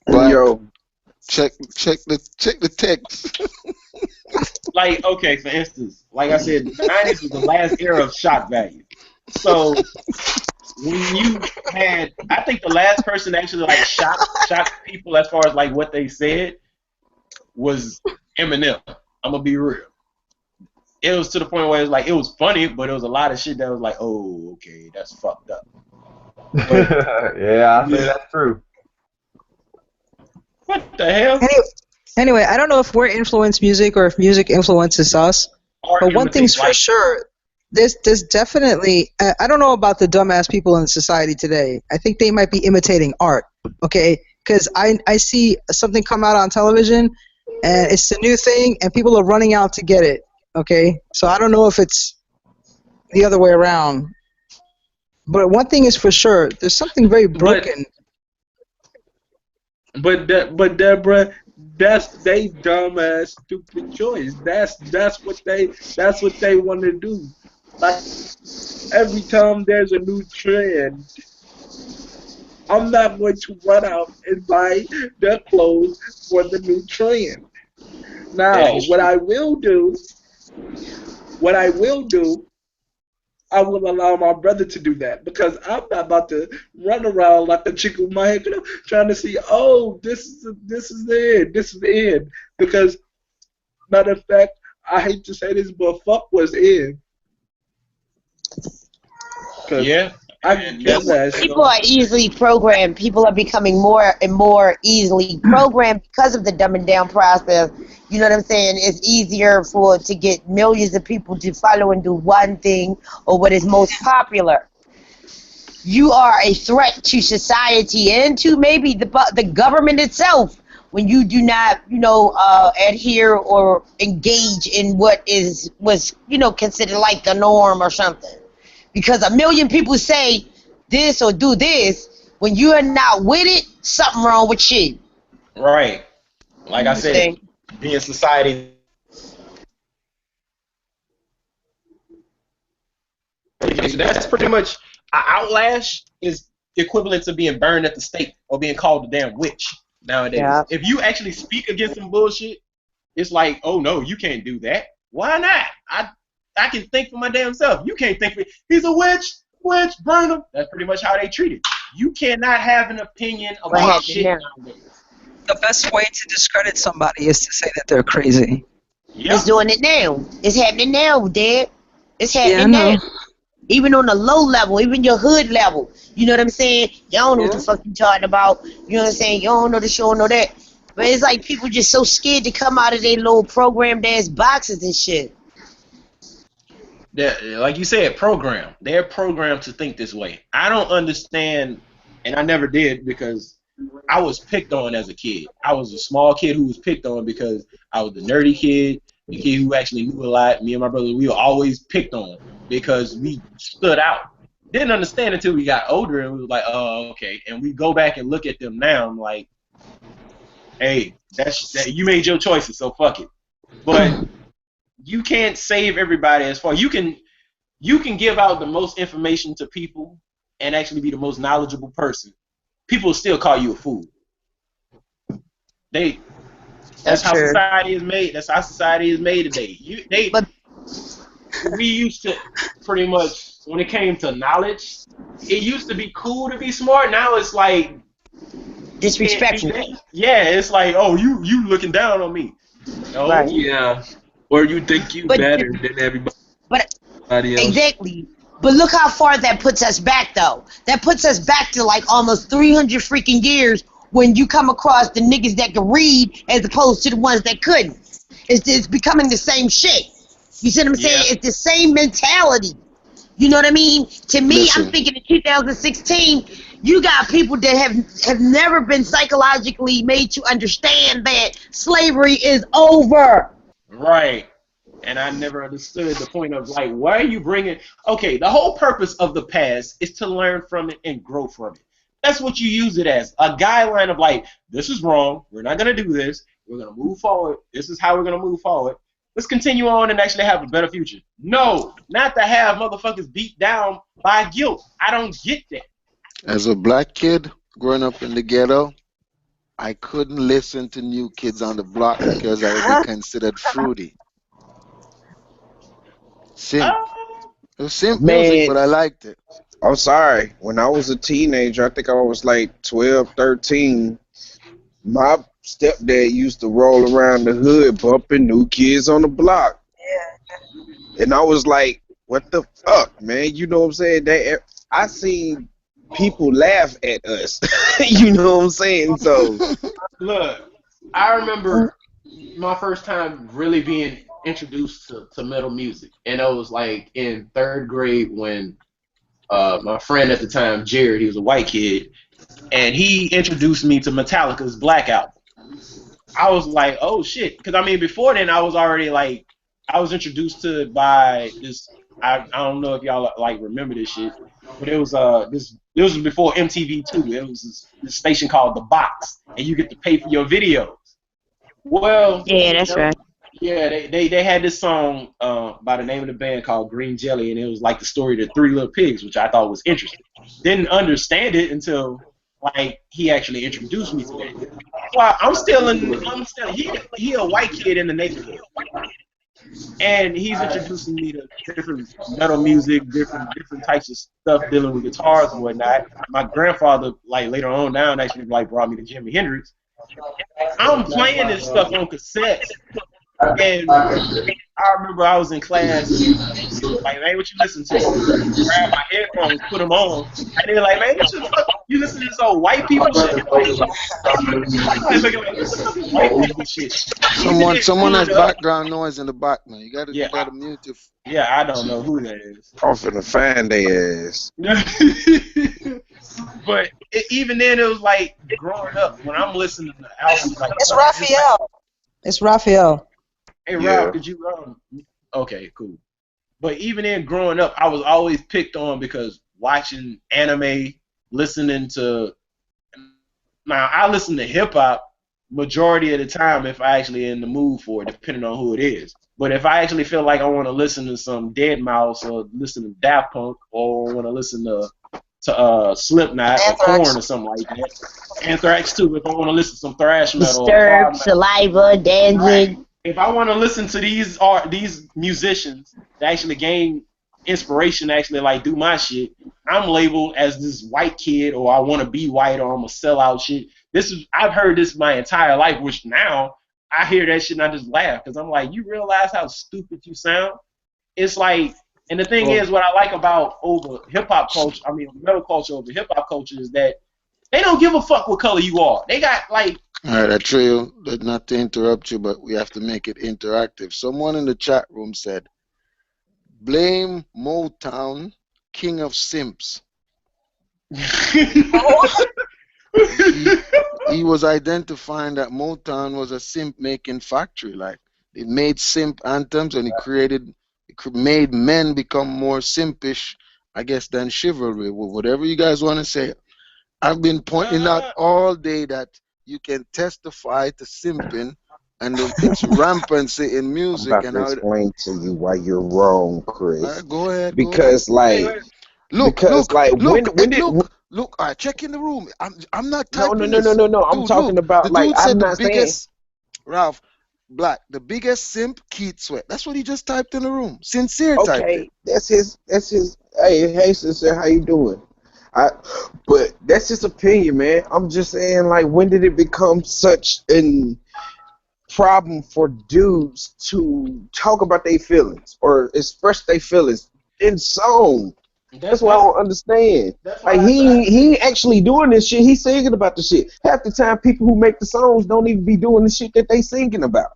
Yo, check the text. Like, okay, for instance, like I said, the 90s was the last era of shock value. So when you had, I think the last person to actually like shock people as far as like what they said was Eminem. I'm gonna be real. It was to the point where it was like it was funny, but it was a lot of shit that was like, oh, okay, that's fucked up. But Yeah, I say that's true. what the hell? Anyway, I don't know if we're influenced music or if music influences us. Art But one thing's imitates for life. sure, there's definitely. I don't know about the dumbass people in society today. I think they might be imitating art. Okay, because I see something come out on television, and it's a new thing, and people are running out to get it. Okay, so I don't know if it's the other way around. But one thing is for sure, there's something very broken. But Deborah, that's they dumbass stupid choice. That's what they want to do. Like every time there's a new trend, I'm not going to run out and buy their clothes for the new trend. That Now, is true. I will allow my brother to do that because I'm not about to run around like a chicken with my head cut off, trying to see, oh, this is the end. Because matter of fact, I hate to say this, but fuck was in. Yeah. I can kill that shit. People are easily programmed. People are becoming more and more easily programmed because of the dumbing down process. You know what I'm saying? It's easier to get millions of people to follow and do one thing or what is most popular. You are a threat to society and to maybe the government itself when you do not, adhere or engage in what was considered like the norm or something. Because a million people say this or do this, when you are not with it, something wrong with you. Right. Like I said, being society. That's pretty much an outlash is equivalent to being burned at the stake or being called a damn witch nowadays. Yeah. If you actually speak against some bullshit, it's like, oh no, you can't do that. Why not? I can think for my damn self. You can't think for he's a witch, burn him. That's pretty much how they treat it. You cannot have an opinion about shit nowadays. The best way to discredit somebody is to say that they're crazy. Yep. It's doing it now. It's happening now, Dad. It's Yeah, happening I know. now. Even on the low level, even your hood level. You know what I'm saying? Y'all don't know what the fuck you talking about. You know what I'm saying? You don't know this, you don't know that. But it's like people just so scared to come out of their little programmed ass boxes and shit. Like you said, program. They're programmed to think this way. I don't understand, and I never did because I was picked on as a kid. I was a small kid who was picked on because I was the nerdy kid, the kid who actually knew a lot. Me and my brother, we were always picked on because we stood out. Didn't understand until we got older, and we were like, oh, okay. And we go back and look at them now, I'm like, hey, you made your choices, so fuck it. But you can't save everybody as far you can give out the most information to people and actually be the most knowledgeable person. People will still call you a fool. That's how true. society is made. That's how society is made today. We used to pretty much when it came to knowledge, it used to be cool to be smart. Now it's like disrespectful. Yeah, it's like, oh, you looking down on me. No. Right. Yeah. Or you think you better than everybody else. Exactly. But look how far that puts us back, though. That puts us back to like almost 300 freaking years when you come across the niggas that can read as opposed to the ones that couldn't. It's becoming the same shit. You see what I'm saying? It's the same mentality. You know what I mean? To me, I'm thinking in 2016, you got people that have never been psychologically made to understand that slavery is over. Right. And I never understood the point of like, why are you bringing? Okay, the whole purpose of the past is to learn from it and grow from it. That's what you use it as, a guideline of like, this is wrong. We're not gonna do this. We're gonna move forward. This is how we're gonna move forward. Let's continue on and actually have a better future. No, not to have motherfuckers beat down by guilt. I don't get that. As a black kid growing up in the ghetto, I couldn't listen to New Kids on the Block because I would be considered fruity. Simp. It was simp music, Man, but I liked it. I'm sorry. When I was a teenager, I think I was like 12, 13. My stepdad used to roll around the hood bumping New Kids on the Block. And I was like, what the fuck, man? You know what I'm saying? I seen people laugh at us. You know what I'm saying? So, Look, I remember my first time really being introduced to metal music, and it was like in third grade when my friend at the time, Jared, he was a white kid, and he introduced me to Metallica's Black Album. I was like, oh shit, because I mean, before then I was already like, I was introduced to it by this. I don't know if y'all like remember this shit, but it was this was before MTV2. It was this station called The Box, and you get to pay for your videos. Well, Yeah, that's right. yeah, they had this song by the name of the band called Green Jelly, and it was like the story of the Three Little Pigs, which I thought was interesting. Didn't understand it until like he actually introduced me to that. Well, he a white kid in the neighborhood, and he's introducing me to different metal music, different types of stuff dealing with guitars and whatnot. My grandfather, like later on down, actually like brought me to Jimi Hendrix. I'm playing this stuff on cassettes, and I remember I was in class and he was like, man, what you listen to? Grab my headphones, put them on, and they're like, man, what the fuck you listen to this old white people shit? I'm like looking like, what the fuck is white people shit? Even then, Someone has growing up, background noise in the back, man. You yeah, gotta mute your. yeah, I don't know who that is. I'm finna find their ass. But even then, it was like growing up when I'm listening to albums like It's it's like, Raphael. It's Raphael. hey Yeah. Rob, could you okay, cool. But even in growing up, I was always picked on because watching anime, listening to now I listen to hip hop majority of the time if I actually in the mood for it, depending on who it is. But if I actually feel like I want to listen to some Dead Mouse or listen to Daft Punk or want to listen to Slipknot or Anthrax. Korn or something like that, Anthrax too. If I want to listen to some thrash metal or Disturbed, hard metal, Saliva, Danzig. if I want to listen to these musicians that actually gain inspiration to actually like do my shit, I'm labeled as this white kid or I want to be white or I'm a sellout shit. I've heard this my entire life, which now I hear that shit and I just laugh because I'm like, you realize how stupid you sound? It's like, and the thing is, what I like about over hip hop culture, I mean metal culture over hip hop culture is that they don't give a fuck what color you are. They got like. All right, Atreyu, not to interrupt you, but we have to make it interactive. Someone in the chat room said, blame Motown, king of simps. He was identifying that Motown was a simp making factory. Like, it made simp anthems and it made men become more simpish, I guess, than chivalry. Whatever you guys want to say. I've been pointing out all day that you can testify to simping and its rampancy in I'm music about and to how it. explain to you why you're wrong, All Chris. right, go ahead. Because like, Look, all right, check in the room. I'm not no, typing no, no, no, this. no, no. I'm Dude, talking look, the about like, dude I'm said the not saying. biggest, Ralph, Black, the biggest simp, Keith Sweat. That's what he just typed in the room. Sincere typed it. Okay, that's his. Hey, sister, how you doing? But that's his opinion, man. I'm just saying, like, when did it become such an problem for dudes to talk about their feelings or express their feelings in song? That's what I don't understand. Like, he ain't actually doing this shit. He's singing about the shit. Half the time, people who make the songs don't even be doing the shit that they singing about.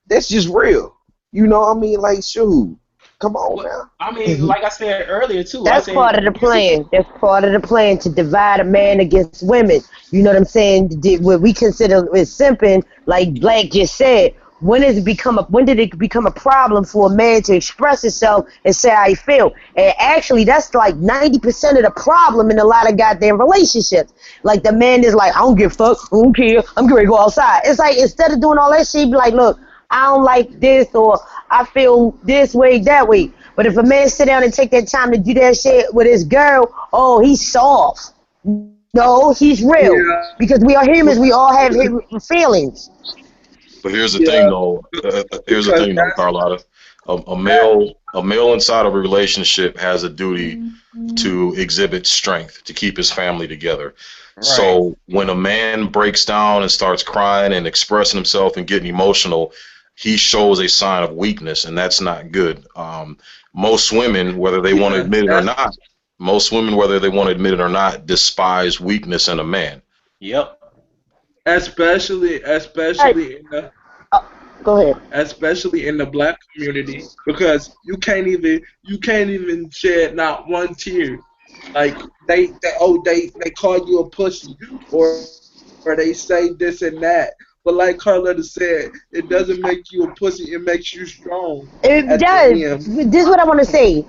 That's just real. You know what I mean? Like, shoot. Come on now. I mean, like I said earlier too. That's part of the plan. That's part of the plan to divide a man against women. You know what I'm saying? What we consider as simping, like Black just said. When did it become a problem for a man to express himself and say how he feel? And actually, that's like 90% of the problem in a lot of goddamn relationships. Like, the man is like, I don't give a fuck, I don't care, I'm getting ready to go outside. It's like, instead of doing all that shit, be like, look, I don't like this, or I feel this way, that way. But if a man sit down and take that time to do that shit with his girl, oh, he's soft. No, he's real Yeah, because we are humans. We all have feelings. But here's the thing, yeah, though. Here's the because thing, though, Carlotta. A male inside of a relationship has a duty to exhibit strength to keep his family together. Right. So when a man breaks down and starts crying and expressing himself and getting emotional, he shows a sign of weakness, and that's not good. Most women, whether they want to yeah, admit it or that's not, most women, whether they want to admit it or not, despise weakness in a man. Yep. Hey, especially in the go ahead. especially in the black community because you can't even shed not one tear. Like they call you a pussy or they say this and that. But like Carletta said, it doesn't make you a pussy. It makes you strong at It the does. end. This is what I want to say.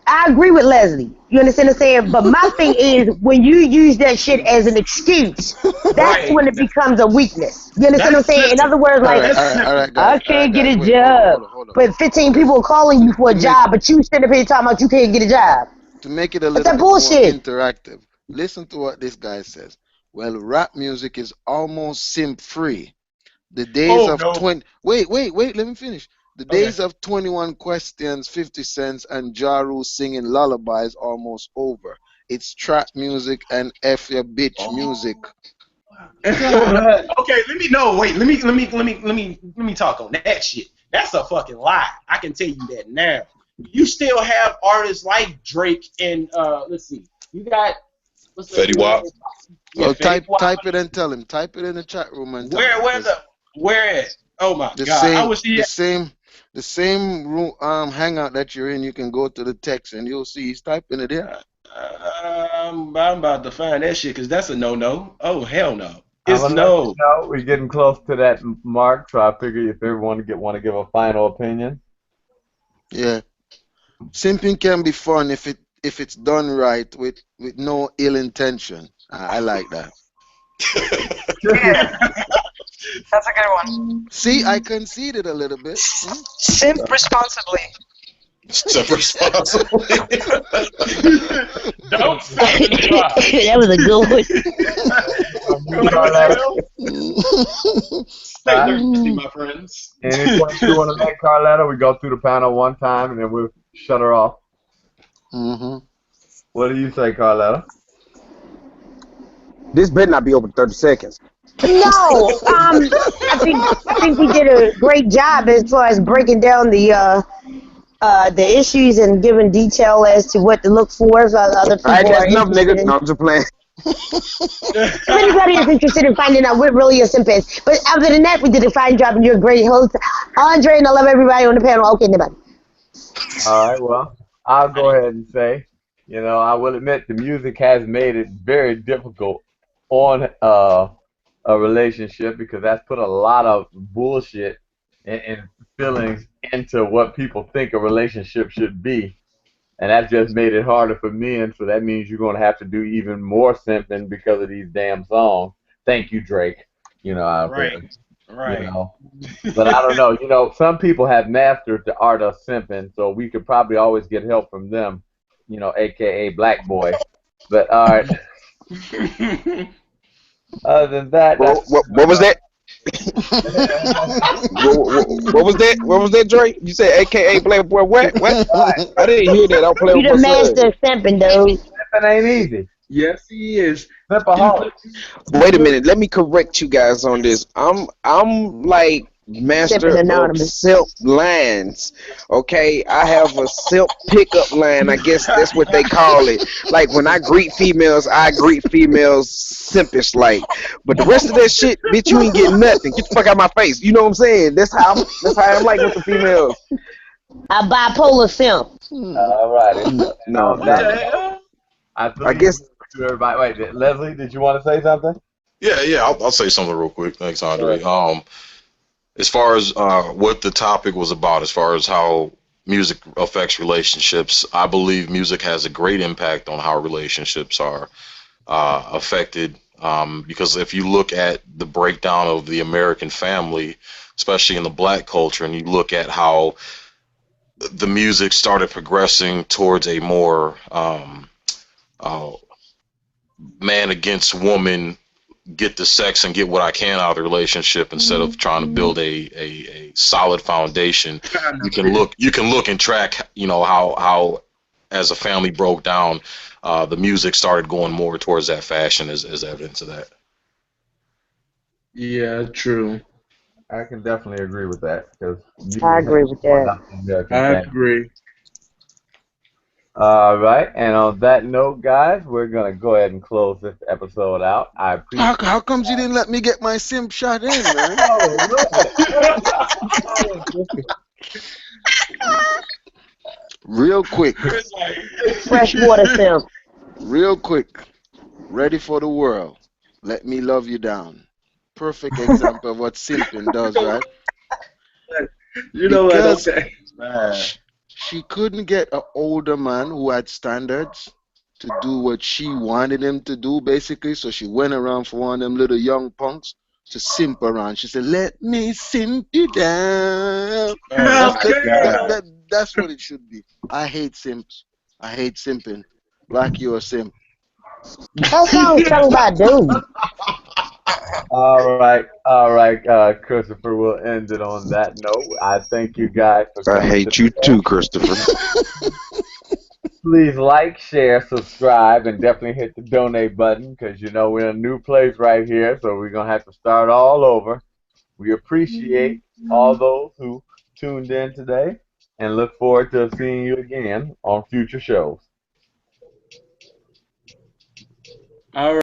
I agree with Leslie. You understand what I'm saying? But my thing is when you use that shit as an excuse, that's Right. when it becomes a weakness. You understand what I'm That's saying? In simple. other words, All like right, That's all right, all simple. right, I guys, all right, can't get guys. a Wait, hold on, job, hold on, hold on. but 15 Okay, people are calling you for a to make job, but you stand up here talking about you can't get a job. to make it a That's little that bit more bullshit. interactive, listen to what this guy says. Well, rap music is almost simp free. The days Oh of no. 20 wait, let me finish. The Okay. days of 21 questions, 50 cents, and Jaru singing lullabies almost over. It's trap music and F your bitch music. Oh. But Okay, let me know. Wait, let me talk on that shit. That's a fucking lie. I can tell you that now. You still have artists like Drake and let's see. You got what's the Fetty dude Wap. name? Yeah, Well, Fetty Wap. type it and tell him. Type it in the chat room and tell him, Where cause the where at? Oh my the god. I same wish he the had, same the same room hangout that you're in, you can go to the text and you'll see he's typing it in. I'm about to find that shit because that's a no no. Oh hell no. I'm It's gonna let you no. know we're getting close to that mark, so I figure if everyone want to give a final opinion. Yeah. Simping can be fun if it's done right with no ill intention. I like that. Yeah, that's a good one. See, I conceded a little bit. Simp responsibly. Step responsibly. Don't stop and drive. That was a good one. What the hell? Stay Uh, thirsty, my friends. any points you want to make, Carletta? We go through the panel one time and then we'll shut her off. Hmm. What do you say, Carletta? This better not be over 30 seconds. No, I think we did a great job as far as breaking down the issues and giving detail as to what to look for if other All right, people that's are enough, interested nigga. in. No, I'm just playing. If anybody is interested in finding out what really a simp is. But other than that, we did a fine job and you're a great host. Andre, and I love everybody on the panel. Okay, nobody. All right, well, I'll go ahead and say, I will admit the music has made it very difficult on a relationship because that's put a lot of bullshit and feelings into what people think a relationship should be. And that's just made it harder for men, so that means you're going to have to do even more simping because of these damn songs. Thank you, Drake, out Right, there, you right. know. But I don't know. Some people have mastered the art of simping, so we could probably always get help from them, aka Black Boy. But all right, other than that, that's What was that? What was that? What was that, Drake? You said AKA Black Boy what? What? I didn't hear that. I'll play You with the my son. master of simping, dude. simping ain't easy. Yes, he is. Simpaholic. Wait a minute. Let me correct you guys on this. I'm like Simping master of anonymous. silk lines. Okay, I have a silk pickup line. I guess that's what they call it. Like when I greet females simpish like. But the rest of that shit, bitch, you ain't getting nothing. Get the fuck out of my face. You know what I'm saying? That's how I'm like with the females. A bipolar simp. All righty. And No, on What no. the that, hell? I I believe guess to everybody. Wait, Leslie, did you want to say something? Yeah. I'll say something real quick. Thanks, Go Andre. ahead. As far as what the topic was about, as far as how music affects relationships, I believe music has a great impact on how relationships are affected. Because if you look at the breakdown of the American family, especially in the black culture, and you look at how the music started progressing towards a more uh, man against woman, get the sex and get what I can out of the relationship instead of trying to build a solid foundation. You can look and track, how as a family broke down, the music started going more towards that fashion as evidence of that. Yeah, true. I can definitely agree with that because I music has agree with brought that. out the American I family. agree. All right, and on that note, guys, we're gonna go ahead and close this episode out. I appreciate. How comes you didn't let me get my simp shot in, man? Oh no! Real quick, Freshwater Sim. real quick. Ready for the world. Let me love you down. Perfect example of what simping does, right? You know what? Because Okay. Man, she couldn't get an older man who had standards to do what she wanted him to do, basically. So she went around for one of them little young punks to simp around. She said, "Let me simp you down." oh That's my Okay. God! that's what it should be. I hate simps. I hate simping. Black, you a simp. That song sung by a dude. All right, Christopher. We'll end it on that note. I thank you guys for I coming to hate the you show. too, Christopher. Please like, share, subscribe, and definitely hit the donate button because we're in a new place right here, so we're gonna have to start all over. We appreciate all those who tuned in today and look forward to seeing you again on future shows. All